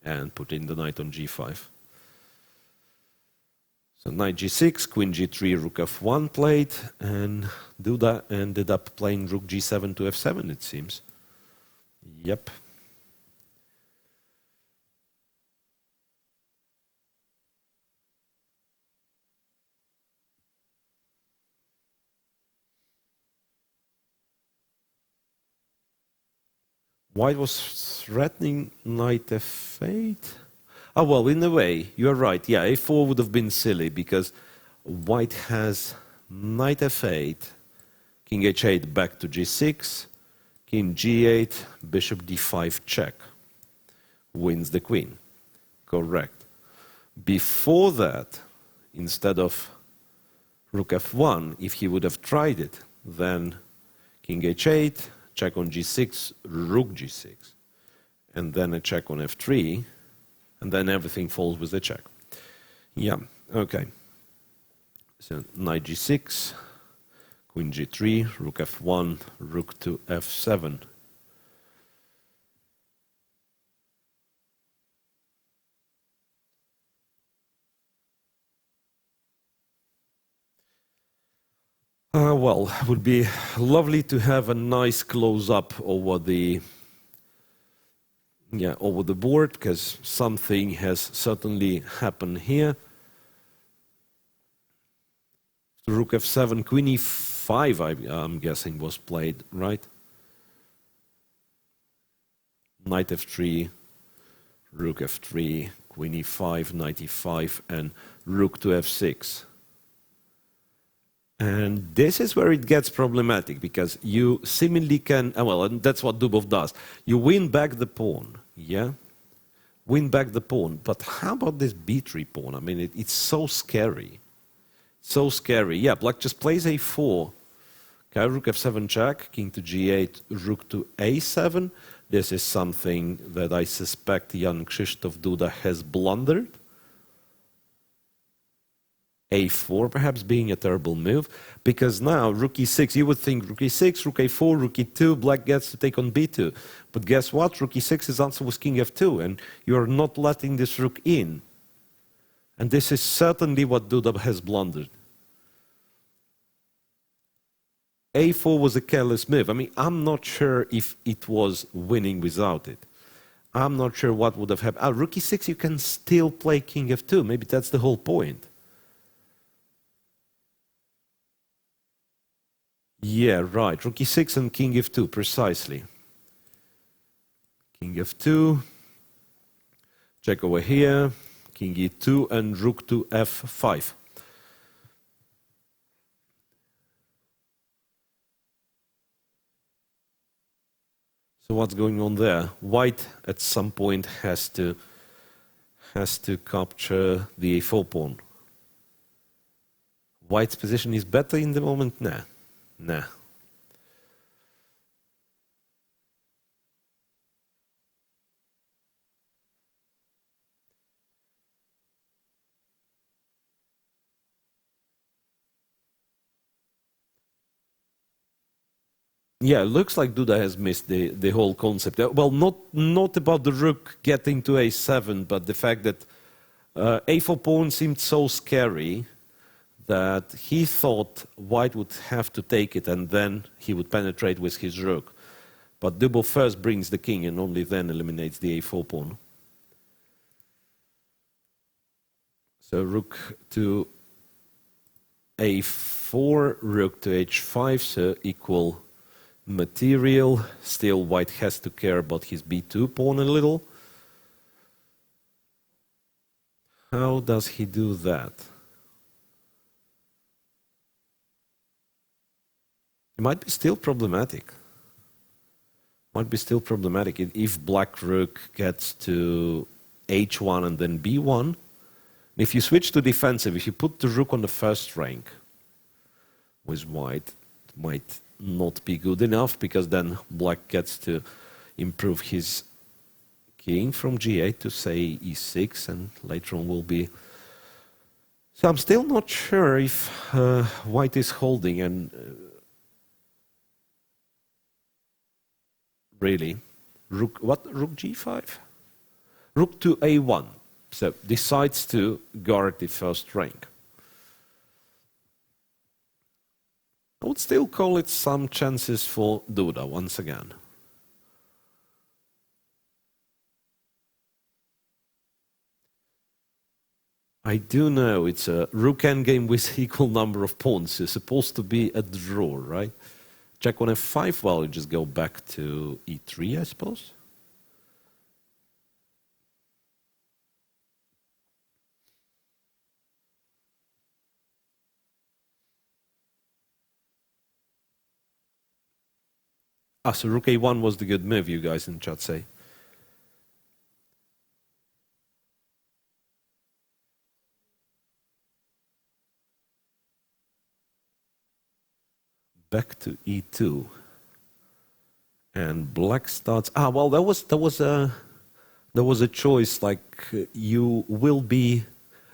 and put in the knight on g5. So knight g6, queen g3, rook f1 played, and Duda ended up playing rook g7 to f7, it seems. Yep. White was threatening knight f8. Oh, well, in a way, you're right. Yeah, a4 would have been silly because white has knight f8, king h8 back to g6, king g8, bishop d5 check. Wins the queen. Correct. Before that, instead of rook f1, if he would have tried it, then king h8, check on g6, rook g6, and then a check on f3, and then everything falls with a check. Yeah, okay. So knight g6, queen g3, rook f1, rook to f7. Well, it would be lovely to have a nice close-up over the board, because something has certainly happened here. Rook f7, queen e5, I'm guessing, was played, right? Knight f3, rook f3, queen e5, knight e5, and rook to f6. And this is where it gets problematic, because you seemingly can, well, and that's what Dubov does. You win back the pawn, yeah? Win back the pawn, but how about this b3 pawn? I mean, it's so scary. So scary. Yeah, black just plays a4. Okay, rook f7 check, king to g8, rook to a7. This is something that I suspect Jan Krzysztof Duda has blundered. a4 perhaps being a terrible move, because now rook e6, you would think rook e6, rook a4, rook e2, black gets to take on b2. But guess what? Rook e6 is also with king f2, and you're not letting this rook in. And this is certainly what Duda has blundered. a4 was a careless move. I mean, I'm not sure if it was winning without it. I'm not sure what would have happened. Rook e6, you can still play king f2. Maybe that's the whole point. Yeah, right. Rook e6 and king f2, precisely. King f2. Check over here. King e2 and rook to f5. So what's going on there? White at some point has to capture the a4 pawn. White's position is better in the moment? Nah. Yeah, looks like Duda has missed the whole concept. Well, not about the rook getting to a7, but the fact that a4 pawn seemed so scary that he thought white would have to take it and then he would penetrate with his rook. But Dubov first brings the king and only then eliminates the a4 pawn. So rook to a4, rook to h5, so equal material. Still, white has to care about his b2 pawn a little. How does he do that? It might be still problematic. If black rook gets to h1 and then b1. If you switch to defensive, if you put the rook on the first rank with white, it might not be good enough because then black gets to improve his king from g8 to say e6 and later on will be... So I'm still not sure if white is holding and really rook g5? Rook to a1. So decides to guard the first rank. I would still call it some chances for Duda once again. I do know it's a rook endgame with equal number of pawns. It's supposed to be a draw, right? Check on f5, well, you just go back to e3, I suppose. So rook a1 was the good move, you guys in chat say. Back to e2. And black starts... well, there was a choice, like you will be...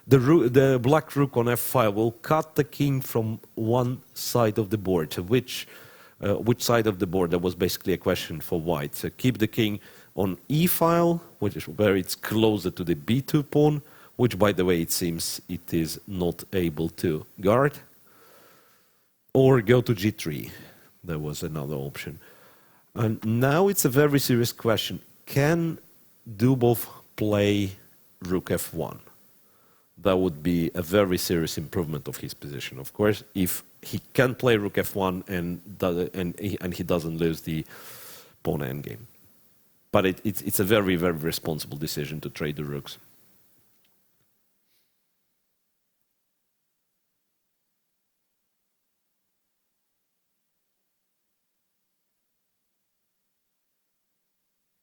The black rook on f5 will cut the king from one side of the board. So which side of the board? That was basically a question for white. So keep the king on e-file, which is where it's closer to the b2 pawn, which, by the way, it seems it is not able to guard. Or go to g3. There was another option. And now it's a very serious question. Can Dubov play rook f1? That would be a very serious improvement of his position, of course, if he can play rook f1 and he doesn't lose the pawn endgame. But it's a very, very responsible decision to trade the rooks.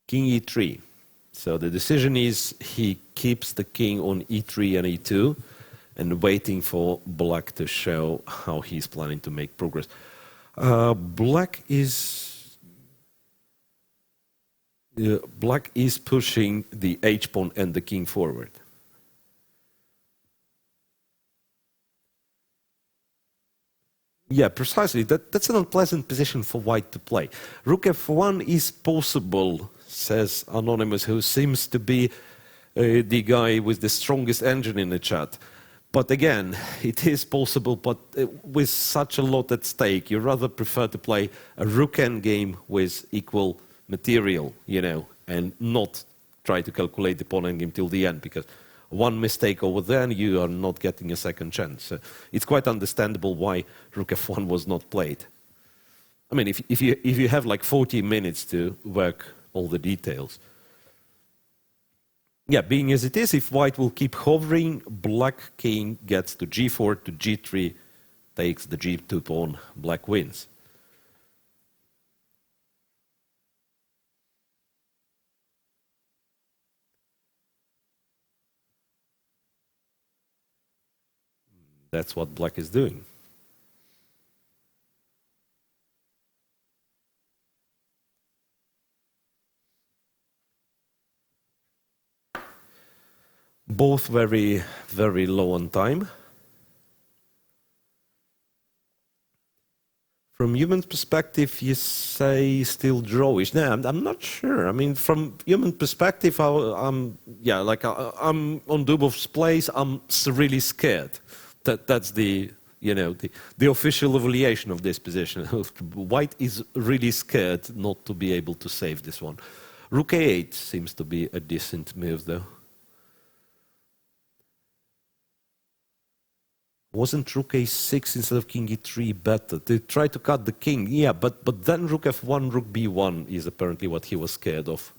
King e3. So the decision is he keeps the king on e3 and e2 and waiting for black to show how he's planning to make progress. Black is pushing the h-pawn and the king forward. Yeah, precisely. That's an unpleasant position for white to play. Rook f1 is possible, says Anonymous, who seems to be the guy with the strongest engine in the chat. But again, it is possible, but with such a lot at stake, you rather prefer to play a rook endgame with equal material, you know, and not try to calculate the pawn endgame till the end, because one mistake over there and you are not getting a second chance. So it's quite understandable why rook f1 was not played. I mean, if you have like 40 minutes to work all the details. Yeah, being as it is, if white will keep hovering, black king gets to g4 to g3, takes the g2 pawn, black wins. That's what black is doing. Both very, very low on time. From human perspective, you say still drawish. No, I'm not sure. I mean, from human perspective, I'm on Dubov's place. I'm really scared. That's the official evaluation of this position. White is really scared not to be able to save this one. Rook a8 seems to be a decent move, though. Wasn't rook a6 instead of king e3 better? They try to cut the king, yeah, but then rook f1, rook b1 is apparently what he was scared of.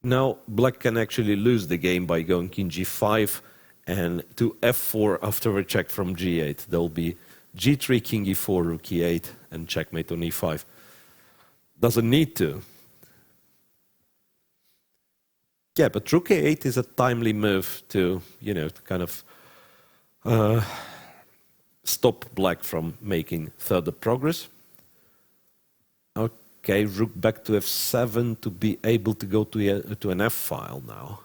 Now black can actually lose the game by going king g5 and to f4 after a check from g8. There'll be g3, king e4, rook e8, and checkmate on e5. Doesn't need to. Yeah, but rook a8 is a timely move to, to kind of stop black from making further progress. Okay, rook back to f7 to be able to go to an f-file now.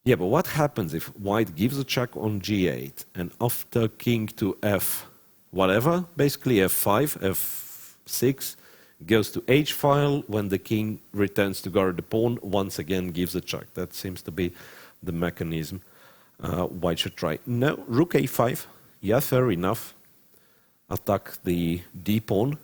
Yeah, but what happens if white gives a check on g8 and after king to f whatever, basically f5, f6, goes to h-file, when the king returns to guard the pawn, once again gives a check. That seems to be the mechanism white should try. No, rook a5, yeah, fair enough. Attack the d-pawn.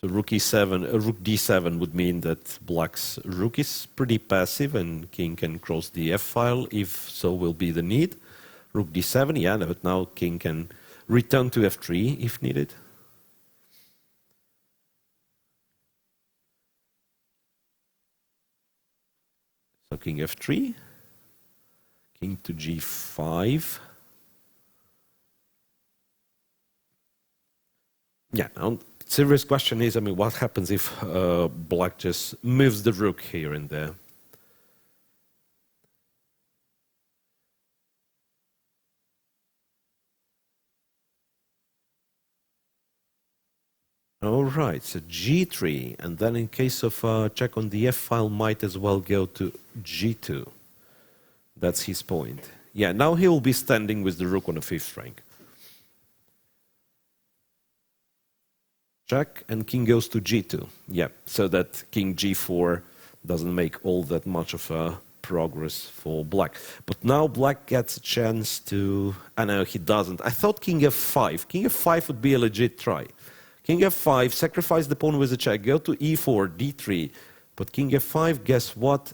So rook e7, rook d7 would mean that black's rook is pretty passive and king can cross the f-file if so will be the need. Rook d7, yeah, but now king can return to f3 if needed. So king f3, king to g5. Yeah, now serious question is, I mean, what happens if black just moves the rook here and there? All right, so g3, and then in case of check on the f-file, might as well go to g2. That's his point. Yeah, now he will be standing with the rook on the fifth rank. Check, and king goes to g2. Yeah, so that king g4 doesn't make all that much of a progress for black. But now black gets a chance to... I know he doesn't. I thought king f5. King f5 would be a legit try. King f5, sacrifice the pawn with a check, go to e4, d3. But king f5, guess what?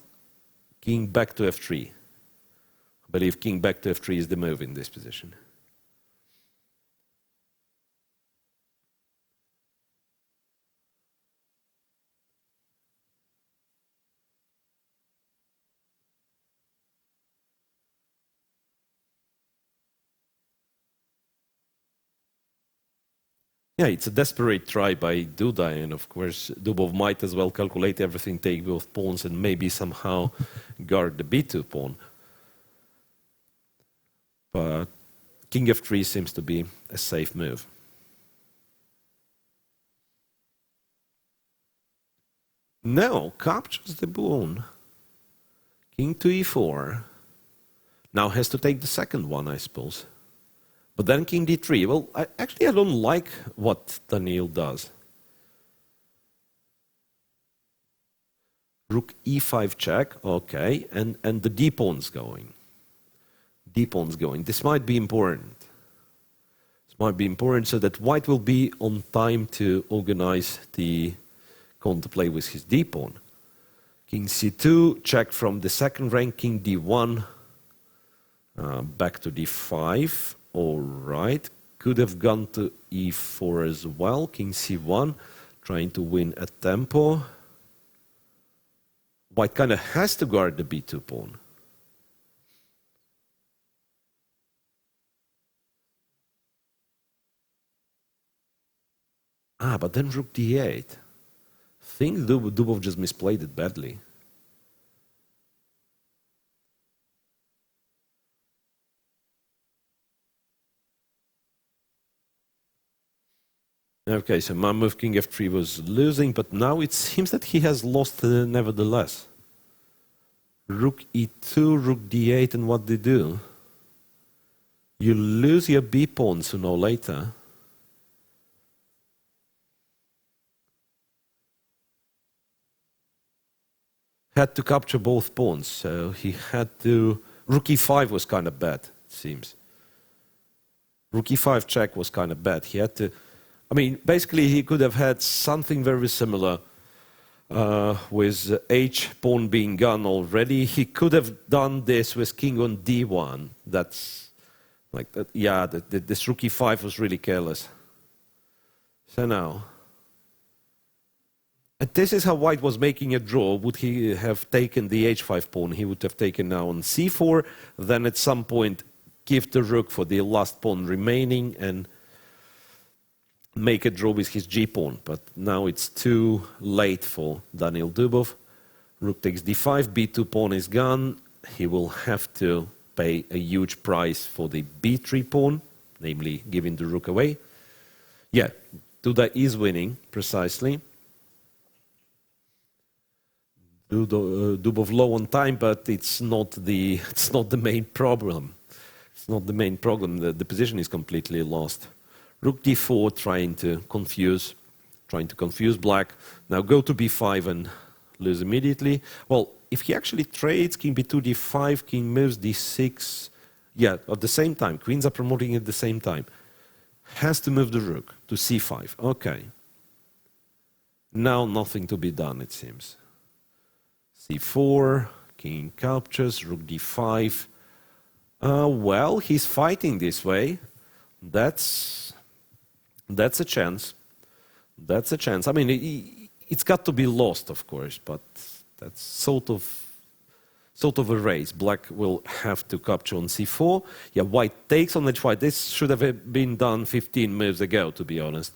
King back to f3. I believe king back to f3 is the move in this position. Yeah, it's a desperate try by Duda, and of course Dubov might as well calculate everything, take both pawns, and maybe somehow guard the b2 pawn. But king f3 seems to be a safe move. No, captures the pawn. King to e4. Now has to take the second one, I suppose. But then king d3. Well, I don't like what Daniil does. Rook e5 check, okay, and the d-pawn's going. D-pawn's going. This might be important. This might be important so that white will be on time to organize the counterplay with his d-pawn. King c2, check from the second rank, king d1, back to d5, all right. Could have gone to e4 as well, king c1, trying to win at tempo. White kind of has to guard the b2 pawn. But then rook d8. I think Dubov just misplayed it badly. Okay, so my move king f3 was losing, but now it seems that he has lost nevertheless. Rook e2, rook d8, and what they do? You lose your b pawn sooner or later. Had to capture both pawns, so he had to... Rook e5 was kind of bad, it seems. Rook e5 check was kind of bad. He had to... I mean, basically he could have had something very similar with h pawn being gone already. He could have done this with king on d1. That's like that. Yeah, this rook e5 was really careless. So now, and this is how white was making a draw. Would he have taken the h5 pawn? He would have taken now on c4. Then at some point, give the rook for the last pawn remaining and make a draw with his g-pawn, but now it's too late for Daniil Dubov. Rook takes d5, b2 pawn is gone. He will have to pay a huge price for the b3 pawn, namely giving the rook away. Yeah, Duda is winning, precisely. Dubov low on time, but it's not the main problem. It's not the main problem. The position is completely lost. Rook d4, trying to confuse black. Now go to b5 and lose immediately. Well, if he actually trades king b2, d5, king moves d6, yeah, at the same time, queens are promoting at the same time. Has to move the rook to c5. Okay. Now nothing to be done, it seems. c4, king captures, rook d5. Well, he's fighting this way. That's a chance. That's a chance. I mean, it's got to be lost, of course, but that's sort of a race. Black will have to capture on c4. Yeah, white takes on h5. This should have been done 15 moves ago, to be honest.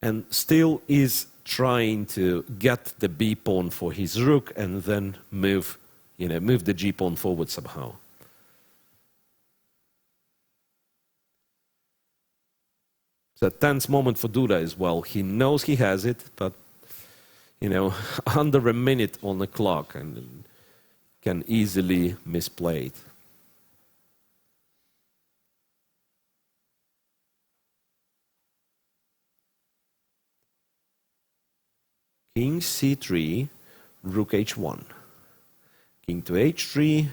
And still is trying to get the b pawn for his rook and then move the g pawn forward somehow. It's a tense moment for Duda as well. He knows he has it, but under a minute on the clock and can easily misplay it. King c3, rook h1. King to h3.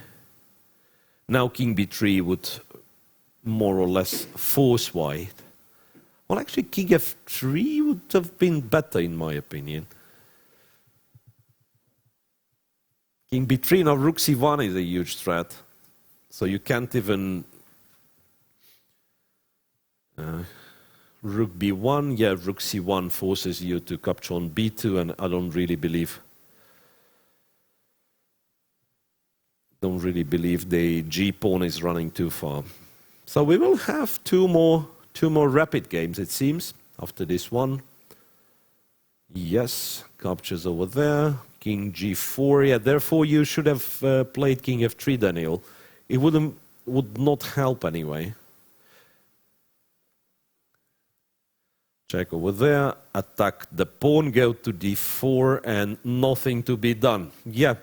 Now king b3 would more or less force white. Well, actually, king f3 would have been better, in my opinion. King b3, now rook c1 is a huge threat. So you can't even... rook b1, yeah, rook c1 forces you to capture on b2, and I don't really believe the g pawn is running too far. So we will have two more rapid games, it seems, after this one. Yes, captures over there. King g4, yeah, therefore you should have played king f3, Daniil. It would not help anyway. Check over there, attack the pawn, go to d4, and nothing to be done. Yeah.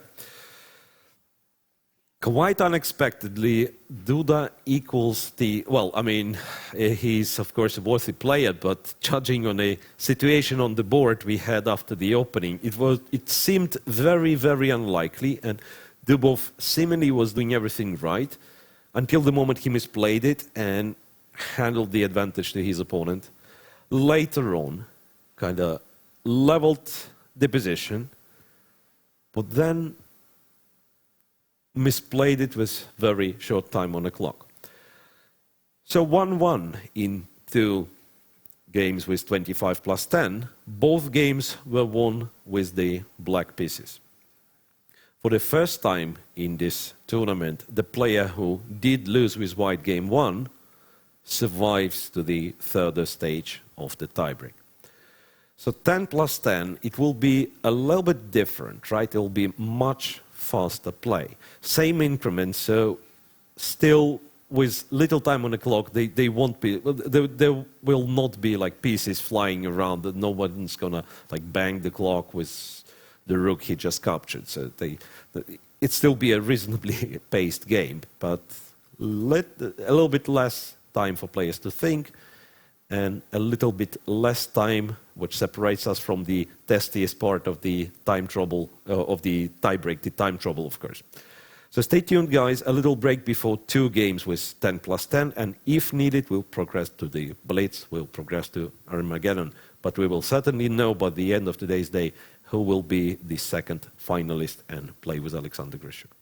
Quite unexpectedly, Duda equals well, I mean, he's of course a worthy player, but judging on a situation on the board we had after the opening, it seemed very, very unlikely, and Dubov seemingly was doing everything right until the moment he misplayed it and handled the advantage to his opponent. Later on, kind of leveled the position, but then misplayed it with very short time on the clock. So 1-1 in 2 games with 25 plus 10. Both games were won with the black pieces. For the first time in this tournament, the player who did lose with white game 1 survives to the third stage of the tiebreak. So 10 plus 10, it will be a little bit different, right? It will be much faster play. Same increment, so still with little time on the clock, they won't be, there will not be like pieces flying around that no one's gonna like bang the clock with the rook he just captured. So it still be a reasonably paced game, but a little bit less time for players to think and a little bit less time, which separates us from the testiest part of the time trouble, of the tiebreak, the time trouble, of course. So stay tuned, guys. A little break before 2 games with 10 plus 10, and if needed, we'll progress to the Blitz, we'll progress to Armageddon. But we will certainly know by the end of today's day who will be the second finalist and play with Alexander Grishuk.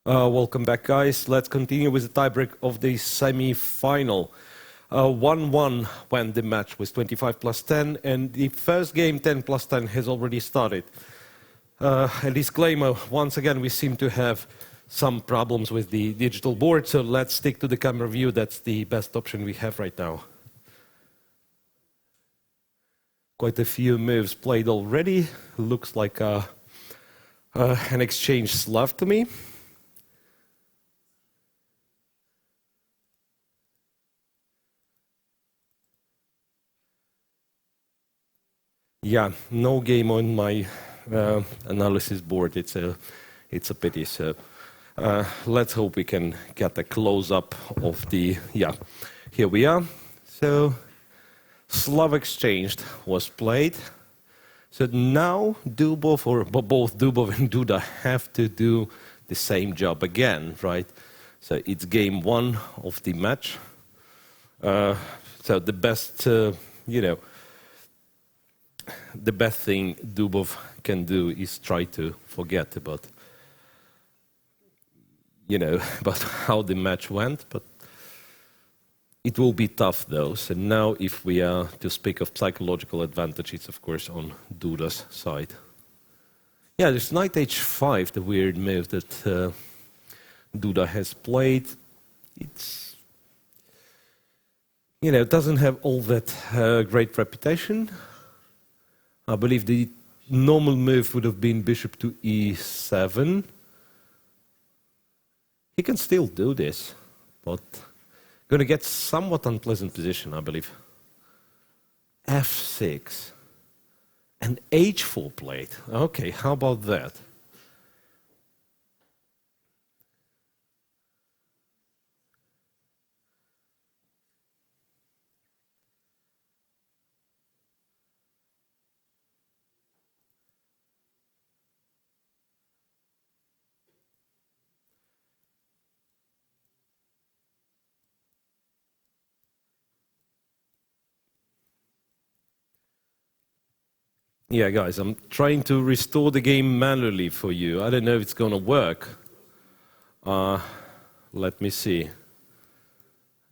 Welcome back, guys. Let's continue with the tiebreak of the semi-final. 1-1 when the match was 25 plus 10, and the first game 10 plus 10 has already started. A disclaimer, once again, we seem to have some problems with the digital board, so let's stick to the camera view. That's the best option we have right now. Quite a few moves played already. Looks like an exchange slav to me. Yeah, no game on my analysis board. It's a pity. So let's hope we can get a close-up of the. Yeah, here we are. So Slav exchanged was played. So now Dubov, or both Dubov and Duda, have to do the same job again, right? So it's game one of the match. So the best, the best thing Dubov can do is try to forget about, about how the match went. But it will be tough, though. So now, if we are to speak of psychological advantage, it's of course on Duda's side. Yeah, there's knight h5, the weird move that Duda has played. It's, it doesn't have all that great reputation. I believe the normal move would have been bishop to e7. He can still do this, but going to get somewhat unpleasant position, I believe. f6 and h4 played. Okay, how about that? Yeah, guys, I'm trying to restore the game manually for you. I don't know if it's going to work. Let me see.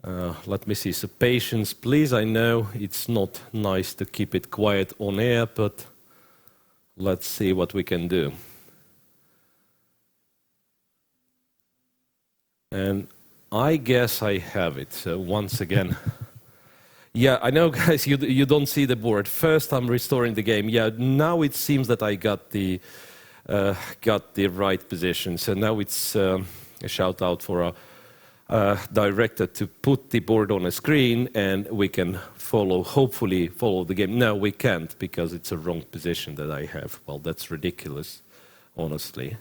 So patience, please. I know it's not nice to keep it quiet on air, but let's see what we can do. And I guess I have it. So once again. Yeah, I know, guys, you don't see the board. First, I'm restoring the game. Yeah, now it seems that I got the right position. So now it's a shout out for a director to put the board on a screen, and we can hopefully follow the game. No, we can't, because it's a wrong position that I have. Well, that's ridiculous, honestly.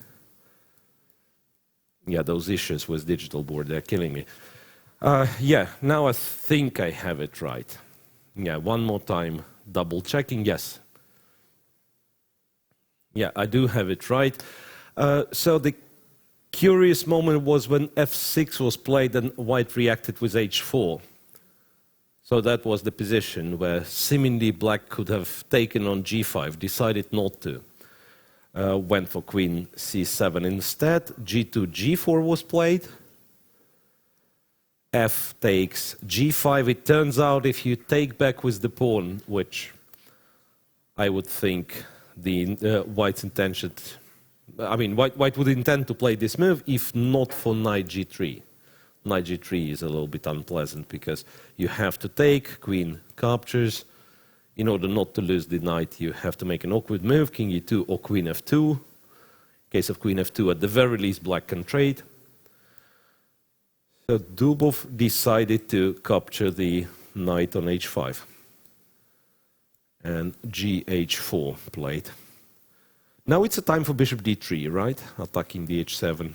Yeah, those issues with digital board, they're killing me. Yeah, now I think I have it right. Yeah, one more time, double checking, yes. Yeah, I do have it right. So the curious moment was when f6 was played and white reacted with h4. So that was the position where seemingly black could have taken on g5, decided not to. Went for queen c7 instead. g2, g4 was played. F takes g5. It turns out if you take back with the pawn, which I would think the white's intention, white would intend to play this move if not for knight g3. Knight g3 is a little bit unpleasant because you have to take, queen captures. In order not to lose the knight, you have to make an awkward move, king e2 or queen f2. In case of queen f2, at the very least, black can trade. So Dubov decided to capture the knight on h5. And gh4 played. Now it's a time for bishop d3, right? Attacking the h7.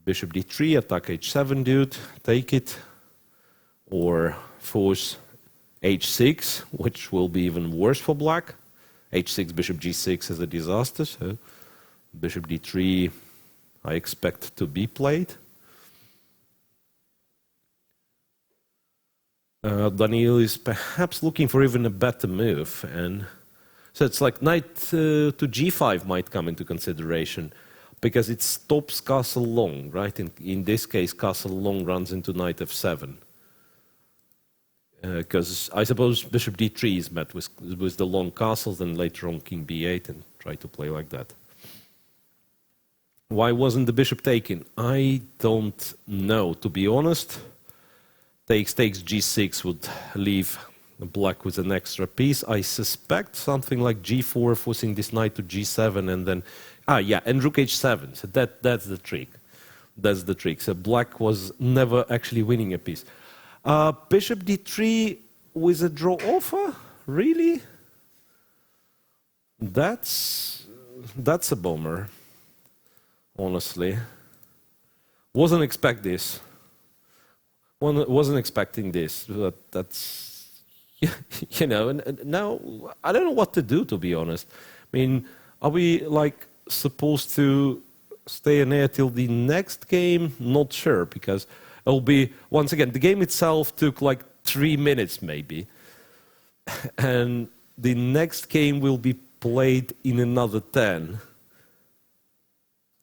Bishop d3, attack h7, dude. Take it. Or force h6, which will be even worse for black. h6, bishop g6 is a disaster. So bishop d3, I expect to be played. Daniil is perhaps looking for even a better move, and so it's like knight to g5 might come into consideration, because it stops castle long, right? In this case, castle long runs into knight f7. Because I suppose bishop d3 is met with the long castles, and later on king b8, and try to play like that. Why wasn't the bishop taken? I don't know, to be honest. Takes g6 would leave black with an extra piece. I suspect something like g4 forcing this knight to g7, and then and rook h7. So that's the trick. That's the trick. So black was never actually winning a piece. Bishop d3 with a draw offer? Really? That's a bummer. Honestly, wasn't expecting this. But that's and now I don't know what to do, to be honest. I mean, are we like supposed to stay in air till the next game? Not sure, because it'll be, once again, the game itself took like 3 minutes maybe, and the next game will be played in another 10.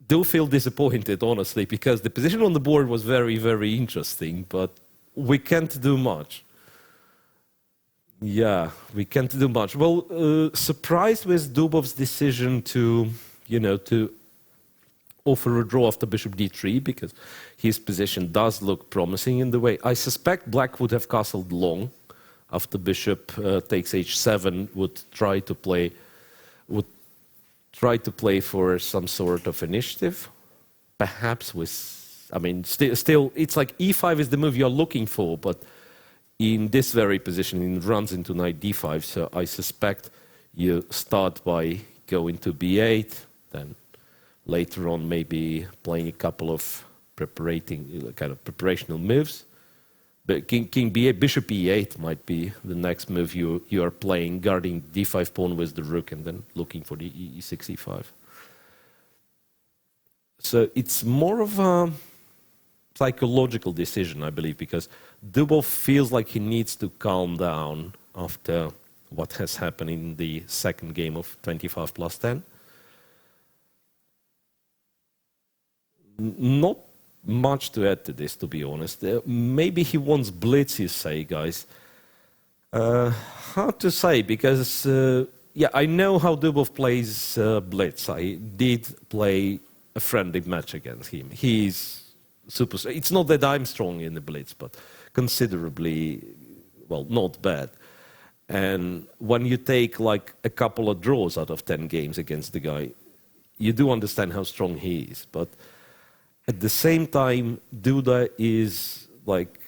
Do feel disappointed, honestly, because the position on the board was very, very interesting, but we can't do much. Yeah, we can't do much. Well, surprised with Dubov's decision to offer a draw after bishop d3, because his position does look promising in the way. I suspect black would have castled long after bishop takes h7, would try to play for some sort of initiative, perhaps with, I mean, still, it's like e5 is the move you're looking for, but in this very position, it runs into knight d5, so I suspect you start by going to b8, then later on maybe playing a couple of preparational moves. But king b8, bishop e8 might be the next move you are playing, guarding d5 pawn with the rook, and then looking for the e6, e5. So it's more of a psychological decision, I believe, because Dubov feels like he needs to calm down after what has happened in the second game of 25 plus 10. Not much to add to this, to be honest. Maybe he wants blitz, you say, guys. Hard to say, because I know how Dubov plays blitz. I did play a friendly match against him. He's super. It's not that I'm strong in the blitz, but considerably, well, not bad. And when you take like a couple of draws out of 10 games against the guy, you do understand how strong he is. But at the same time, Duda is like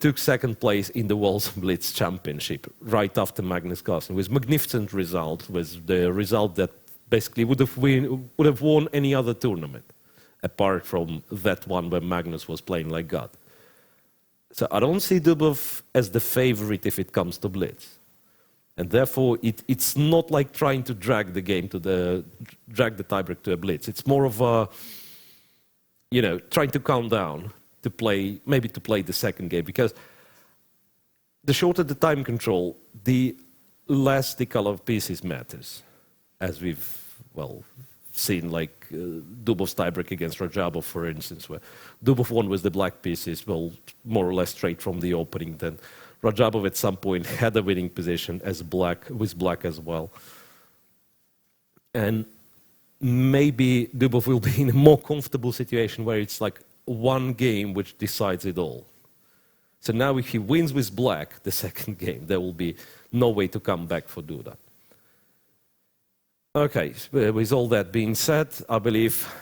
took second place in the World Blitz Championship right after Magnus Carlsen, with magnificent result, with the result that basically would have won any other tournament, apart from that one where Magnus was playing like God. So I don't see Dubov as the favorite if it comes to Blitz. And therefore, it's not like trying to drag the game drag the tiebreak to a Blitz. It's more of a, trying to calm down to play the second game, because the shorter the time control, the less the color of pieces matters, as we've seen, like Dubov's tiebreak against Rajabov, for instance, where Dubov won with the black pieces, more or less straight from the opening. Then Rajabov at some point had a winning position with black as well. And maybe Dubov will be in a more comfortable situation where it's like one game which decides it all. So now if he wins with black the second game, there will be no way to come back for Duda. Okay, with all that being said, I believe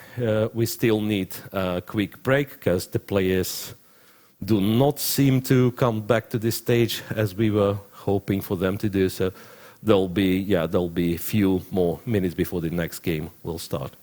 we still need a quick break, because the players do not seem to come back to this stage as we were hoping for them to do. So there'll be a few more minutes before the next game will start.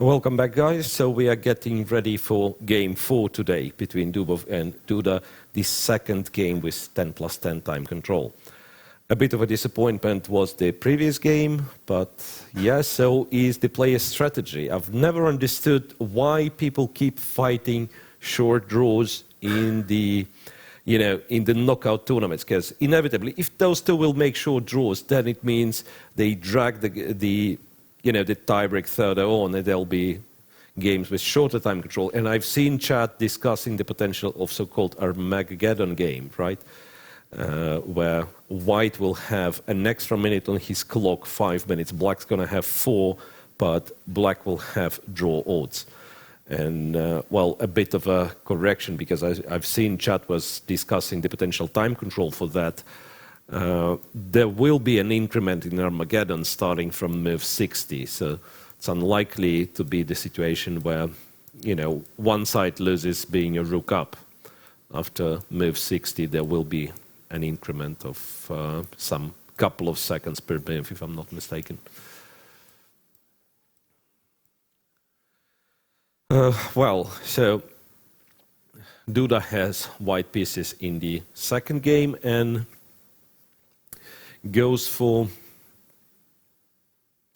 Welcome back, guys. So we are getting ready for game 4 today between Dubov and Duda, the second game with 10 plus 10 time control. A bit of a disappointment was the previous game, but yeah, so is the player's strategy. I've never understood why people keep fighting short draws in the, in the knockout tournaments, because inevitably, if those two will make short draws, then it means they drag the tiebreak further on, and there'll be games with shorter time control. And I've seen chat discussing the potential of so-called Armageddon game, right? Where white will have an extra minute on his clock, 5 minutes. Black's going to have 4, but black will have draw odds. And, well, a bit of a correction, because I've seen chat was discussing the potential time control for that. There will be an increment in Armageddon starting from move 60, so it's unlikely to be the situation where, one side loses being a rook up. After move 60, there will be an increment of some couple of seconds per move, if I'm not mistaken. Well, so Duda has white pieces in the second game and goes for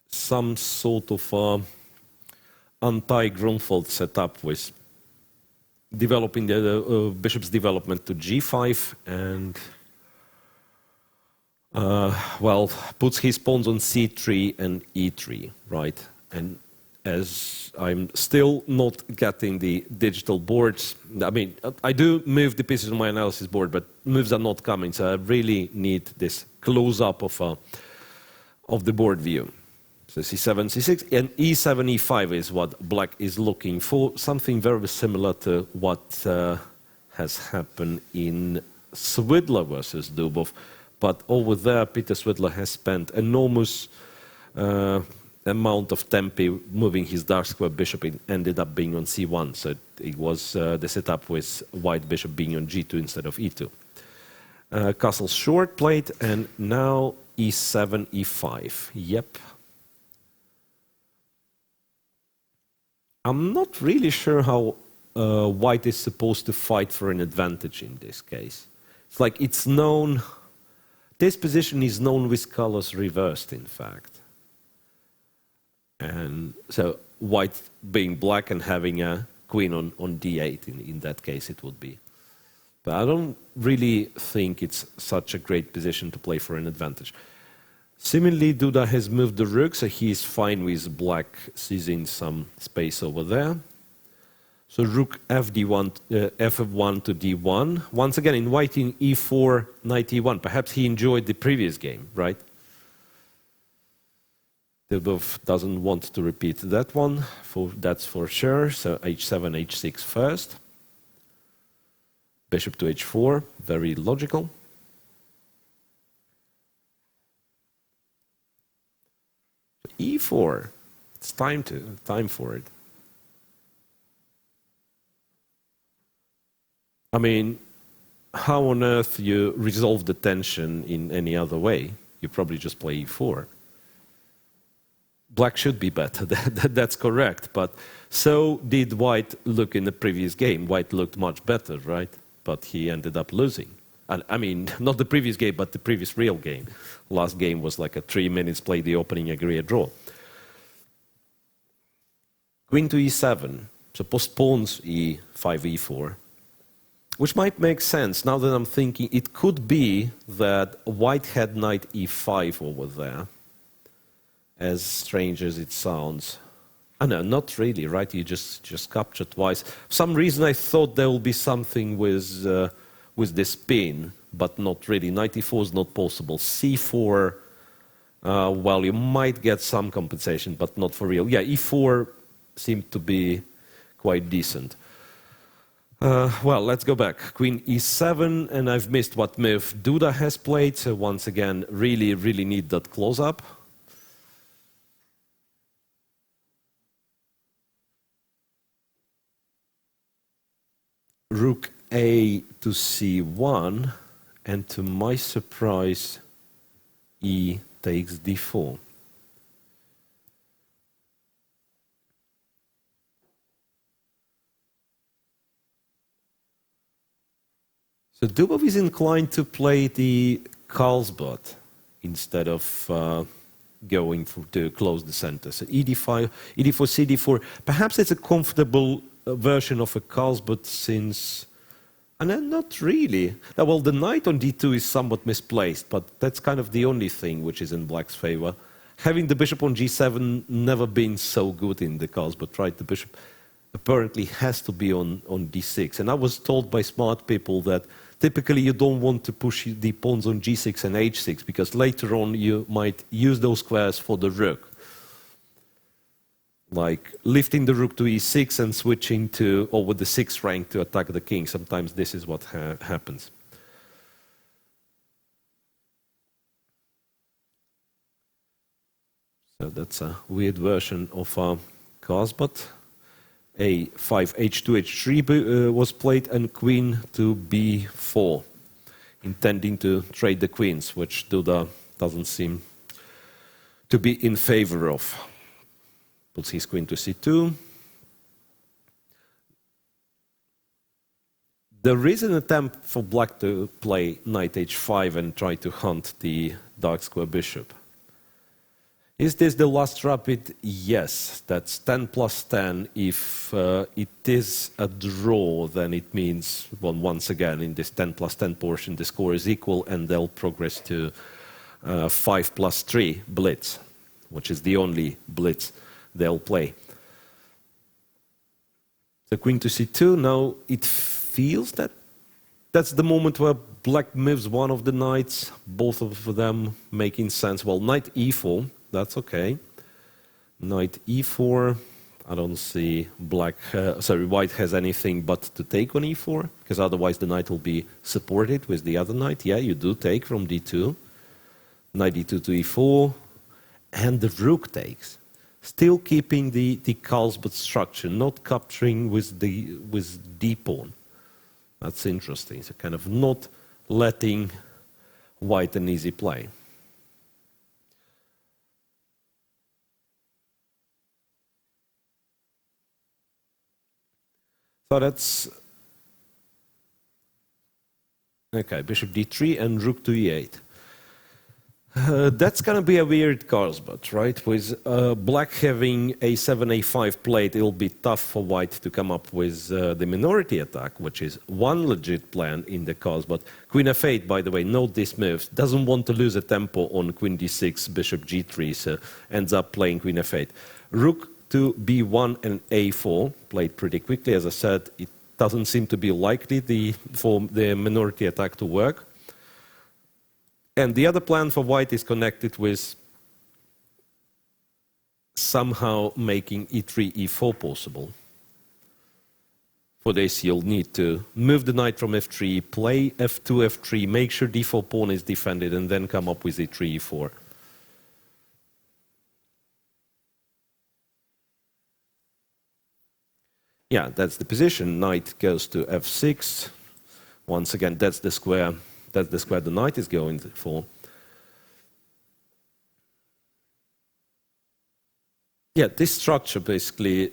some sort of anti-Grunfeld setup with developing the bishop's development to g5 and well, puts his pawns on c3 and e3, right? And as I'm still not getting the digital boards, I mean, I do move the pieces on my analysis board, but moves are not coming, so I really need this close-up of the board view. So c7, c6, and e7, e5 is what black is looking for, something very similar to what has happened in Swidler versus Dubov. But over there, Peter Swidler has spent enormous amount of tempi moving his dark square bishop. It ended up being on c1, so it was the setup with white bishop being on g2 instead of e2. Castle short played, and now e7, e5. Yep. I'm not really sure how white is supposed to fight for an advantage in this case. It's like it's known, this position is known with colors reversed, in fact. And so white being black and having a queen on d8, in that case it would be. But I don't really think it's such a great position to play for an advantage. Similarly, Duda has moved the rook, so he is fine with black seizing some space over there. So rook fd1, f1 to d1. Once again, inviting e4, knight e1. Perhaps he enjoyed the previous game, right? Dubov doesn't want to repeat that one, that's for sure. So h7, h6 first. Bishop to h4, very logical. e4, it's time for it. I mean, how on earth you resolve the tension in any other way? You probably just play e4. Black should be better, that's correct, but so did white look in the previous game. White looked much better, right? But he ended up losing. And, I mean, not the previous game, but the previous real game. Last game was like a 3 minutes, play the opening, agree a draw. Queen to e7, so postpones e5, e4, which might make sense now that I'm thinking it could be that white had knight e5 over there, as strange as it sounds. Oh, no, not really, right? You just captured twice. For some reason I thought there will be something with this pin, but not really. Knight e4 is not possible. c4, well, you might get some compensation, but not for real. Yeah, e4 seemed to be quite decent. Well, let's go back. Queen e7, and I've missed what move Duda has played. So once again, really, really need that close-up. Rook a to c1, and to my surprise, e takes d4. So Dubov is inclined to play the Karlsbad instead of going to close the center. So ED5, ED4, CD4. Perhaps it's a comfortable version of a Karlsbad since... And then not really. Well, the knight on D2 is somewhat misplaced, but that's kind of the only thing which is in black's favor. Having the bishop on G7 never been so good in the Karlsbad, right? The bishop apparently has to be on D6. And I was told by smart people that typically you don't want to push the pawns on G6 and H6 because later on you might use those squares for the rook. Like lifting the rook to E6 and switching to over the 6th rank to attack the king. Sometimes this is what happens. So that's a weird version of Karlsbad. A5, H2, H3 was played, and queen to B4, intending to trade the queens, which Duda doesn't seem to be in favor of. Puts his queen to C2. There is an attempt for black to play knight H5 and try to hunt the dark square bishop. Is this the last rapid? Yes, that's 10 plus 10. If it is a draw, then it means, well, once again, in this 10 plus 10 portion, the score is equal, and they'll progress to 5 plus 3 blitz, which is the only blitz they'll play. The queen to C2, now it feels that that's the moment where black moves one of the knights, both of them making sense. Well, knight E4. That's okay. Knight E4. I don't see white has anything but to take on E4, because otherwise the knight will be supported with the other knight. Yeah, you do take from D2. Knight D2 to E4, and the rook takes. Still keeping the Karlsbad structure, not capturing with D pawn. That's interesting. So kind of not letting white an easy play. So that's okay. Bishop D3 and rook to E8. That's going to be a weird Karlsbad, right? With black having A7, A5 played, it'll be tough for white to come up with the minority attack, which is one legit plan in the Karlsbad. Queen F8, by the way, note this move. Doesn't want to lose a tempo on Queen D6, Bishop G3, so ends up playing Queen F8. Rook to B1 and A4, played pretty quickly. As I said, it doesn't seem to be likely for the minority attack to work. And the other plan for white is connected with somehow making E3, E4 possible. For this, you'll need to move the knight from F3, play F2, F3, make sure D4 pawn is defended, and then come up with E3, E4. Yeah, that's the position. Knight goes to F6. Once again, that's the square. That's the square the knight is going for. Yeah, this structure basically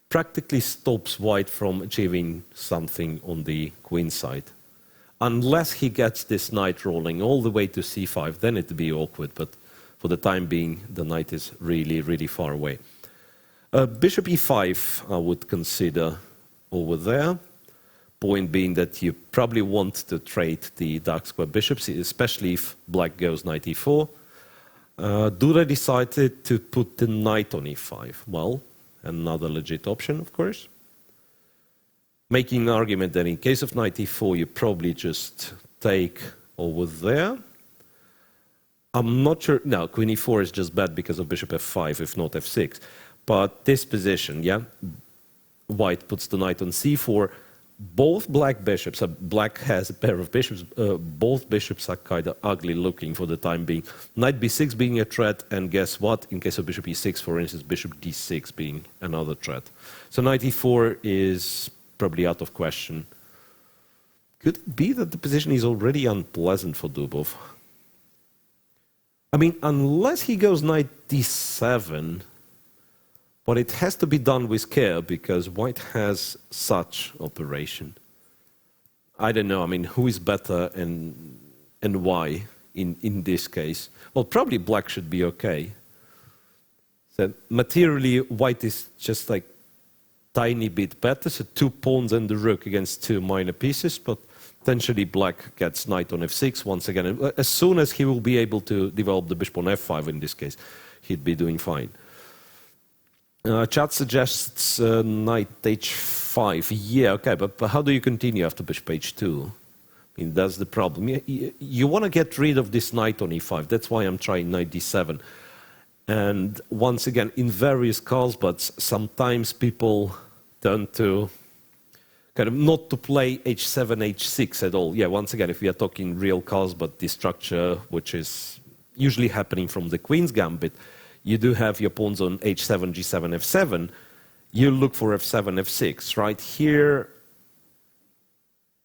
practically stops white from achieving something on the queen side. Unless he gets this knight rolling all the way to C5, then it'd be awkward. But for the time being, the knight is really, really far away. Bishop E5, I would consider over there. Point being that you probably want to trade the dark square bishops, especially if black goes knight E4. Duda decided to put the knight on E5. Well, another legit option, of course. Making an argument that in case of knight E4, you probably just take over there. I'm not sure. No, Queen E4 is just bad because of Bishop F5, if not F6. But this position, yeah, white puts the knight on C4. Both black bishops, black has a pair of bishops, both bishops are kind of ugly looking for the time being. Knight B6 being a threat, and guess what? In case of Bishop E6, for instance, Bishop D6 being another threat. So Knight E4 is probably out of question. Could it be that the position is already unpleasant for Dubov? I mean, unless he goes Knight D7, but it has to be done with care because white has such operation. I don't know. I mean, who is better and why in this case? Well, probably black should be okay. So materially, white is just like tiny bit better. So 2 pawns and the rook against 2 minor pieces, but potentially black gets knight on f6 once again. And as soon as he will be able to develop the bishop on f5 in this case, he'd be doing fine. Chat suggests knight h5. Yeah, okay, but how do you continue after bishop h2? I mean, that's the problem. You want to get rid of this knight on e5. That's why I'm trying knight d7. And once again, in various cards, sometimes people turn to kind of not to play h7, h6 at all. Yeah, once again, if we are talking real cards, but the structure, which is usually happening from the queen's gambit, you do have your pawns on h7, g7, f7. You look for f7, f6. Right here,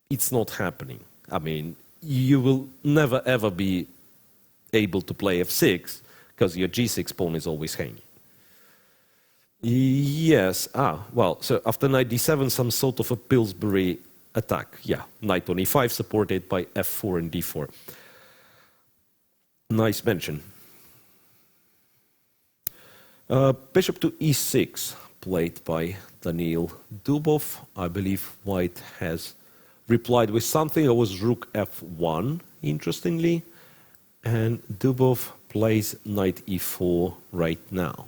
it's not happening. I mean, you will never ever be able to play f6 because your g6 pawn is always hanging. Yes, well, so after knight d7, some sort of a Pillsbury attack. Yeah, knight on e5 supported by f4 and d4. Nice mention. Bishop to e6, played by Daniil Dubov. I believe white has replied with something. It was rook f1, interestingly. And Dubov plays knight e4 right now.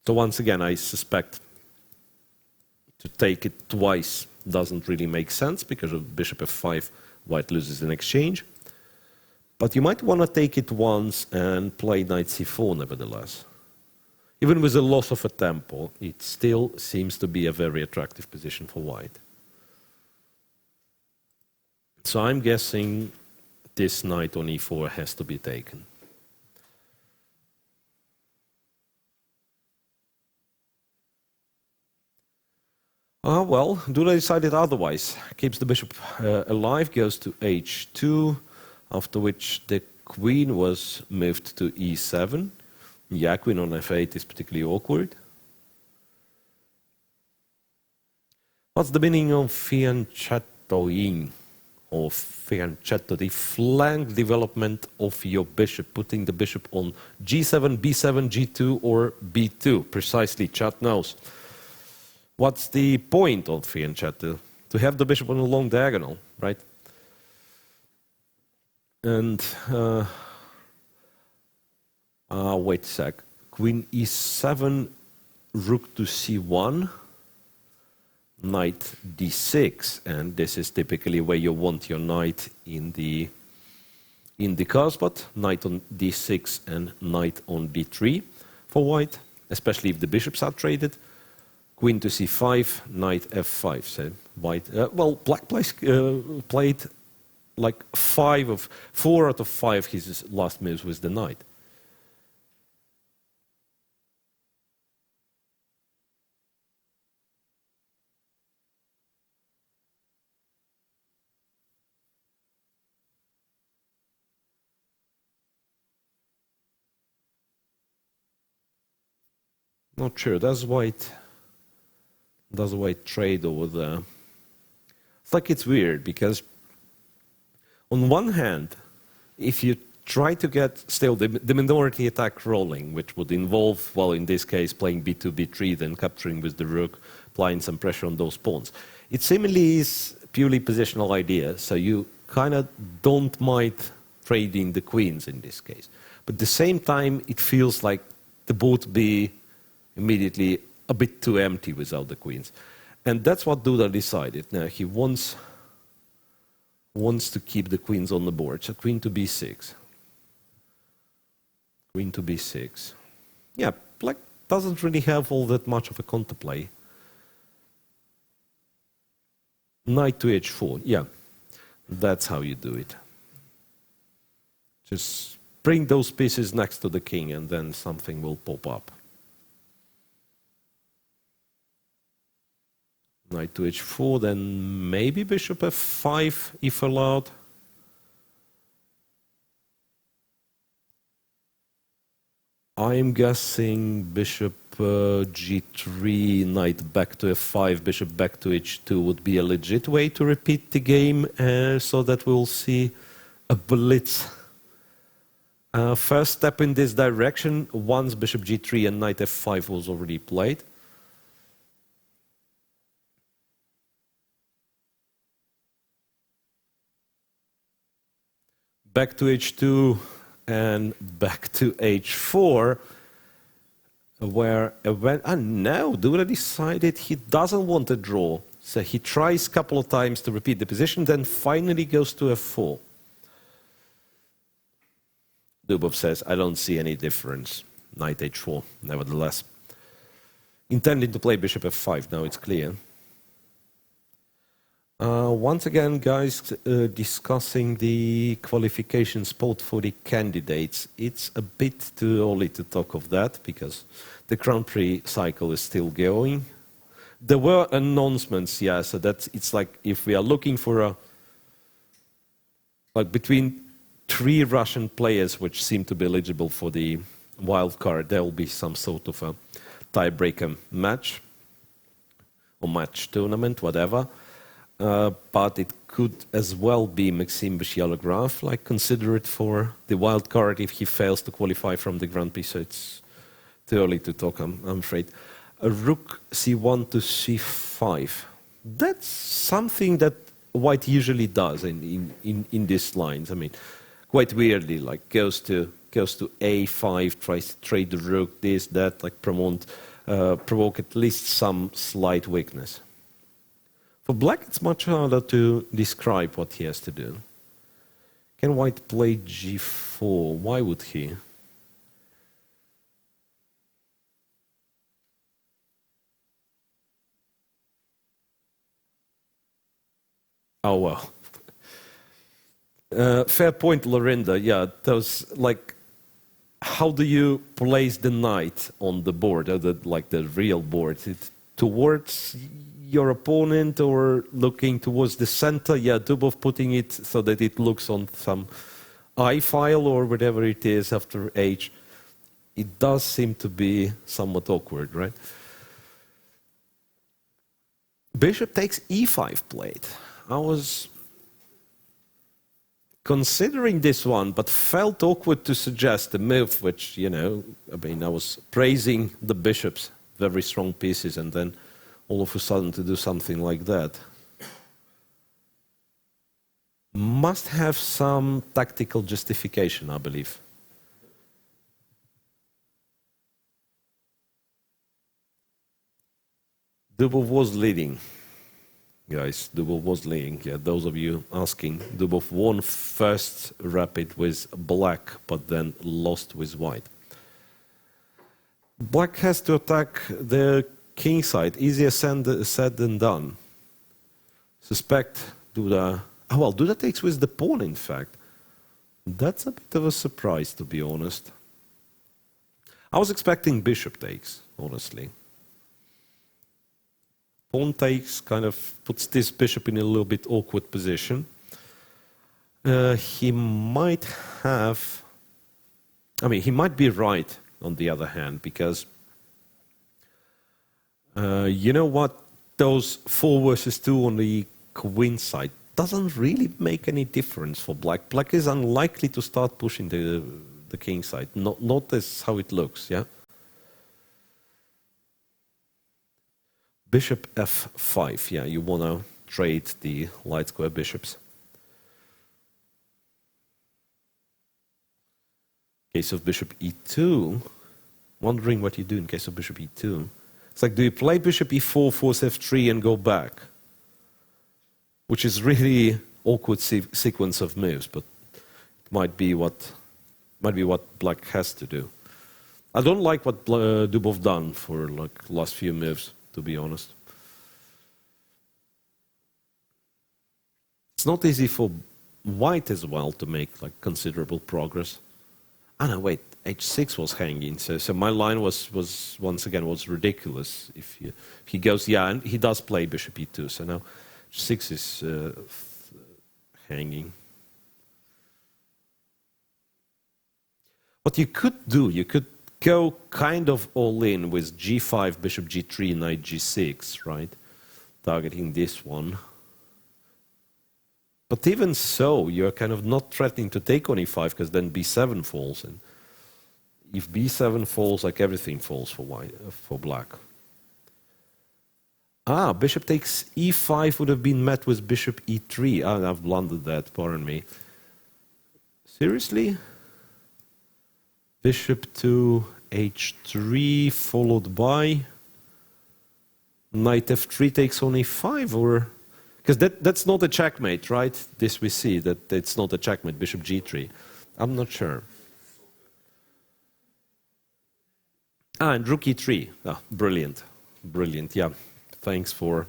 So once again, I suspect to take it twice doesn't really make sense because of bishop f5, white loses an exchange. But you might want to take it once and play knight c4 nevertheless. Even with a loss of a tempo, it still seems to be a very attractive position for white. So I'm guessing this knight on e4 has to be taken. Well, Duda decided otherwise. Keeps the bishop alive, goes to h2, after which the queen was moved to e7. Yeah, queen on f8 is particularly awkward. What's the meaning of fianchettoing? Or fianchetto, the flank development of your bishop, putting the bishop on g7, b7, g2, or b2. Precisely, chat knows. What's the point of fianchetto? To have the bishop on a long diagonal, right? And, wait a sec. Queen e7, rook to c1, knight d6, and this is typically where you want your knight in the card spot. Knight on d6 and knight on d3 for white, especially if the bishops are traded. Queen to c5, knight f5. So white, well, black played like 4 out of 5 his last moves with the knight. Not sure. Does white trade over there? It's like it's weird because on one hand, if you try to get still the minority attack rolling, which would involve, well, in this case, playing b2, b3, then capturing with the rook, applying some pressure on those pawns. It seemingly is purely positional idea, so you kind of don't mind trading the queens in this case. But at the same time, it feels like the board be immediately a bit too empty without the queens. And that's what Duda decided. Now, he wants to keep the queens on the board. So queen to b6. Queen to b6. Yeah, black doesn't really have all that much of a counterplay. Knight to h4. Yeah, that's how you do it. Just bring those pieces next to the king and then something will pop up. Knight to h4, then maybe bishop f5 if allowed. I'm guessing bishop g3, knight back to f5, bishop back to h2 would be a legit way to repeat the game, so that we'll see a blitz. First step in this direction, once bishop g3 and knight f5 was already played. Back to h2 and back to h4, where now Duda decided he doesn't want a draw. So he tries a couple of times to repeat the position, then finally goes to f4. Dubov says, I don't see any difference. Knight h4, nevertheless. Intending to play bishop f5, now it's clear. Once again, guys, discussing the qualification spot for the candidates. It's a bit too early to talk of that because the Grand Prix cycle is still going. There were announcements, yeah, so that it's like if we are looking for between 3 Russian players which seem to be eligible for the wild card, there will be some sort of a tiebreaker match or match tournament, whatever. But it could as well be Maxime Bouchier-Lagrave, consider it for the wild card if he fails to qualify from the Grand Prix, so it's too early to talk, I'm afraid. A rook c1 to c5. That's something that White usually does in these lines. I mean, quite weirdly, goes to a5, tries to trade the rook, this, that, provoke at least some slight weakness. For Black, it's much harder to describe what he has to do. Can White play g4? Why would he? Oh, well. Fair point, Lorinda. Yeah, those, how do you place the knight on the board, the real board? Towards your opponent or looking towards the center? Yeah, Dubov putting it so that it looks on some I file or whatever it is after H. It does seem to be somewhat awkward, right? Bishop takes e5 played. I was considering this one, but felt awkward to suggest a move which, I was praising the bishops, very strong pieces, and then all of a sudden to do something like that. Must have some tactical justification, I believe. Dubov was leading. Guys, Dubov was leading. Yeah, those of you asking, Dubov won first rapid with Black, but then lost with White. Black has to attack the king side, easier said than done. Suspect Duda. Duda takes with the pawn, in fact. That's a bit of a surprise, to be honest. I was expecting bishop takes, honestly. Pawn takes kind of puts this bishop in a little bit awkward position. He might have. He might be right, on the other hand, because you know what? Those 4 versus 2 on the queen side doesn't really make any difference for Black. Black is unlikely to start pushing the king side. Not as how it looks, yeah? Bishop f5, yeah, you want to trade the light square bishops. Case of bishop e2, wondering what you do in case of bishop e2. It's do you play bishop e4, force f3 and go back? Which is really awkward sequence of moves, but it might be what Black has to do. I don't like what Dubov done for last few moves, to be honest. It's not easy for White as well to make considerable progress. No, wait, h6 was hanging, so my line was once again ridiculous. If he goes, yeah, and he does play bishop e2, so now h6 is hanging. What you could do, you could go kind of all in with g5, bishop g3, knight g6, right? Targeting this one. But even so, you're kind of not threatening to take on e5 because then b7 falls. And if b7 falls, like everything falls for white, for black. Ah, bishop takes e5 would have been met with bishop e3. Ah, I've blundered that, pardon me. Seriously? Bishop to h3 followed by knight f3 takes on e5, or because that's not a checkmate, right? This we see that it's not a checkmate. Bishop g3. I'm not sure. Ah, and rook e3. Ah, brilliant, brilliant. Yeah, thanks for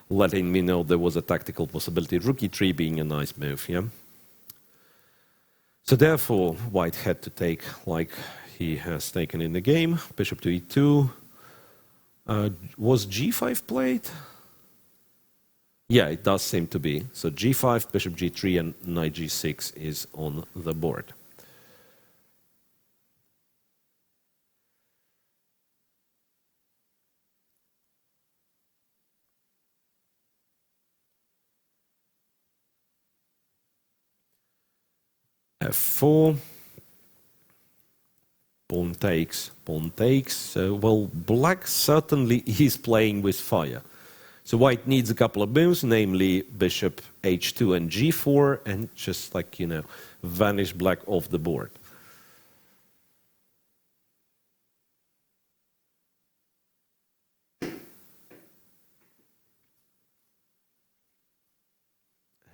letting me know there was a tactical possibility. Rook e3 being a nice move. Yeah. So therefore, white had to take like he has taken in the game. Bishop to e2. Was g5 played? Yeah, it does seem to be. So g5, bishop g3, and knight g6 is on the board. f4. Pawn takes, pawn takes. Well, black certainly is playing with fire. So white needs a couple of moves, namely bishop h2 and g4, and just like, you know, vanish black off the board.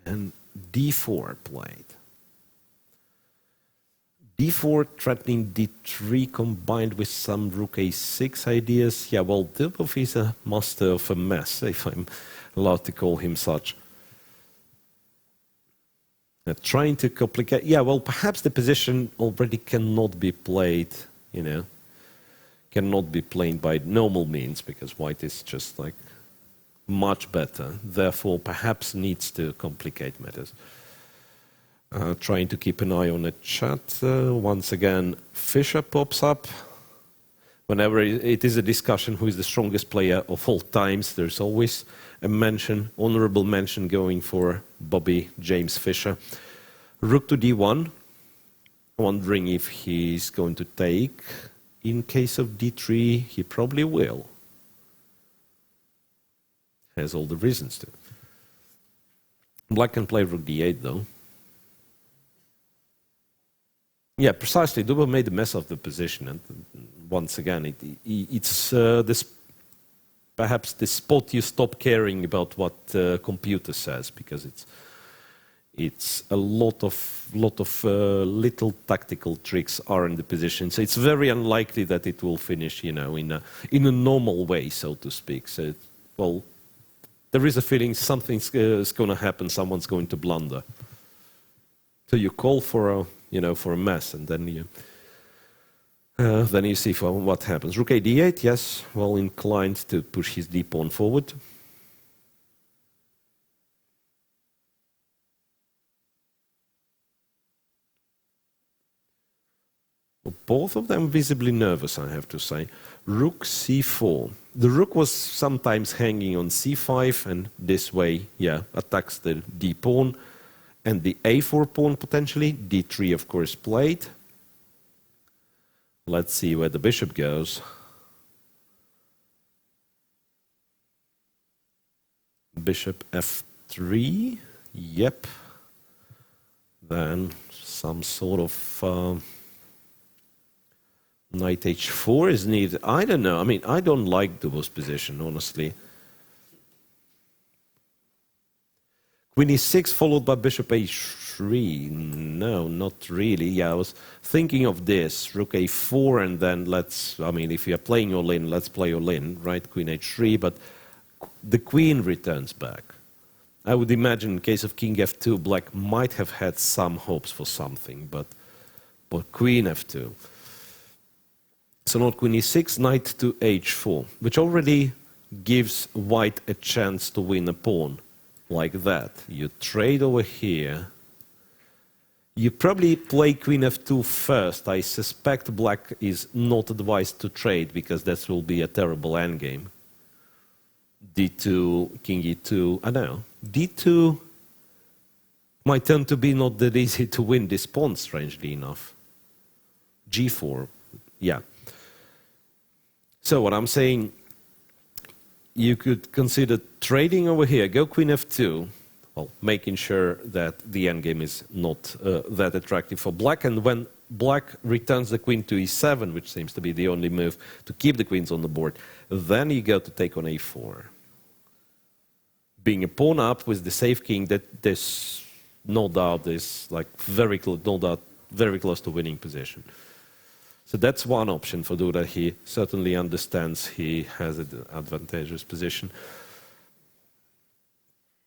And d4 played. d4 threatening d3 combined with some rook a6 ideas. Yeah, well, Dubov is a master of a mess, if I'm allowed to call him such. Trying to complicate. Yeah, well, perhaps the position already cannot be played, you know, cannot be played by normal means because white is just like much better. Therefore, perhaps needs to complicate matters. Trying to keep an eye on the chat. Once again, Fischer pops up. Whenever it is a discussion who is the strongest player of all times, there's always a mention, honorable mention going for Bobby James Fischer. Rook to d1. Wondering if he's going to take. In case of d3, he probably will. Has all the reasons to. Black can play rook d8 though. Yeah, precisely. Dubov made a mess of the position, and once again, it's this perhaps the spot you stop caring about what computer says because it's a lot of little tactical tricks are in the position. So it's very unlikely that it will finish, you know, in a normal way, so to speak. So well, there is a feeling something's going to happen. Someone's going to blunder. So you call for a for a mess, and then you see for what happens. Rook a d8, yes, well inclined to push his d pawn forward. Both of them visibly nervous, I have to say. Rook c4. The rook was sometimes hanging on c5, and this way, yeah, attacks the d pawn. And the a4 pawn potentially, d3 of course played. Let's see where the bishop goes. Bishop f3, yep. Then some sort of knight h4 is needed. I don't know, I mean, I don't like Dubov's position, honestly. Queen e6 followed by bishop h3. No, not really. Yeah, I was thinking of this. Rook a4 and then if you're playing all in, let's play all in, right? Queen h3, but the queen returns back. I would imagine in case of king f2, black might have had some hopes for something, but queen f2. So not queen e6, knight to h4, which already gives white a chance to win a pawn. Like that. You trade over here. You probably play queen f2 first. I suspect black is not advised to trade because that will be a terrible endgame. d2, king e2, I don't know. d2 might turn to be not that easy to win this pawn, strangely enough. g4, yeah. So what I'm saying, you could consider trading over here, go queen f2, well, making sure that the endgame is not that attractive for black, and when black returns the queen to e7, which seems to be the only move to keep the queens on the board, then you go to take on a4. Being a pawn up with the safe king, that there's no doubt is like very close to winning position. So that's one option for Duda. He certainly understands he has an advantageous position.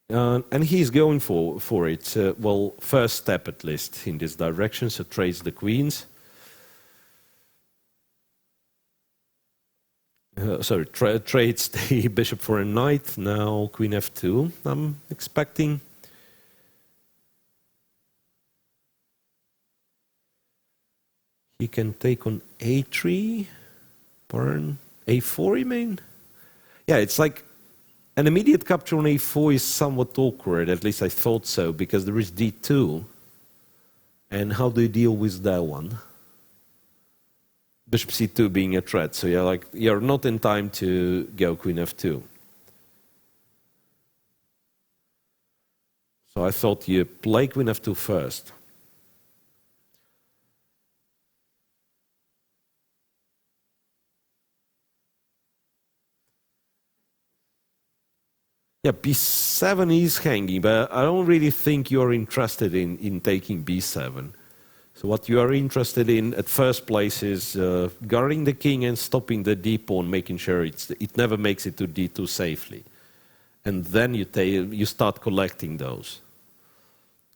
And he's going for it. Well, first step at least in this direction, so trades the queens. Trades the bishop for a knight. Now queen f2, I'm expecting. He can take on a3, pawn a4, you mean? Yeah, it's like an immediate capture on a4 is somewhat awkward, at least I thought so, because there is d2. And how do you deal with that one? Bishop c2 being a threat, so you're not in time to go queen f2. So I thought you play queen f2 first. Yeah, b7 is hanging, but I don't really think you're interested in taking b7. So what you are interested in at first place is guarding the king and stopping the d pawn, making sure it never makes it to d2 safely. And then you start collecting those.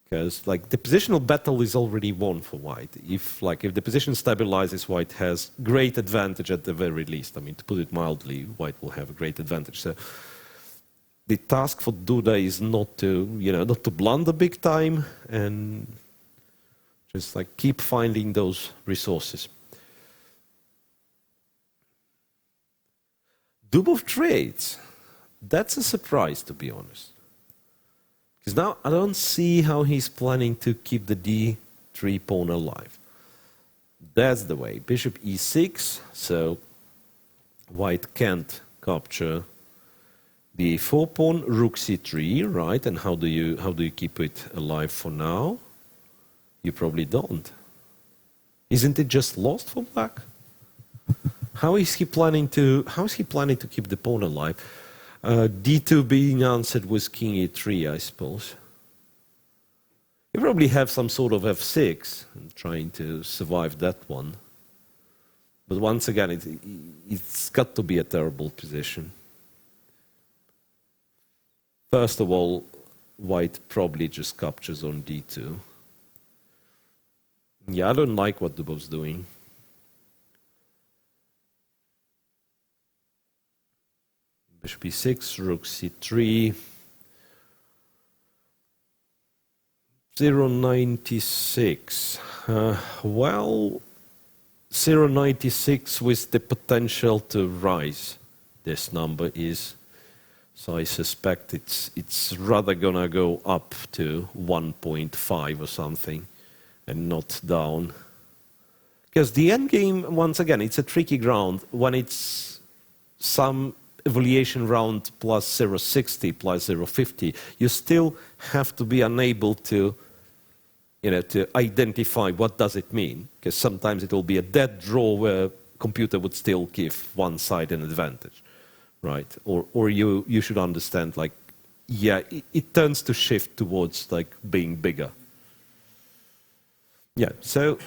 Because like the positional battle is already won for white. If the position stabilizes, white has great advantage at the very least. I mean, to put it mildly, white will have a great advantage. So the task for Duda is not to blunder big time and just keep finding those resources. Dubov trades. That's a surprise, to be honest. Because now I don't see how he's planning to keep the d3 pawn alive. That's the way. Bishop e6, so white can't capture the a4 pawn, rook c3, right? And how do you keep it alive for now? You probably don't. Isn't it just lost for black? How is he planning to keep the pawn alive? d2 being answered with king e3, I suppose. You probably have some sort of f6 and trying to survive that one. But once again, it's got to be a terrible position. First of all, white probably just captures on d2. Yeah, I don't like what Dubov's doing. Bishop e6, rook c3. 0.96. Well, 0.96 with the potential to rise. This number is. So I suspect it's rather gonna go up to 1.5 or something, and not down. Because the endgame, once again, it's a tricky ground when it's some evaluation round plus 0.60, plus 0.50. You still have to be unable to identify what does it mean. Because sometimes it will be a dead draw where computer would still give one side an advantage. Right, or you should understand, it tends to shift towards being bigger. Yeah, so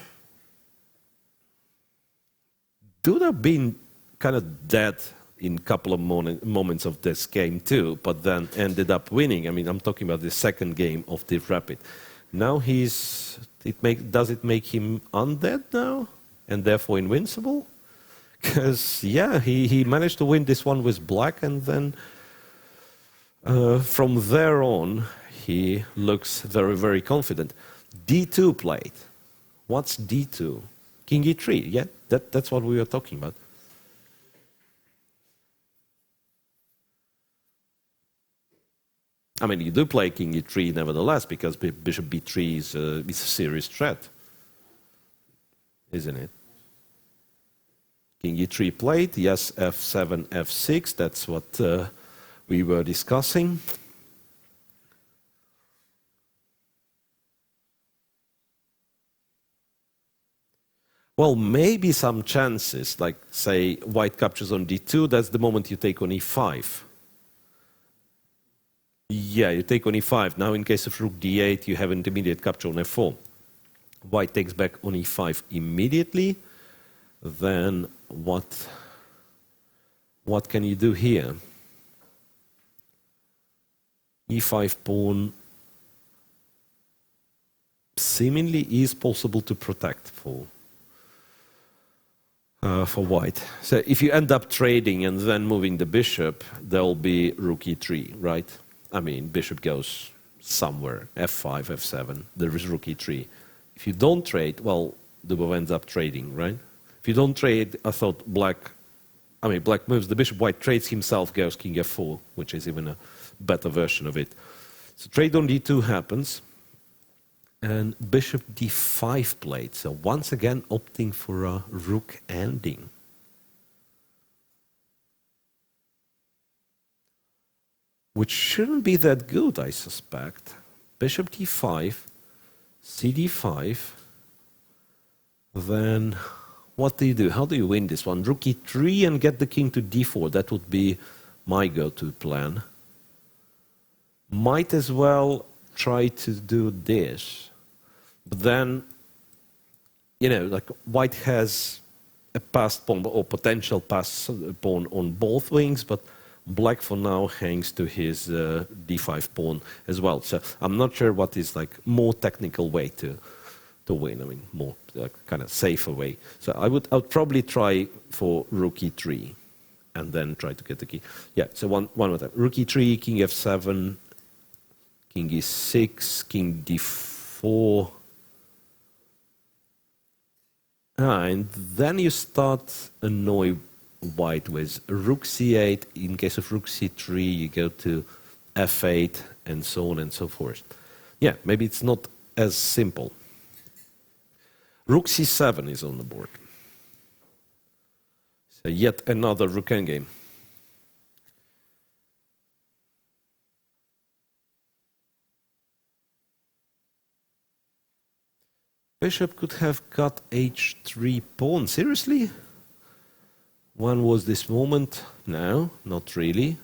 Duda been kind of dead in a couple of moments of this game too, but then ended up winning. I mean, I'm talking about the second game of the Rapid. Now does it make him undead now and therefore invincible? Because, yeah, he managed to win this one with black, and then from there on, he looks very, very confident. D2 played. What's D2? King E3, yeah? That's what we were talking about. I mean, you do play King E3 nevertheless, because Bishop B3 is a serious threat, isn't it? King E3 played, yes, F7, F6, that's what we were discussing. Well, maybe some chances, like say white captures on D2, that's the moment you take on E5. Yeah, you take on E5. Now in case of rook D8, you have an intermediate capture on F4. White takes back on E5 immediately. Then what can you do here? E5 pawn seemingly is possible to protect for white. So if you end up trading and then moving the bishop, there'll be rook E3, right? I mean, bishop goes somewhere, F5, F7, there is rook E3. If you don't trade, well, Dubov ends up trading, right? If you don't trade, I thought black moves the bishop, white trades himself, goes king F4, which is even a better version of it. So trade on D2 happens, and bishop D5 played. So once again, opting for a rook ending. Which shouldn't be that good, I suspect. Bishop D5, CD5, then what do you do? How do you win this one? Rook E3 and get the king to D4. That would be my go-to plan. Might as well try to do this. But then, you know, like white has a passed pawn or potential passed pawn on both wings, but black for now hangs to his D5 pawn as well. So I'm not sure what is like more technical way to win. I mean, more kind of safer way. So I would probably try for rook E3 and then try to get the key. Yeah, so one more time. Rook E3, king F7, king E6, king D4. And then you start annoy white with rook C8. In case of rook C3, you go to F8 and so on and so forth. Yeah, maybe it's not as simple. Rook C7 is on the board. So yet another rook endgame. Bishop could have got H3 pawn. Seriously? When was this moment? No, not really.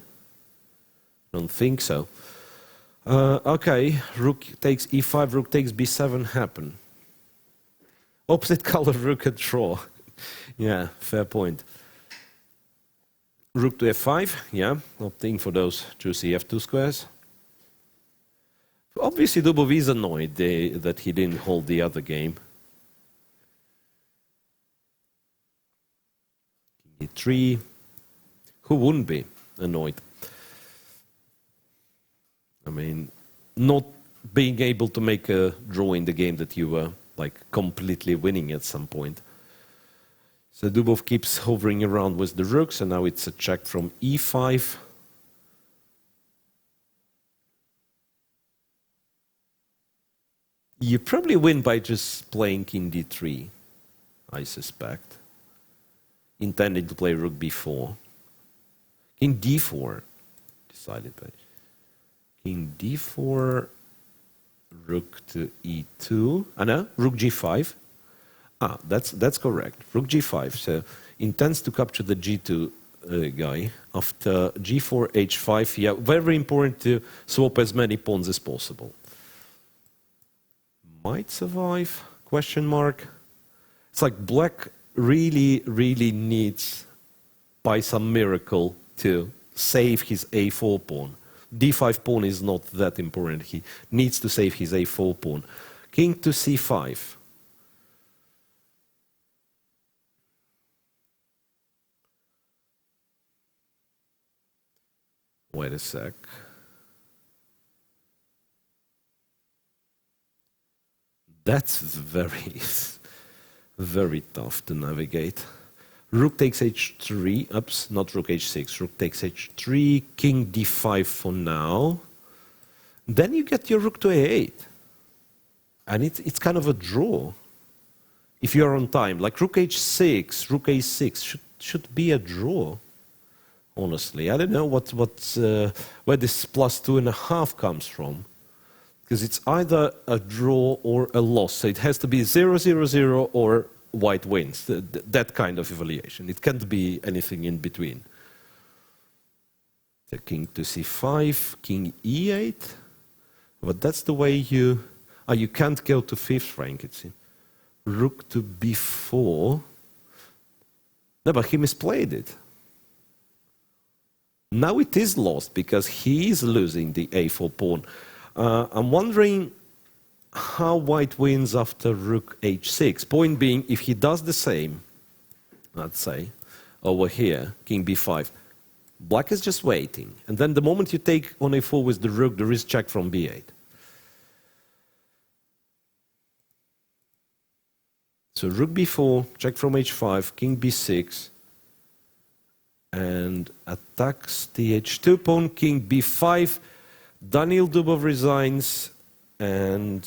Don't think so. Okay, rook takes E5, rook takes B7 happen. Opposite color rook at draw. Yeah, fair point. Rook to F5, yeah, opting for those juicy F2 squares. Obviously, Dubov is annoyed that he didn't hold the other game. King E3. Who wouldn't be annoyed? I mean, not being able to make a draw in the game that you were like completely winning at some point. So Dubov keeps hovering around with the rooks, and now it's a check from E5. You probably win by just playing king D3, I suspect. Intending to play rook B4. King D4, decided by king D4, rook to E2. Ah, no, rook G5. Ah, that's correct. Rook G5. So intends to capture the G2 guy. After G4, H5. Yeah, very important to swap as many pawns as possible. Might survive? Question mark. It's like black really, really needs, by some miracle, to save his A4 pawn. D5 pawn is not that important. He needs to save his A4 pawn. King to C5. Wait a sec. That's very, very tough to navigate. Rook takes h3, oops, not rook h6, rook takes h3, king d5 for now. Then you get your rook to a8. And it's kind of a draw. If you're on time, like rook h6, rook a6 should be a draw. Honestly, I don't know where this +2.5 comes from, because it's either a draw or a loss. So it has to be 0-0-0 or white wins. That kind of evaluation. It can't be anything in between. So king to c5, king e8. But that's the way you can't go to fifth rank, it seems. Rook to b4. No, but he misplayed it. Now it is lost because he is losing the a4 pawn. I'm wondering how white wins after rook h6. Point being, if he does the same, let's say, over here, king b5, black is just waiting. And then the moment you take on a4 with the rook, there is check from b8. So rook b4, check from h5, king b6, and attacks the h2 pawn, king b5. Daniil Dubov resigns, and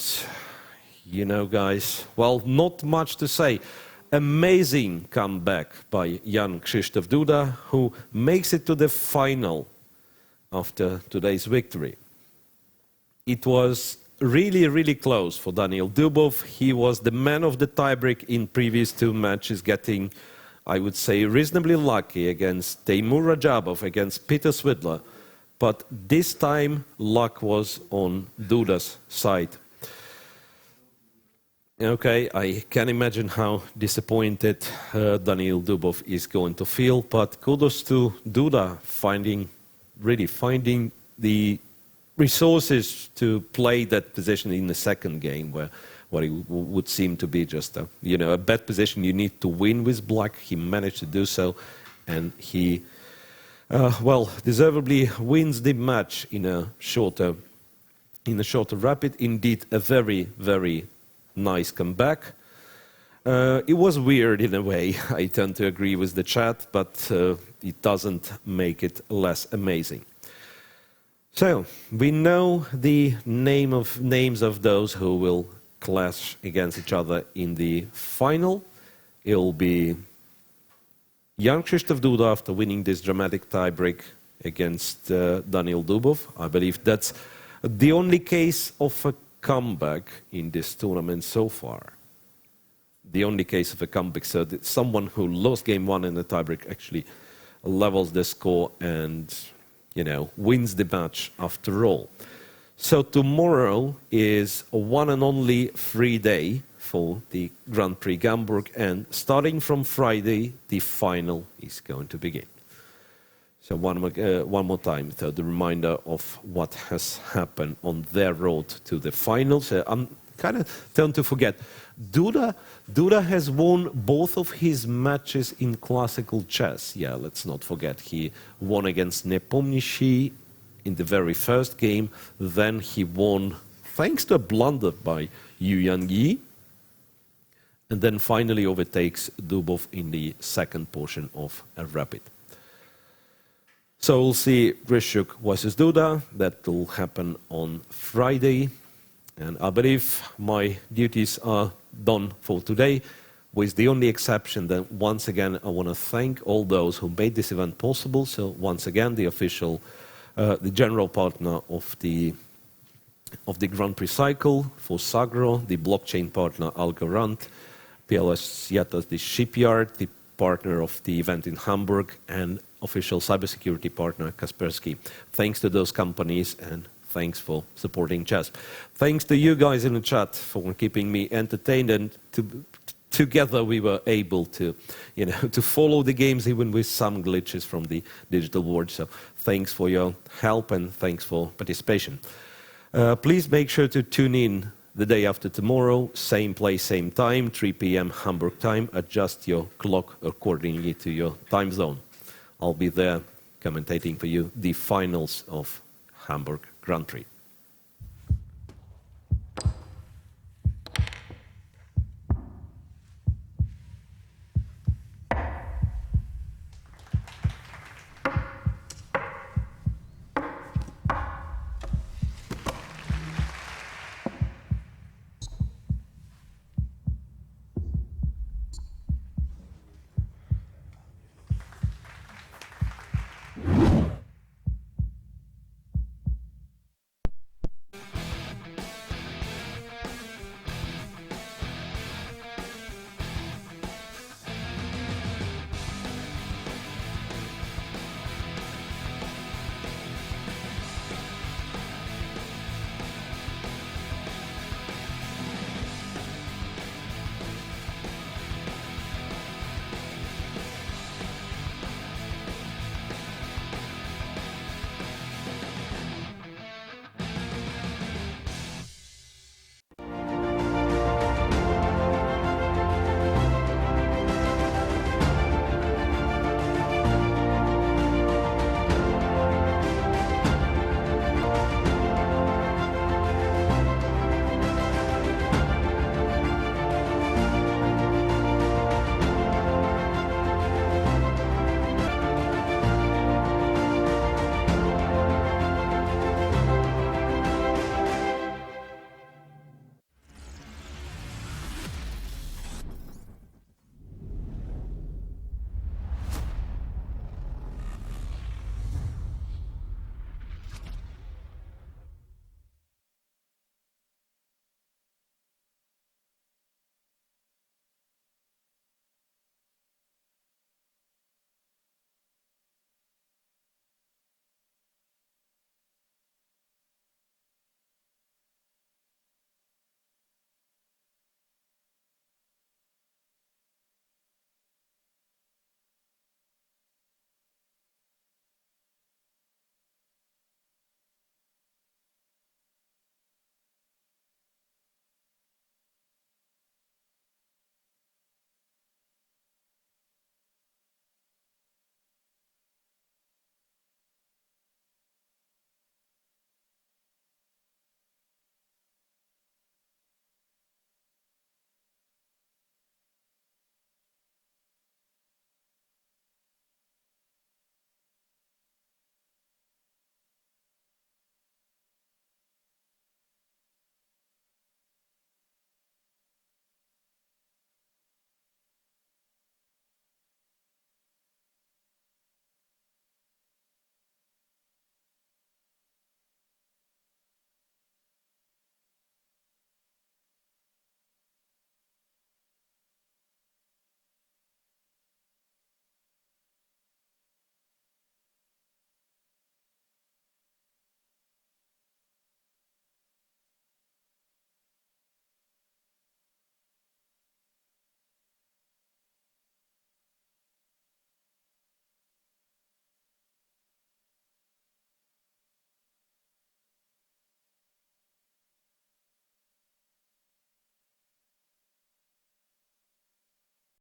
you know, guys, well, not much to say. Amazing comeback by Jan Krzysztof Duda, who makes it to the final after today's victory. It was really, really close for Daniil Dubov. He was the man of the tiebreak in previous two matches, getting, I would say, reasonably lucky against Teimur Rajabov, against Peter Svidler. But this time, luck was on Duda's side. Okay, I can imagine how disappointed Daniil Dubov is going to feel, but kudos to Duda really finding the resources to play that position in the second game, where what it would seem to be just a bad position. You need to win with black. He managed to do so, and he, deservedly wins the match in a shorter rapid. Indeed, a very, very nice comeback. It was weird in a way. I tend to agree with the chat, but it doesn't make it less amazing. So we know the names of those who will clash against each other in the final. It will be Jan Krzysztof Duda after winning this dramatic tiebreak against Daniil Dubov. I believe that's the only case of a comeback in this tournament so far. The only case of a comeback, so that someone who lost game one in the tiebreak actually levels the score and, wins the match after all. So tomorrow is a one and only free day for the Grand Prix Hamburg, and starting from Friday, the final is going to begin. So one more time, so the reminder of what has happened on their road to the finals. I'm kind of tend to forget. Duda has won both of his matches in classical chess. Yeah, let's not forget. He won against Nepomniachtchi in the very first game. Then he won, thanks to a blunder by Yu Yangyi. And then finally overtakes Dubov in the second portion of a rapid. So we'll see Grishuk versus Duda. That will happen on Friday. And I believe my duties are done for today, with the only exception that once again I want to thank all those who made this event possible. So once again, the official, the general partner of the Grand Prix cycle for Sagro, the blockchain partner Algorand, PLS Yatas, the shipyard, the partner of the event in Hamburg, and official cybersecurity partner Kaspersky. Thanks to those companies, and thanks for supporting chess. Thanks to you guys in the chat for keeping me entertained, and together we were able to, to follow the games even with some glitches from the digital world. So thanks for your help and thanks for participation. Please make sure to tune in the day after tomorrow, same place, same time, 3 p.m. Hamburg time. Adjust your clock accordingly to your time zone. I'll be there commentating for you the finals of Hamburg Grand Prix.